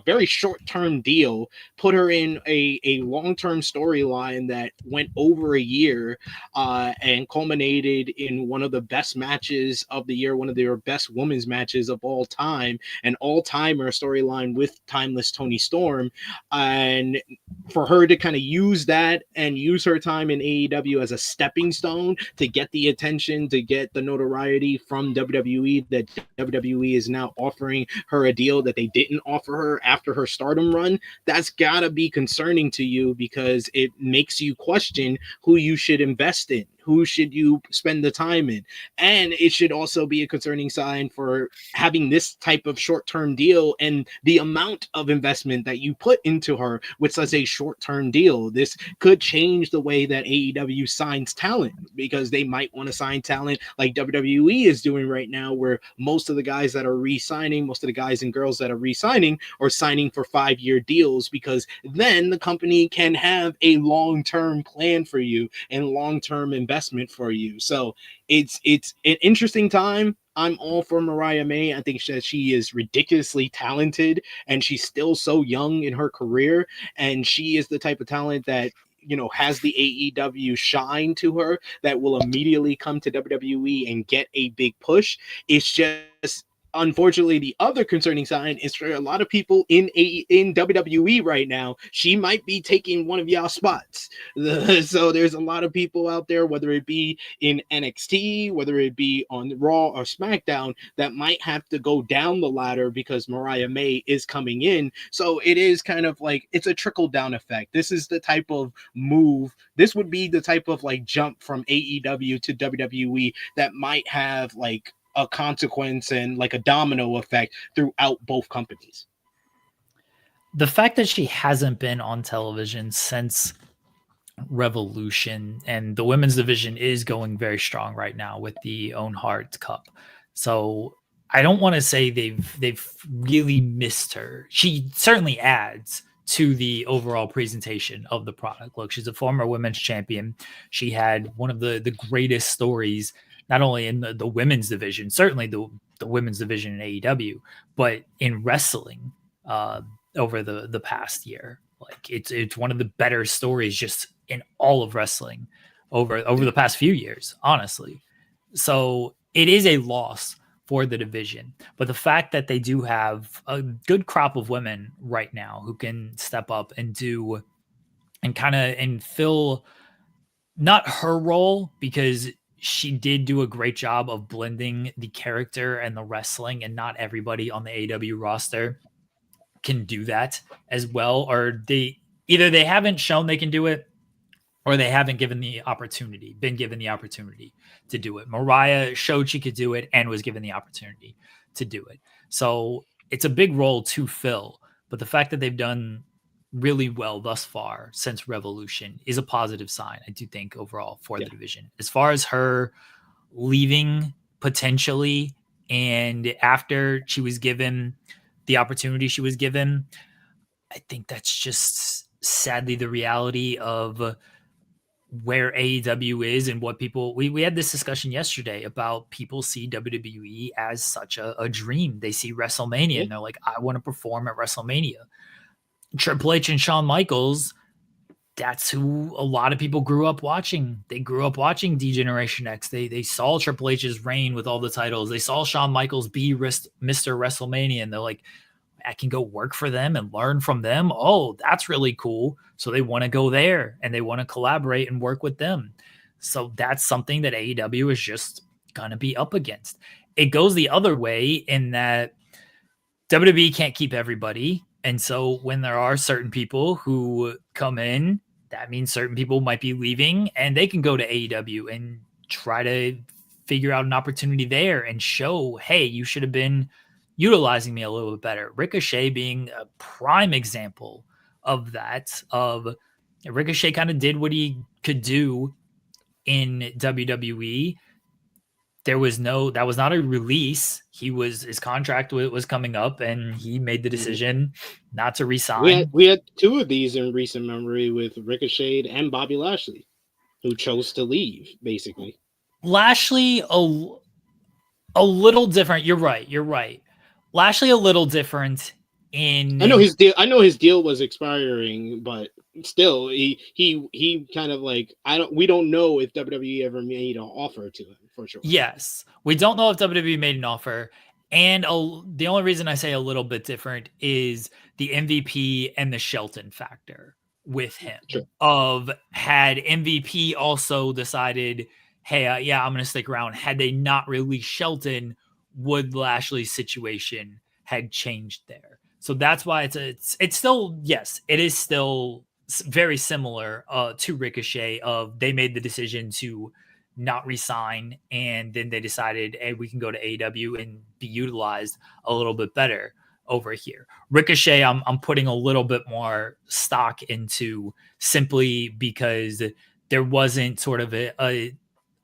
very short term deal, put her in a long term storyline that went over a year, and culminated in one of the best matches of the year, one of their best women's matches of all time, an all timer storyline with Timeless Tony Storm. And for her to kind of use that and use her time in AEW as a stepping stone to get the attention, to get the notoriety from WWE, that WWE is now offering her a deal that they didn't offer her after her Stardom run, that's gotta be concerning to you, because it makes you question who you should invest in, who should you spend the time in. And it should also be a concerning sign for having this type of short-term deal and the amount of investment that you put into her with such a short-term deal. This could change the way that AEW signs talent, because they might want to sign talent like WWE is doing right now, where most of the guys that are re-signing, most of the guys and girls that are re-signing are signing for 5-year deals, because then the company can have a long-term plan for you and long-term investment for you. So it's an interesting time. I'm all for Mariah May. I think that she is ridiculously talented, and she's still so young in her career, and she is the type of talent that, you know, has the AEW shine to her, that will immediately come to WWE and get a big push. It's just, unfortunately, the other concerning sign is for a lot of people in WWE right now, she might be taking one of y'all spots. So there's a lot of people out there, whether it be in NXT, whether it be on Raw or SmackDown, that might have to go down the ladder because Mariah May is coming in. So it is kind of like, it's a trickle down effect. This is the type of move, this would be the type of like jump from AEW to WWE that might have like a consequence and like a domino effect throughout both companies. The fact that she hasn't been on television since Revolution, and the women's division is going very strong right now with the Own Heart Cup. So I don't want to say they've really missed her. She certainly adds to the overall presentation of the product. Look, she's a former women's champion. She had one of the greatest stories, not only in the women's division, certainly the women's division in AEW, but in wrestling over the past year. Like it's one of the better stories just in all of wrestling over the past few years, honestly. So it is a loss for the division, but the fact that they do have a good crop of women right now who can step up and do and kind of and fill not her role, because she did do a great job of blending the character and the wrestling, and not everybody on the AEW roster can do that as well, or either they haven't shown they can do it, or they haven't been given the opportunity to do it. Mariah showed she could do it and was given the opportunity to do it. So it's a big role to fill, but the fact that they've done really well thus far since Revolution is a positive sign, I do think, overall for the division. As far as her leaving potentially, and after she was given the opportunity she was given, I think that's just sadly the reality of where AEW is and what people, we had this discussion yesterday about people see WWE as such a dream. They see WrestleMania and they're like, I want to perform at WrestleMania. Triple H and Shawn Michaels, that's who a lot of people grew up watching. They grew up watching D-Generation X. They saw Triple H's reign with all the titles. They saw Shawn Michaels be Mr. WrestleMania, and they're like, I can go work for them and learn from them. Oh, that's really cool. So they want to go there and they want to collaborate and work with them. So that's something that AEW is just going to be up against. It goes the other way in that WWE can't keep everybody. And so when there are certain people who come in, that means certain people might be leaving, and they can go to AEW and try to figure out an opportunity there and show, hey, you should have been utilizing me a little bit better. Ricochet being a prime example of that. Of Ricochet kind of did what he could do in WWE, that was not a release. His contract was coming up, and he made the decision not to resign. We had two of these in recent memory with Ricochet and Bobby Lashley, who chose to leave, basically. Lashley, a little different. You're right. Lashley, a little different in. I know his deal was expiring, but still, he kind of like we don't know if WWE ever made an offer to him for sure. Yes, we don't know if WWE made an offer, and the only reason I say a little bit different is the MVP and the Shelton factor with him. Sure. Of had MVP also decided, hey, yeah, I'm going to stick around. Had they not released Shelton, would Lashley's situation had changed there? So that's why it's still, yes, it is still very similar to Ricochet. Of they made the decision to not resign, and then they decided, hey, we can go to AEW and be utilized a little bit better over here. Ricochet, I'm putting a little bit more stock into, simply because there wasn't sort of a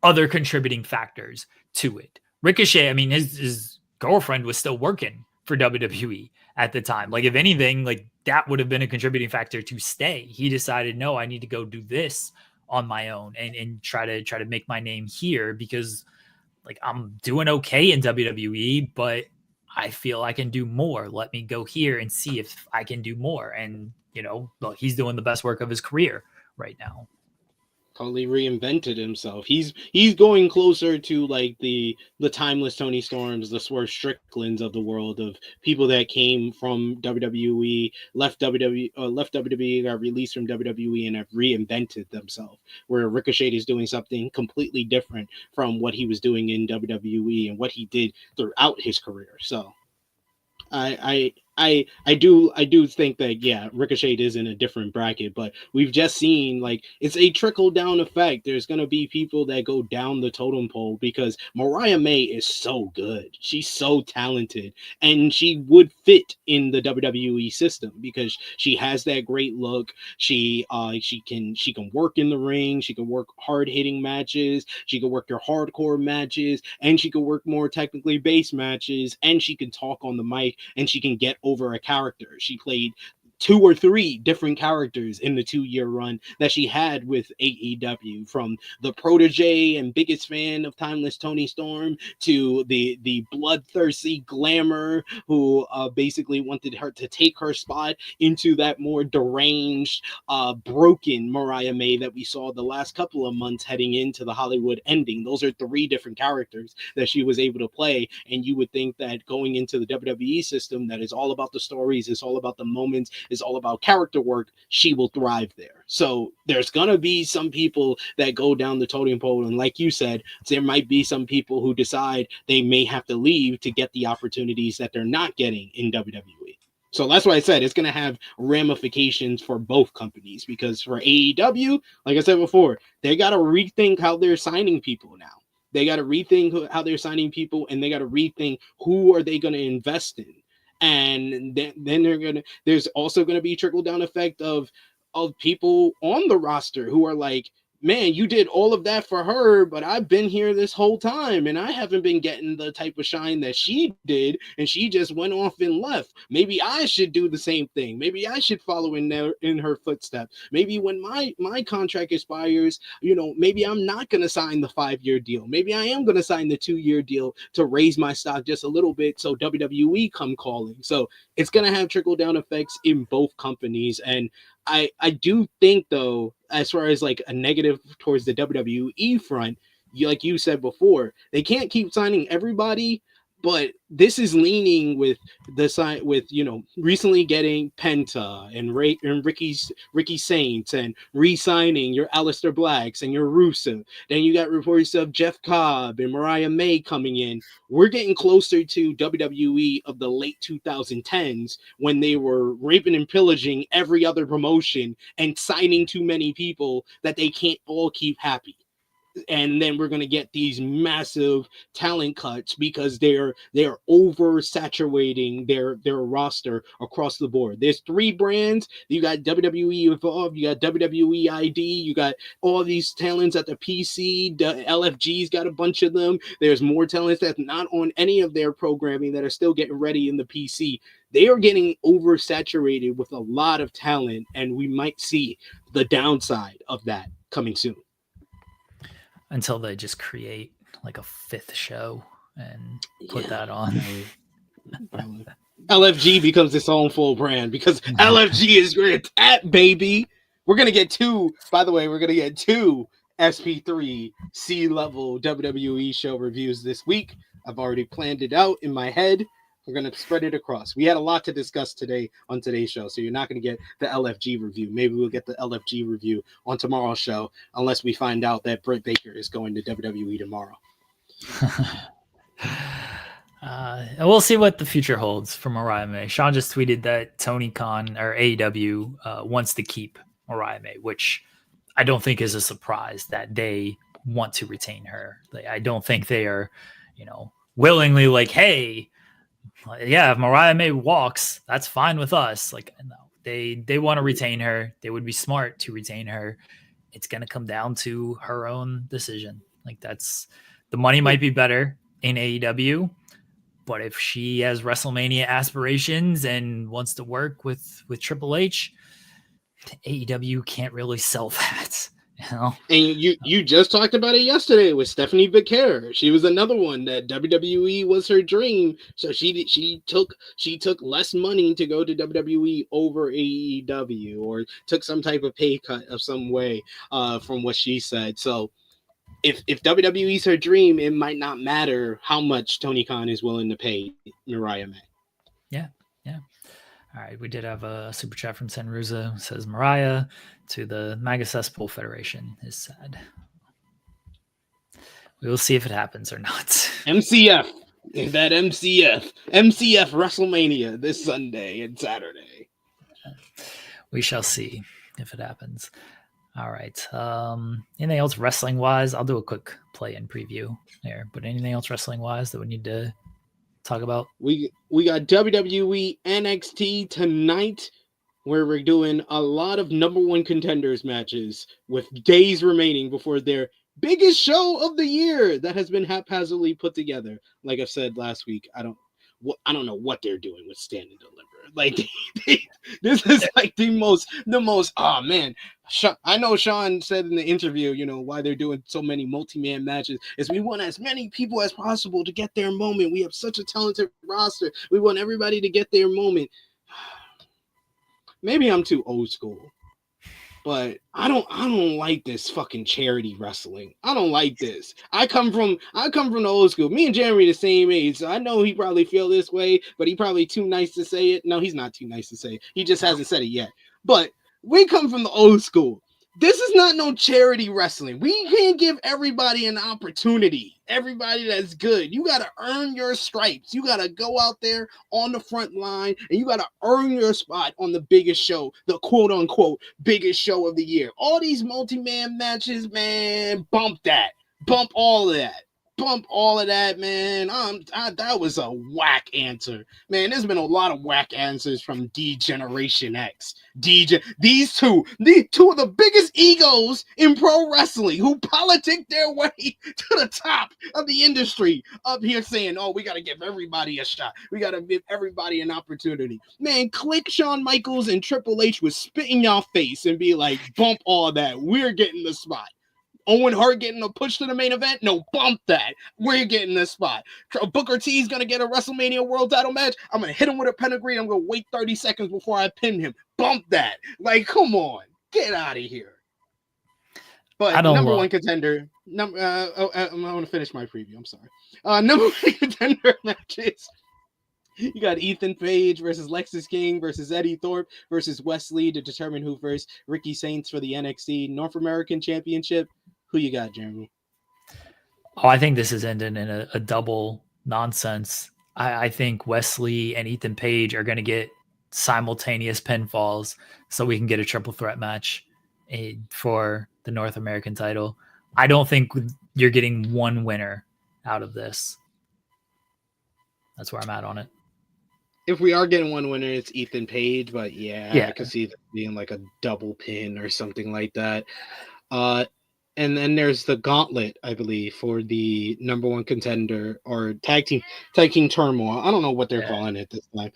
other contributing factors to it. Ricochet, I mean, his girlfriend was still working for WWE at the time. Like, if anything, like that would have been a contributing factor to stay. He decided, no, I need to go do this on my own and try to make my name here, because like I'm doing okay in WWE, but I feel I can do more. Let me go here and see if I can do more. And look, he's doing the best work of his career right now. Totally reinvented himself. He's going closer to like the timeless Tony Storms, the Swerve Stricklands of the world, of people that came from WWE, left WWE, got released from WWE, and have reinvented themselves. Where Ricochet is doing something completely different from what he was doing in WWE and what he did throughout his career. So I do think that, yeah, Ricochet is in a different bracket, but we've just seen like it's a trickle down effect. There's gonna be people that go down the totem pole because Mariah May is so good. She's so talented, and she would fit in the WWE system because she has that great look. She can work in the ring. She can work hard hitting matches. She can work your hardcore matches, and she can work more technically based matches. And she can talk on the mic, and she can get over a character. She played 2 or 3 different characters in the 2-year run that she had with AEW, from the protege and biggest fan of timeless Tony Storm to the bloodthirsty glamour who basically wanted her to take her spot, into that more deranged, broken Mariah May that we saw the last couple of months heading into the Hollywood ending. Those are 3 different characters that she was able to play, and you would think that going into the WWE system that is all about the stories, it's all about the moments, is all about character work, she will thrive there. So there's gonna be some people that go down the totem pole, and like you said, there might be some people who decide they may have to leave to get the opportunities that they're not getting in WWE. So that's why I said it's going to have ramifications for both companies, because for AEW, like I said before, they got to rethink how they're signing people now. They got to rethink how they're signing people, and they got to rethink who are they going to invest in. And then there's also going to be trickle down effect of people on the roster who are like, man, you did all of that for her, but I've been here this whole time and I haven't been getting the type of shine that she did, and she just went off and left. Maybe I should do the same thing. Maybe I should follow in her footsteps. Maybe when my contract expires, maybe I'm not going to sign the 5-year deal. Maybe I am going to sign the 2-year deal to raise my stock just a little bit so WWE come calling. So it's going to have trickle down effects in both companies. And I do think, though, as far as like a negative towards the WWE front, like you said before, they can't keep signing everybody, but this is leaning with the side with recently getting Penta and Ricky Saints, and re-signing your Aleister Blacks and your Rusev. Then you got reports of Jeff Cobb and Mariah May coming in. We're getting closer to WWE of the late 2010s, when they were raping and pillaging every other promotion and signing too many people that they can't all keep happy. and then we're going to get these massive talent cuts because they're oversaturating their roster across the board. There's 3 brands. You got WWE Evolve, you got WWE ID, you got all these talents at the PC. The LFG's got a bunch of them. There's more talents that's not on any of their programming that are still getting ready in the PC. They are getting oversaturated with a lot of talent, and we might see the downside of that coming soon. Until they just create like a 5th show and put that on. LFG becomes its own full brand because LFG is where it's at, baby. We're going to get 2, by the way, we're going to get 2 SP3 C-level WWE show reviews this week. I've already planned it out in my head. We're going to spread it across. We had a lot to discuss today on today's show, so you're not going to get the LFG review. Maybe we'll get the LFG review on tomorrow's show, unless we find out that Britt Baker is going to WWE tomorrow. We'll see what the future holds for Mariah May. Sean just tweeted that Tony Khan or AEW wants to keep Mariah May, which I don't think is a surprise that they want to retain her. I don't think they are, willingly like, hey, yeah, if Mariah May walks, that's fine with us. Like, no, they want to retain her. They would be smart to retain her. It's going to come down to her own decision. Like, that's the money might be better in AEW, but if she has WrestleMania aspirations and wants to work with Triple H, AEW can't really sell that. And you just talked about it yesterday with Stephanie Becker. She was another one that WWE was her dream. So she took less money to go to WWE over AEW, or took some type of pay cut of some way, from what she said. So if WWE is her dream, it might not matter how much Tony Khan is willing to pay Mariah May. Yeah. All right, we did have a super chat from Senruza. It says Mariah to the MAGA Cesspool Federation is sad. We will see if it happens or not. MCF WrestleMania this Sunday and Saturday. We shall see if it happens. All right. Anything else wrestling wise? I'll do a quick play-in preview there. But anything else wrestling wise that we need to talk about? We got WWE NXT tonight, where we're doing a lot of number 1 contenders matches with days remaining before their biggest show of the year that has been haphazardly put together. Like I said last week, I don't know what they're doing with Stand and Deliver. Like, this is like the most. Oh man, I know Sean said in the interview, why they're doing so many multi-man matches is we want as many people as possible to get their moment. We have such a talented roster. We want everybody to get their moment. Maybe I'm too old school, but I don't like this fucking charity wrestling. I don't like this. I come from the old school. Me and Jeremy the same age, so I know he probably feel this way, but he probably too nice to say it. No, he's not too nice to say it. He just hasn't said it yet. But we come from the old school. This is not no charity wrestling. We can't give everybody an opportunity. Everybody that's good. You got to earn your stripes. You got to go out there on the front line, and you got to earn your spot on the biggest show, the quote-unquote biggest show of the year. All these multi-man matches, man, bump that. Bump all of that. Bump all of that, man. That was a whack answer. Man, there's been a lot of whack answers from D-Generation X. These two of the biggest egos in pro wrestling who politic their way to the top of the industry up here saying, oh, we got to give everybody a shot. We got to give everybody an opportunity. Man, click Shawn Michaels and Triple H would spit in your face and be like, bump all that. We're getting the spot. Owen Hart getting a push to the main event? No, bump that. We're getting this spot. Booker T is going to get a WrestleMania World Title match. I'm going to hit him with a pedigree. I'm going to wait 30 seconds before I pin him. Bump that. Like, come on. Get out of here. But number 1 contender. I'm going to finish my preview. I'm sorry. Number 1 contender matches. You got Ethan Page versus Lexis King versus Eddie Thorpe versus Wesley to determine who versus Ricky Saints for the NXT North American Championship. Who you got, Jeremy? Oh, I think this is ending in a double nonsense. I think Wesley and Ethan Page are going to get simultaneous pinfalls so we can get a triple threat match for the North American title. I don't think you're getting one winner out of this. That's where I'm at on it. If we are getting one winner, it's Ethan Page, but Yeah. I could see that being like a double pin or something like that. And then there's the gauntlet, I believe, for the number one contender or tag team turmoil. I don't know what they're calling it this time.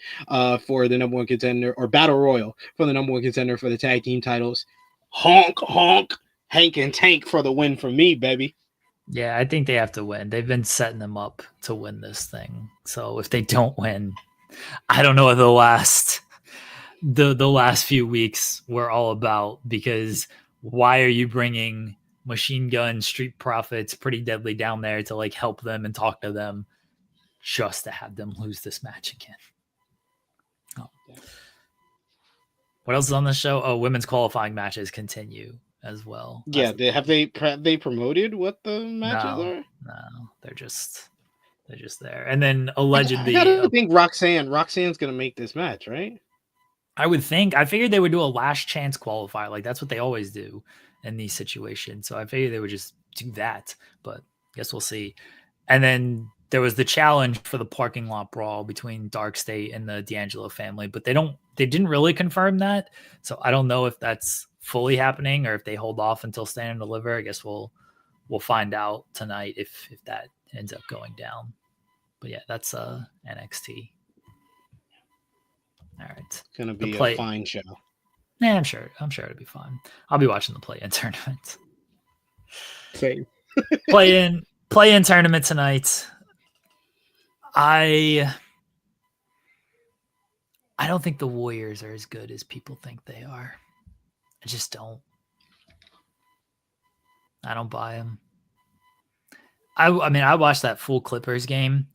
For the number one contender or battle royal for the number one contender for the tag team titles. Honk, honk, Hank and Tank for the win for me, baby. Yeah, I think they have to win. They've been setting them up to win this thing. So if they don't win, I don't know what the last few weeks were all about, because why are you bringing Machine Gun, Street Profits, Pretty Deadly down there to like help them and talk to them just to have them lose this match again? Oh. What else is on the show? Oh, women's qualifying matches continue as well. Yeah, have they promoted what the matches are? No, they're just there. And then allegedly, I gotta think Roxanne's gonna make this match, right? I would think. I figured they would do a last chance qualifier. Like that's what they always do in these situations. So I figured they would just do that, but I guess we'll see. And then there was the challenge for the parking lot brawl between Dark State and the D'Angelo family, but they didn't really confirm that. So I don't know if that's fully happening or if they hold off until Stand and Deliver. I guess we'll find out tonight if that ends up going down. But yeah, that's NXT. All right. It's gonna be a fine show. Yeah, I'm sure it'll be fun. I'll be watching the play-in tournament. Same. play-in tournament tonight. I don't think the Warriors are as good as people think they are. I just don't. I don't buy them. I mean, I watched that full Clippers game.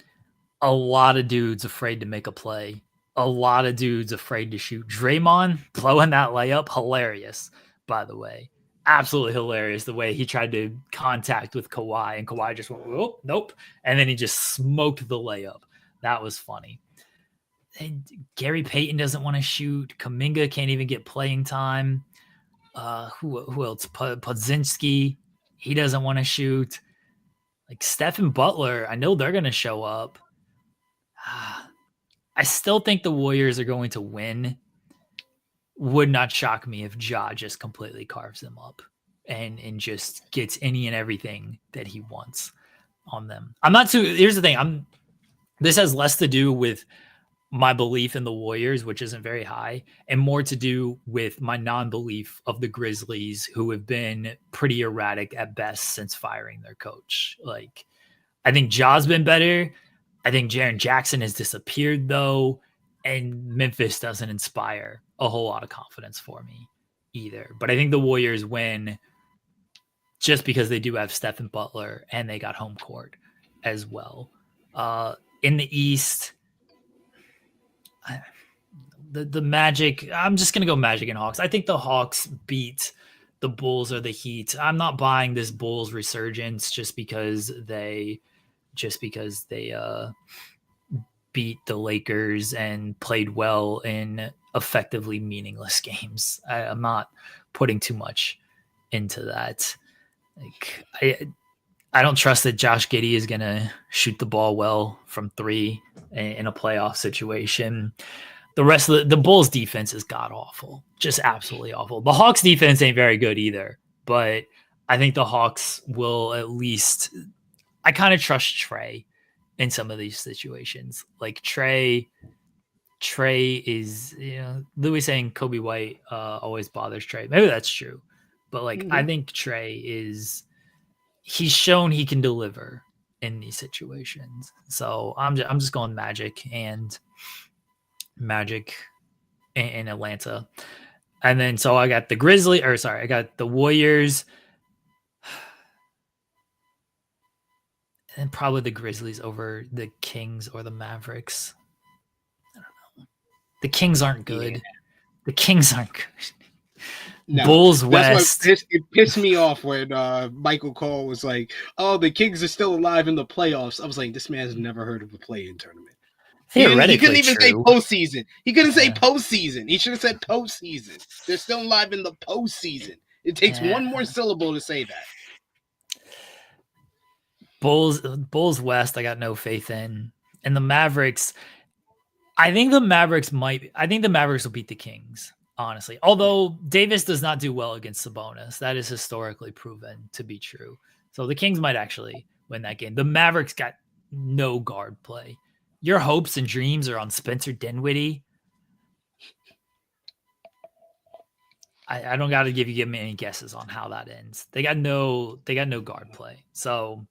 A lot of dudes afraid to make a play. A lot of dudes afraid to shoot. Draymond blowing that layup, hilarious, by the way. Absolutely hilarious the way he tried to contact with Kawhi, and Kawhi just went, oh, nope. And then he just smoked the layup. That was funny. And Gary Payton doesn't want to shoot. Kuminga can't even get playing time. Who else? Podzinski, he doesn't want to shoot. Like Steph and Butler, I know they're going to show up. I still think the Warriors are going to win. Would not shock me if Ja just completely carves them up and just gets any and everything that he wants on them. Here's the thing. This has less to do with my belief in the Warriors, which isn't very high, and more to do with my non-belief of the Grizzlies, who have been pretty erratic at best since firing their coach. Like, I think Ja's been better. I think Jaren Jackson has disappeared, though, and Memphis doesn't inspire a whole lot of confidence for me either. But I think the Warriors win just because they do have Steph and Butler, and they got home court as well. In the East, the Magic, I'm just going to go Magic and Hawks. I think the Hawks beat the Bulls or the Heat. I'm not buying this Bulls resurgence just because they beat the Lakers and played well in effectively meaningless games. I'm not putting too much into that. Like, I don't trust that Josh Giddey is going to shoot the ball well from three in a playoff situation. The rest of the Bulls defense is god awful, just absolutely awful. The Hawks defense ain't very good either, but I think the Hawks will at least, I kind of trust Trey in some of these situations. Like Trey is, Louis saying Kobe White always bothers Trey. Maybe that's true, but like, I think Trey he's shown he can deliver in these situations. So I'm just going Magic in Atlanta. And then, so I got I got the Warriors and probably the Grizzlies over the Kings or the Mavericks. I don't know. The Kings aren't good. Yeah. The Kings aren't good. No, Bulls West. It pissed me off when Michael Cole was like, "Oh, the Kings are still alive in the playoffs." I was like, "This man's never heard of a play-in tournament." He couldn't even say postseason. He couldn't say postseason. He should have said postseason. They're still alive in the postseason. It takes one more syllable to say that. Bulls West, I got no faith in. And the Mavericks, I think the Mavericks will beat the Kings, honestly. Although Davis does not do well against Sabonis. That is historically proven to be true. So the Kings might actually win that game. The Mavericks got no guard play. Your hopes and dreams are on Spencer Dinwiddie. I don't got to give me any guesses on how that ends. They got no guard play. So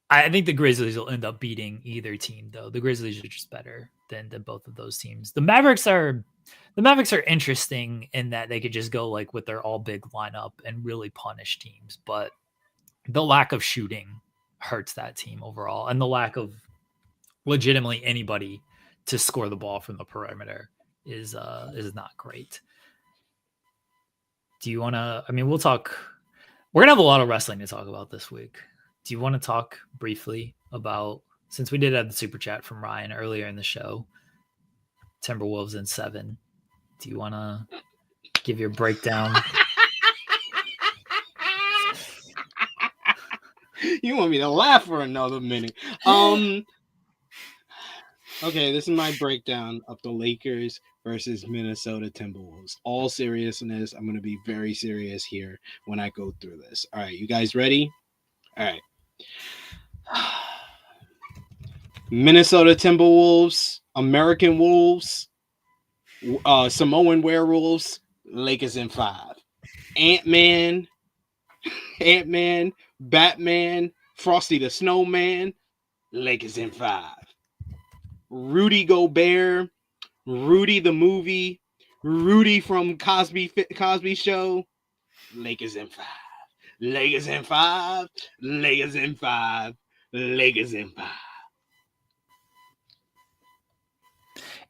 I think the Grizzlies will end up beating either team, though. The Grizzlies are just better than both of those teams. The Mavericks are interesting in that they could just go like with their all big lineup and really punish teams, but the lack of shooting hurts that team overall, and the lack of legitimately anybody to score the ball from the perimeter is not great. Do you want to? I mean, we're gonna have a lot of wrestling to talk about this week. Do you want to talk briefly about, since we did have the super chat from Ryan earlier in the show, Timberwolves in 7? Do you want to give your breakdown? You want me to laugh for another minute? Okay, this is my breakdown of the Lakers versus Minnesota Timberwolves. All seriousness, I'm going to be very serious here when I go through this. All right, you guys ready? All right. Minnesota Timberwolves, American Wolves, Samoan Werewolves, Lakers in 5. Ant-Man, Batman, Frosty the Snowman, Lakers in 5. Rudy Gobert, Rudy the movie, Rudy from Cosby Show, Lakers in 5. Lakers in 5. Lakers in 5. Lakers in 5.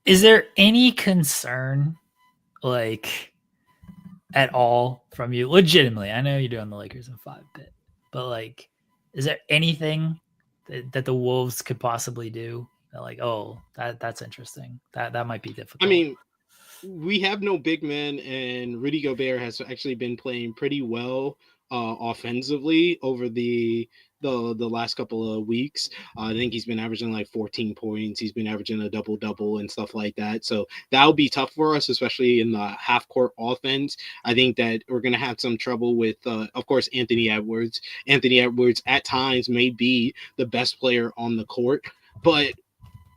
Is there any concern, like, at all from you? Legitimately, I know you're doing the Lakers in 5 bit, but like, is there anything that the Wolves could possibly do? Like, oh, that's interesting. That might be difficult. I mean, we have no big men, and Rudy Gobert has actually been playing pretty well offensively over the last couple of weeks. I think he's been averaging like 14 points. He's been averaging a double-double and stuff like that. So that'll be tough for us, especially in the half-court offense. I think that we're going to have some trouble with, of course, Anthony Edwards. Anthony Edwards at times may be the best player on the court, but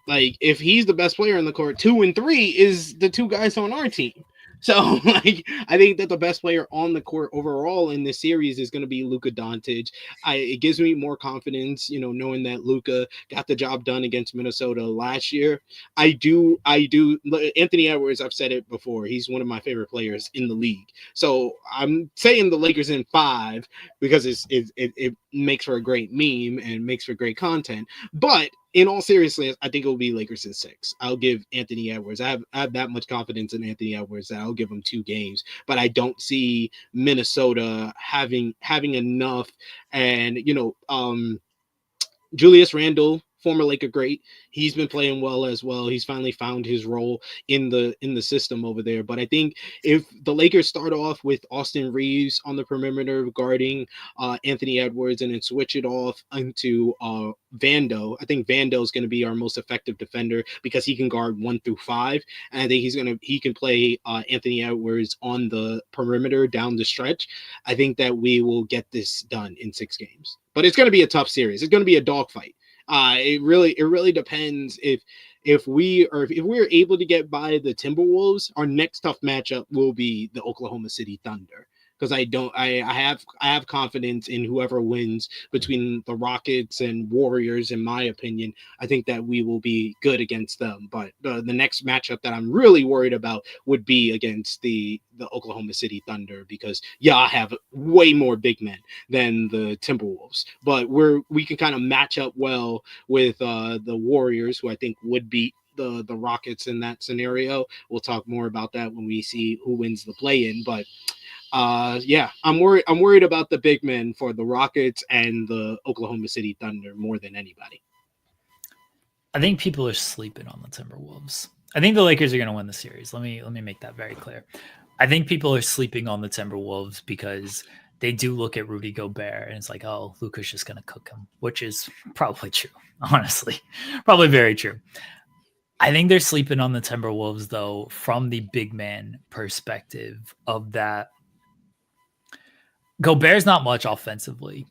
like, if he's the best player in the court, 2 and 3 is the 2 guys on our team. So, like, I think that the best player on the court overall in this series is going to be Luka Doncic. It gives me more confidence, knowing that Luka got the job done against Minnesota last year. I do. Anthony Edwards, I've said it before, he's one of my favorite players in the league. So I'm saying the Lakers in 5 because it makes for a great meme and makes for great content. But in all seriousness, I think it will be Lakers in 6. I'll give Anthony Edwards. I have that much confidence in Anthony Edwards that I'll give him 2 games. But I don't see Minnesota having enough. And Julius Randle, former Laker great, he's been playing well as well. He's finally found his role in the system over there. But I think if the Lakers start off with Austin Reeves on the perimeter guarding Anthony Edwards, and then switch it off into Vando, I think Vando is going to be our most effective defender because he can guard 1 through 5, and I think he can play Anthony Edwards on the perimeter down the stretch. I think that we will get this done in 6 games. But it's going to be a tough series. It's going to be a dogfight. It really depends if we're able to get by the Timberwolves. Our next tough matchup will be the Oklahoma City Thunder, because I have confidence in whoever wins between the Rockets and Warriors. In my opinion, I think that we will be good against them. But the next matchup that I'm really worried about would be against the Oklahoma City Thunder, because I have way more big men than the Timberwolves, but we can kind of match up well with the Warriors, who I think would beat the Rockets in that scenario. We'll talk more about that when we see who wins the play-in, but I'm worried about the big men for the Rockets and the Oklahoma City Thunder more than anybody. I think people are sleeping on the Timberwolves. I think the Lakers are going to win the series. Let me make that very clear. I think people are sleeping on the Timberwolves because they do look at Rudy Gobert and it's like, oh, Luka's just going to cook him, which is probably true, honestly. Probably very true. I think they're sleeping on the Timberwolves, though, from the big man perspective of that. Gobert's not much offensively.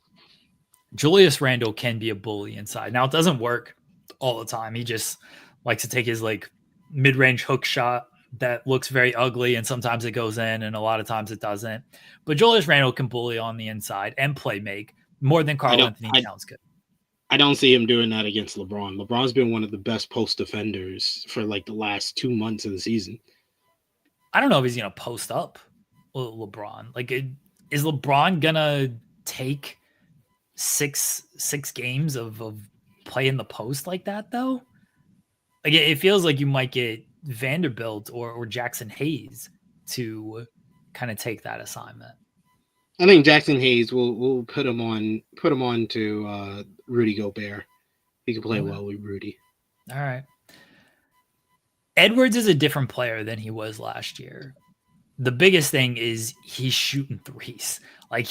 Julius Randle can be a bully inside. Now, it doesn't work all the time. He just likes to take his like mid-range hook shot that looks very ugly, and sometimes it goes in, and a lot of times it doesn't. But Julius Randle can bully on the inside and play make more than Karl Anthony Towns could. I don't see him doing that against LeBron. LeBron's been one of the best post defenders for like the last 2 months of the season. I don't know if he's going to post up LeBron. Like, is LeBron going to take six games of play in the post like that, though? Like, it feels like you might get Vanderbilt or Jackson Hayes to kind of take that assignment. I think Jackson Hayes will put him on to Rudy Gobert. He can play well with Rudy. All right. Edwards is a different player than he was last year. The biggest thing is he's shooting threes. Like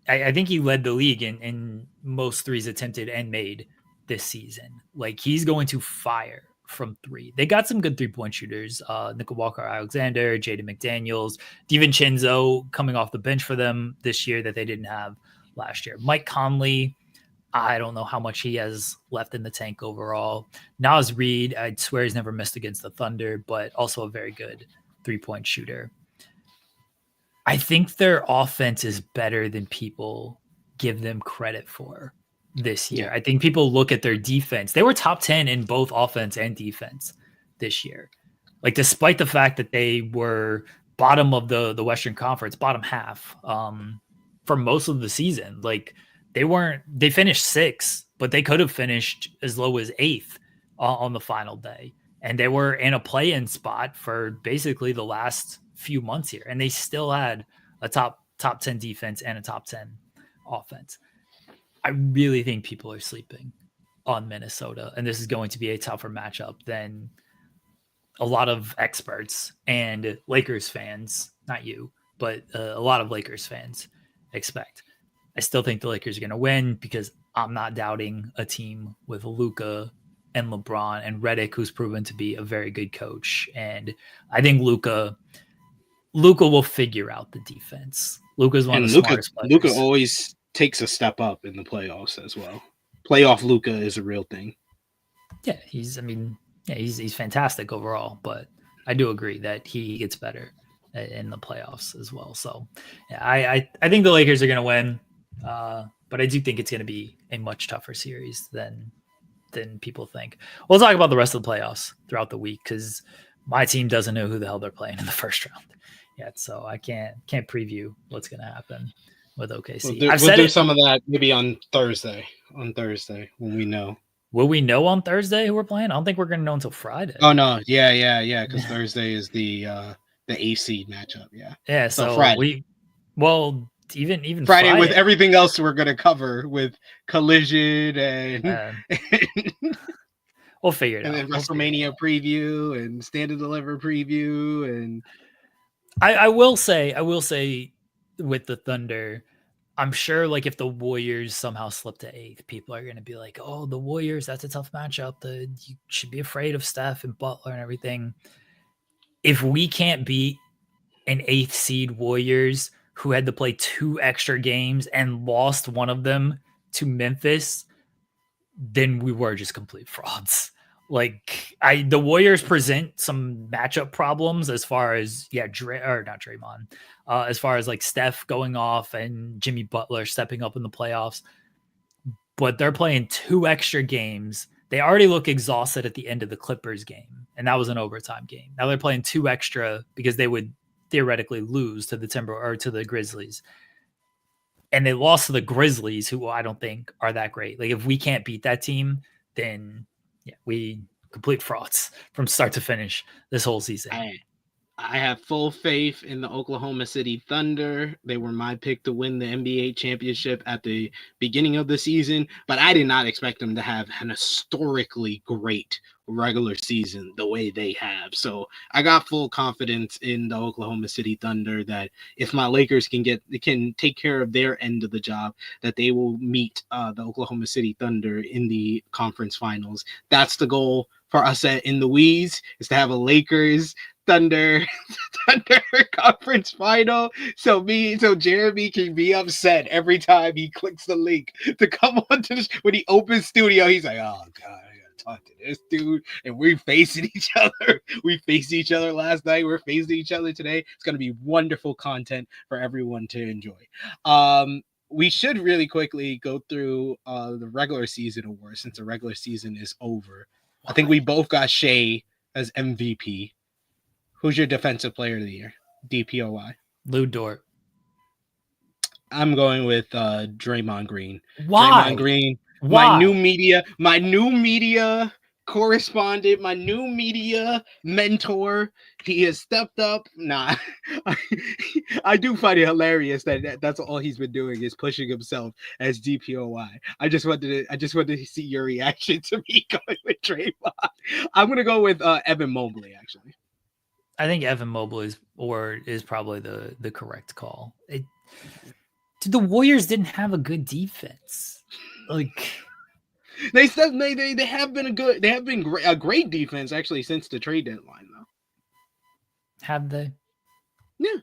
I think he led the league in most threes attempted and made this season. Like he's going to fire from three. They got some good 3-point shooters. Nickel Walker-Alexander, Jaden McDaniels, DiVincenzo coming off the bench for them this year that they didn't have last year. Mike Conley, I don't know how much he has left in the tank overall. Naz Reid, I'd swear he's never missed against the Thunder, but also a very good 3-point shooter. I think their offense is better than people give them credit for this year. I think people look at their defense. They were top 10 in both offense and defense this year. Like, despite the fact that they were bottom of the Western Conference, bottom half for most of the season. Like, they finished 6th, but they could have finished as low as 8th on the final day. And they were in a play-in spot for basically the last few months here. And they still had a top 10 defense and a top 10 offense. I really think people are sleeping on Minnesota, and this is going to be a tougher matchup than a lot of experts and Lakers fans, not you, but a lot of Lakers fans expect. I still think the Lakers are going to win because I'm not doubting a team with Luka and LeBron and Redick, who's proven to be a very good coach. And I think Luka will figure out the defense. Luka's one of the smartest players. Luka always takes a step up in the playoffs as well. Playoff Luka is a real thing. Yeah, he's fantastic overall, but I do agree that he gets better in the playoffs as well. So yeah, I think the Lakers are going to win, but I do think it's going to be a much tougher series than people think. We'll talk about the rest of the playoffs throughout the week because my team doesn't know who the hell they're playing in the first round yet, so I can't preview what's going to happen with OKC. We'll do some of that maybe on Thursday. On Thursday when we know. Will we know on Thursday who we're playing? I don't think we're going to know until Friday. Oh no, yeah. Because Thursday is the AC matchup. Yeah. So Friday. Even Friday with everything else we're going to cover with Collision and we'll figure it out. And then WrestleMania preview and Stand and Deliver preview and. I will say with the Thunder, I'm sure like if the Warriors somehow slip to 8th, people are going to be like, oh, the Warriors, that's a tough matchup. You should be afraid of Steph and Butler and everything. If we can't beat an 8th seed Warriors who had to play 2 extra games and lost one of them to Memphis, then we were just complete frauds. Like the Warriors present some matchup problems as far as not Draymond, as far as like Steph going off and Jimmy Butler stepping up in the playoffs, but they're playing 2 extra games. They already look exhausted at the end of the Clippers game, and that was an overtime game. Now they're playing 2 extra because they would theoretically lose to the Grizzlies, and they lost to the Grizzlies, who I don't think are that great. Like if we can't beat that team, then we complete frauds from start to finish this whole season. I have full faith in the Oklahoma City Thunder. They were my pick to win the NBA championship at the beginning of the season, but I did not expect them to have an historically great regular season the way they have. So I got full confidence in the Oklahoma City Thunder that if my Lakers can take care of their end of the job, that they will meet the Oklahoma City Thunder in the conference finals. That's the goal for us in the Wees, is to have a Lakers Thunder conference final, so Jeremy can be upset every time he clicks the link to come on to this. When he opens studio, he's like, oh god, I gotta talk to this dude, and we're facing each other. We faced each other last night, we're facing each other today. It's gonna be wonderful content for everyone to enjoy. We should really quickly go through the regular season awards, since the regular season is over. I think we both got Shea as MVP. Who's your defensive player of the year? DPOY. Lou Dort. I'm going with Draymond Green. Why? Draymond Green. Why? My new media correspondent, my new media mentor. He has stepped up. Nah, I do find it hilarious that's all he's been doing is pushing himself as DPOY. I just wanted to see your reaction to me going with Draymond. I'm gonna go with Evan Mobley, actually. I think Evan Mobley is probably the correct call. The Warriors didn't have a good defense. Like they have been a great defense actually since the trade deadline though. Have they? Yeah.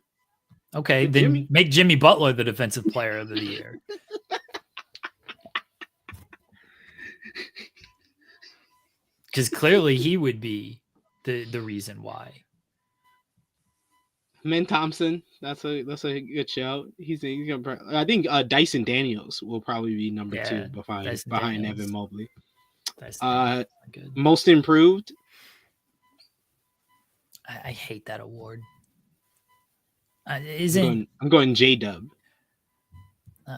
Okay, then make Jimmy Butler the defensive player of the year. Because clearly he would be the reason why. Min Thompson, that's a good shout. He's gonna. I think Dyson Daniels will probably be number 2 behind Evan Mobley. Most improved. I hate that award. I'm going J-Dub.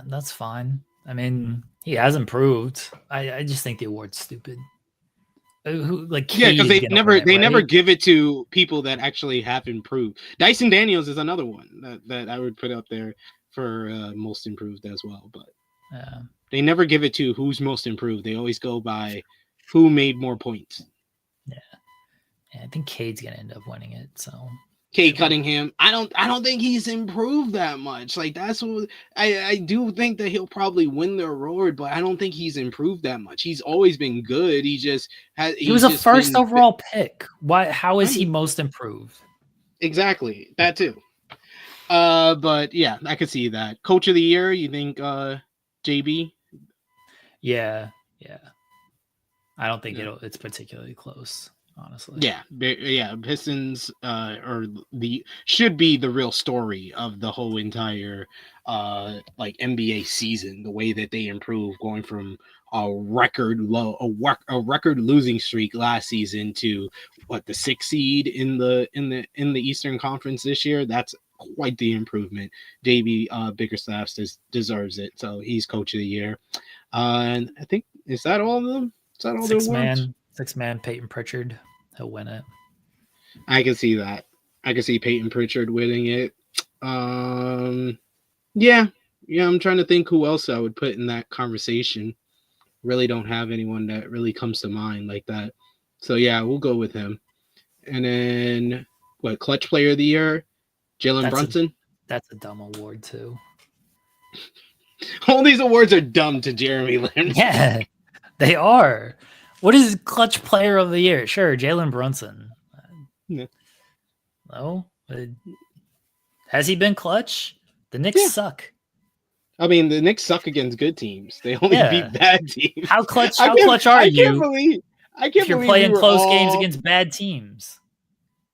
That's fine. I mean, he has improved. I just think the award's stupid. Because they never give it to people that actually have improved. Dyson Daniels is another one that I would put up there for most improved as well. But they never give it to who's most improved. They always go by who made more points. Yeah, I think Cade's gonna end up winning it. So Cade Cunningham, I don't think he's improved that much. Like that's what I do think that he'll probably win the award, but I don't think he's improved that much. He's always been good. He was a first overall pick. Why? How is he most improved? Exactly, that too. But yeah, I could see that. Coach of the year, you think JB? Yeah. I don't think it's particularly close. Honestly, yeah. Pistons should be the real story of the whole entire NBA season. The way that they improve, going from a record losing streak last season to the 6th seed in the Eastern Conference this year. That's quite the improvement. JB Bickerstaff deserves it, so he's coach of the year. And I think is that all of them? Is that all the awards? Six man Peyton Pritchard, he'll win it. I can see that. I can see Peyton Pritchard winning it. Yeah. I'm trying to think who else I would put in that conversation. Really don't have anyone that really comes to mind like that. So yeah, we'll go with him. And then clutch player of the year, Jalen Brunson. That's a dumb award too. All these awards are dumb to Jeremy Lin. Yeah, they are. What is clutch player of the year? Sure, Jalen Brunson. No, has he been clutch? The Knicks suck. I mean, the Knicks suck against good teams. They only beat bad teams. How clutch are you? I can't believe you're playing close games against bad teams.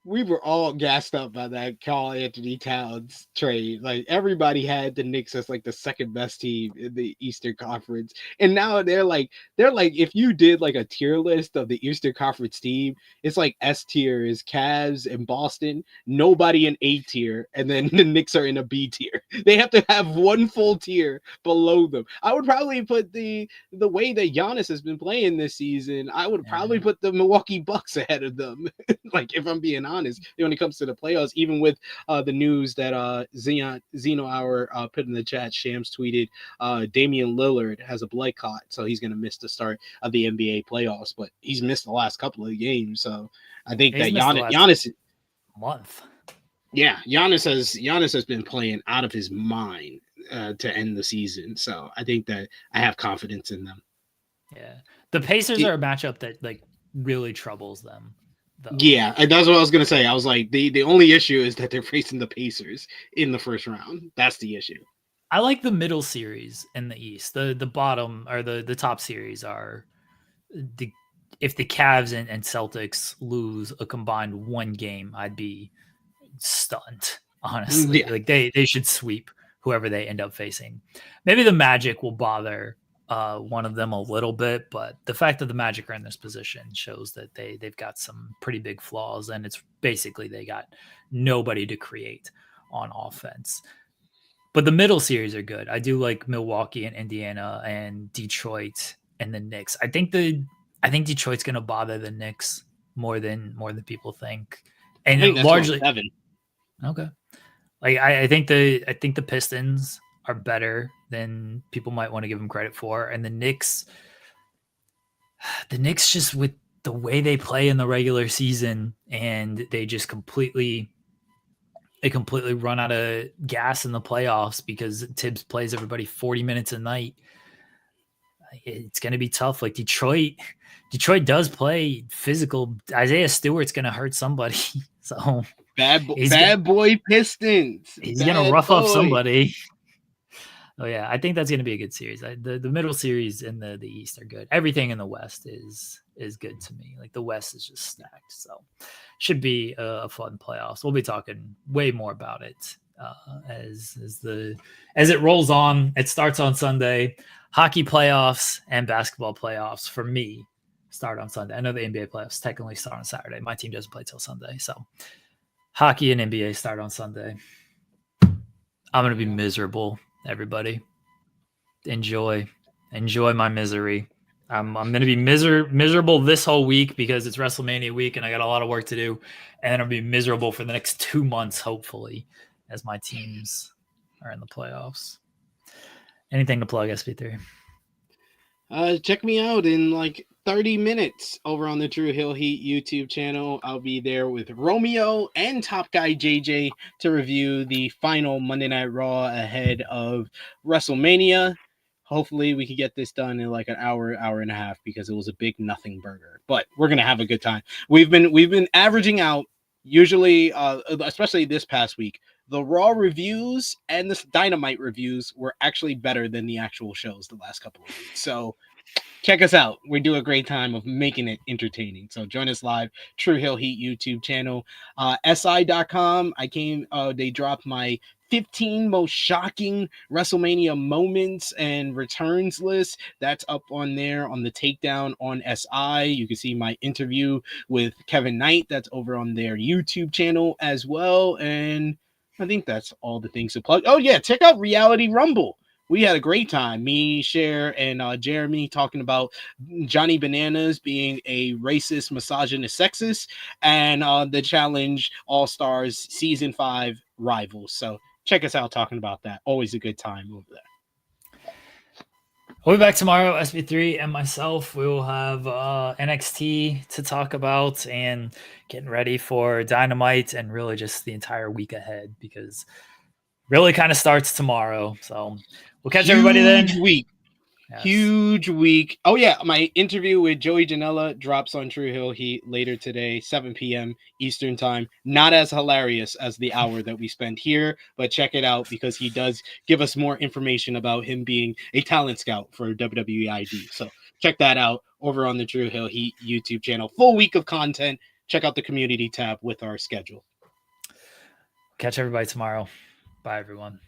We were all gassed up by that Karl Anthony Towns trade. Like everybody had the Knicks as like the second best team in the Eastern Conference, and now they're like if you did like a tier list of the Eastern Conference team, it's like S tier is Cavs and Boston, nobody in A tier, and then the Knicks are in a B tier. They have to have one full tier below them. I would probably put the way that Giannis has been playing this season. I would probably put the Milwaukee Bucks ahead of them. Like if I'm being honest. honest when it comes to the playoffs. Even with the news that Zeno Hour put in the chat, Shams tweeted Damian Lillard has a blood clot, so he's going to miss the start of the NBA playoffs. But he's missed the last couple of games, so I think that Giannis month. Yeah, Giannis has been playing out of his mind to end the season. So I think that I have confidence in them. Yeah, the Pacers are a matchup that like really troubles them. Though. Yeah, that's what I was gonna say. I was like, the only issue is that they're facing the Pacers in the first round. That's the issue. I like the middle series in the East. The bottom or the top series are if the Cavs and Celtics lose a combined one game, I'd be stunned, honestly. Yeah. Like they should sweep whoever they end up facing. Maybe the Magic will bother one of them a little bit, but the fact that the Magic are in this position shows that they've got some pretty big flaws, and it's basically they got nobody to create on offense. But the middle series are good. I do like Milwaukee and Indiana and Detroit and the Knicks. I think Detroit's going to bother the Knicks more than people think. And I think that's largely 7. Okay. Like I think the Pistons are better than people might want to give them credit for, and the Knicks just with the way they play in the regular season, and they just completely run out of gas in the playoffs because Tibbs plays everybody 40 minutes a night. It's going to be tough. Like Detroit does play physical. Isaiah Stewart's going to hurt somebody. So bad boy Pistons. He's going to rough up somebody. Oh yeah, I think that's going to be a good series. The middle series in the East are good. Everything in the West is good to me. Like the West is just stacked. So should be a fun playoffs. We'll be talking way more about it as it rolls on. It starts on Sunday. Hockey playoffs and basketball playoffs for me start on Sunday. I know the NBA playoffs technically start on Saturday. My team doesn't play till Sunday. So hockey and NBA start on Sunday. I'm going to be miserable, everybody. Enjoy my misery. I'm going to be miserable this whole week because it's WrestleMania week and I got a lot of work to do. And I'll be miserable for the next 2 months, hopefully, as my teams are in the playoffs. Anything to plug, SP3? Check me out in like 30 minutes over on the True Hill Heat YouTube channel. I'll be there with Romeo and Top Guy JJ to review the final Monday Night Raw ahead of WrestleMania. Hopefully we can get this done in like an hour and a half because it was a big nothing burger. But we're gonna have a good time. We've been averaging out usually, especially this past week. The Raw reviews and the Dynamite reviews were actually better than the actual shows the last couple of weeks. So check us out. We do a great time of making it entertaining. So join us live, True Hill Heat YouTube channel. SI.com. They dropped my 15 most shocking WrestleMania moments and returns list. That's up on there on the takedown on SI. You can see my interview with Kevin Knight. That's over on their YouTube channel as well. And I think that's all the things to plug. Oh yeah, check out Reality Rumble. We had a great time. Me, Cher, and Jeremy talking about Johnny Bananas being a racist, misogynist, sexist, and the Challenge All-Stars Season 5 rivals. So check us out talking about that. Always a good time over there. We'll be back tomorrow, SB3 and myself. We will have NXT to talk about and getting ready for Dynamite and really just the entire week ahead because really kind of starts tomorrow. So we'll catch everybody then. Huge week. Oh yeah, my interview with Joey Janela drops on True Hill Heat later today, 7 p.m. Eastern time. Not as hilarious as the hour that we spent here, but check it out because he does give us more information about him being a talent scout for WWE ID. So check that out over on the True Hill Heat YouTube channel. Full week of content. Check out the community tab with our schedule. Catch everybody tomorrow. Bye, everyone.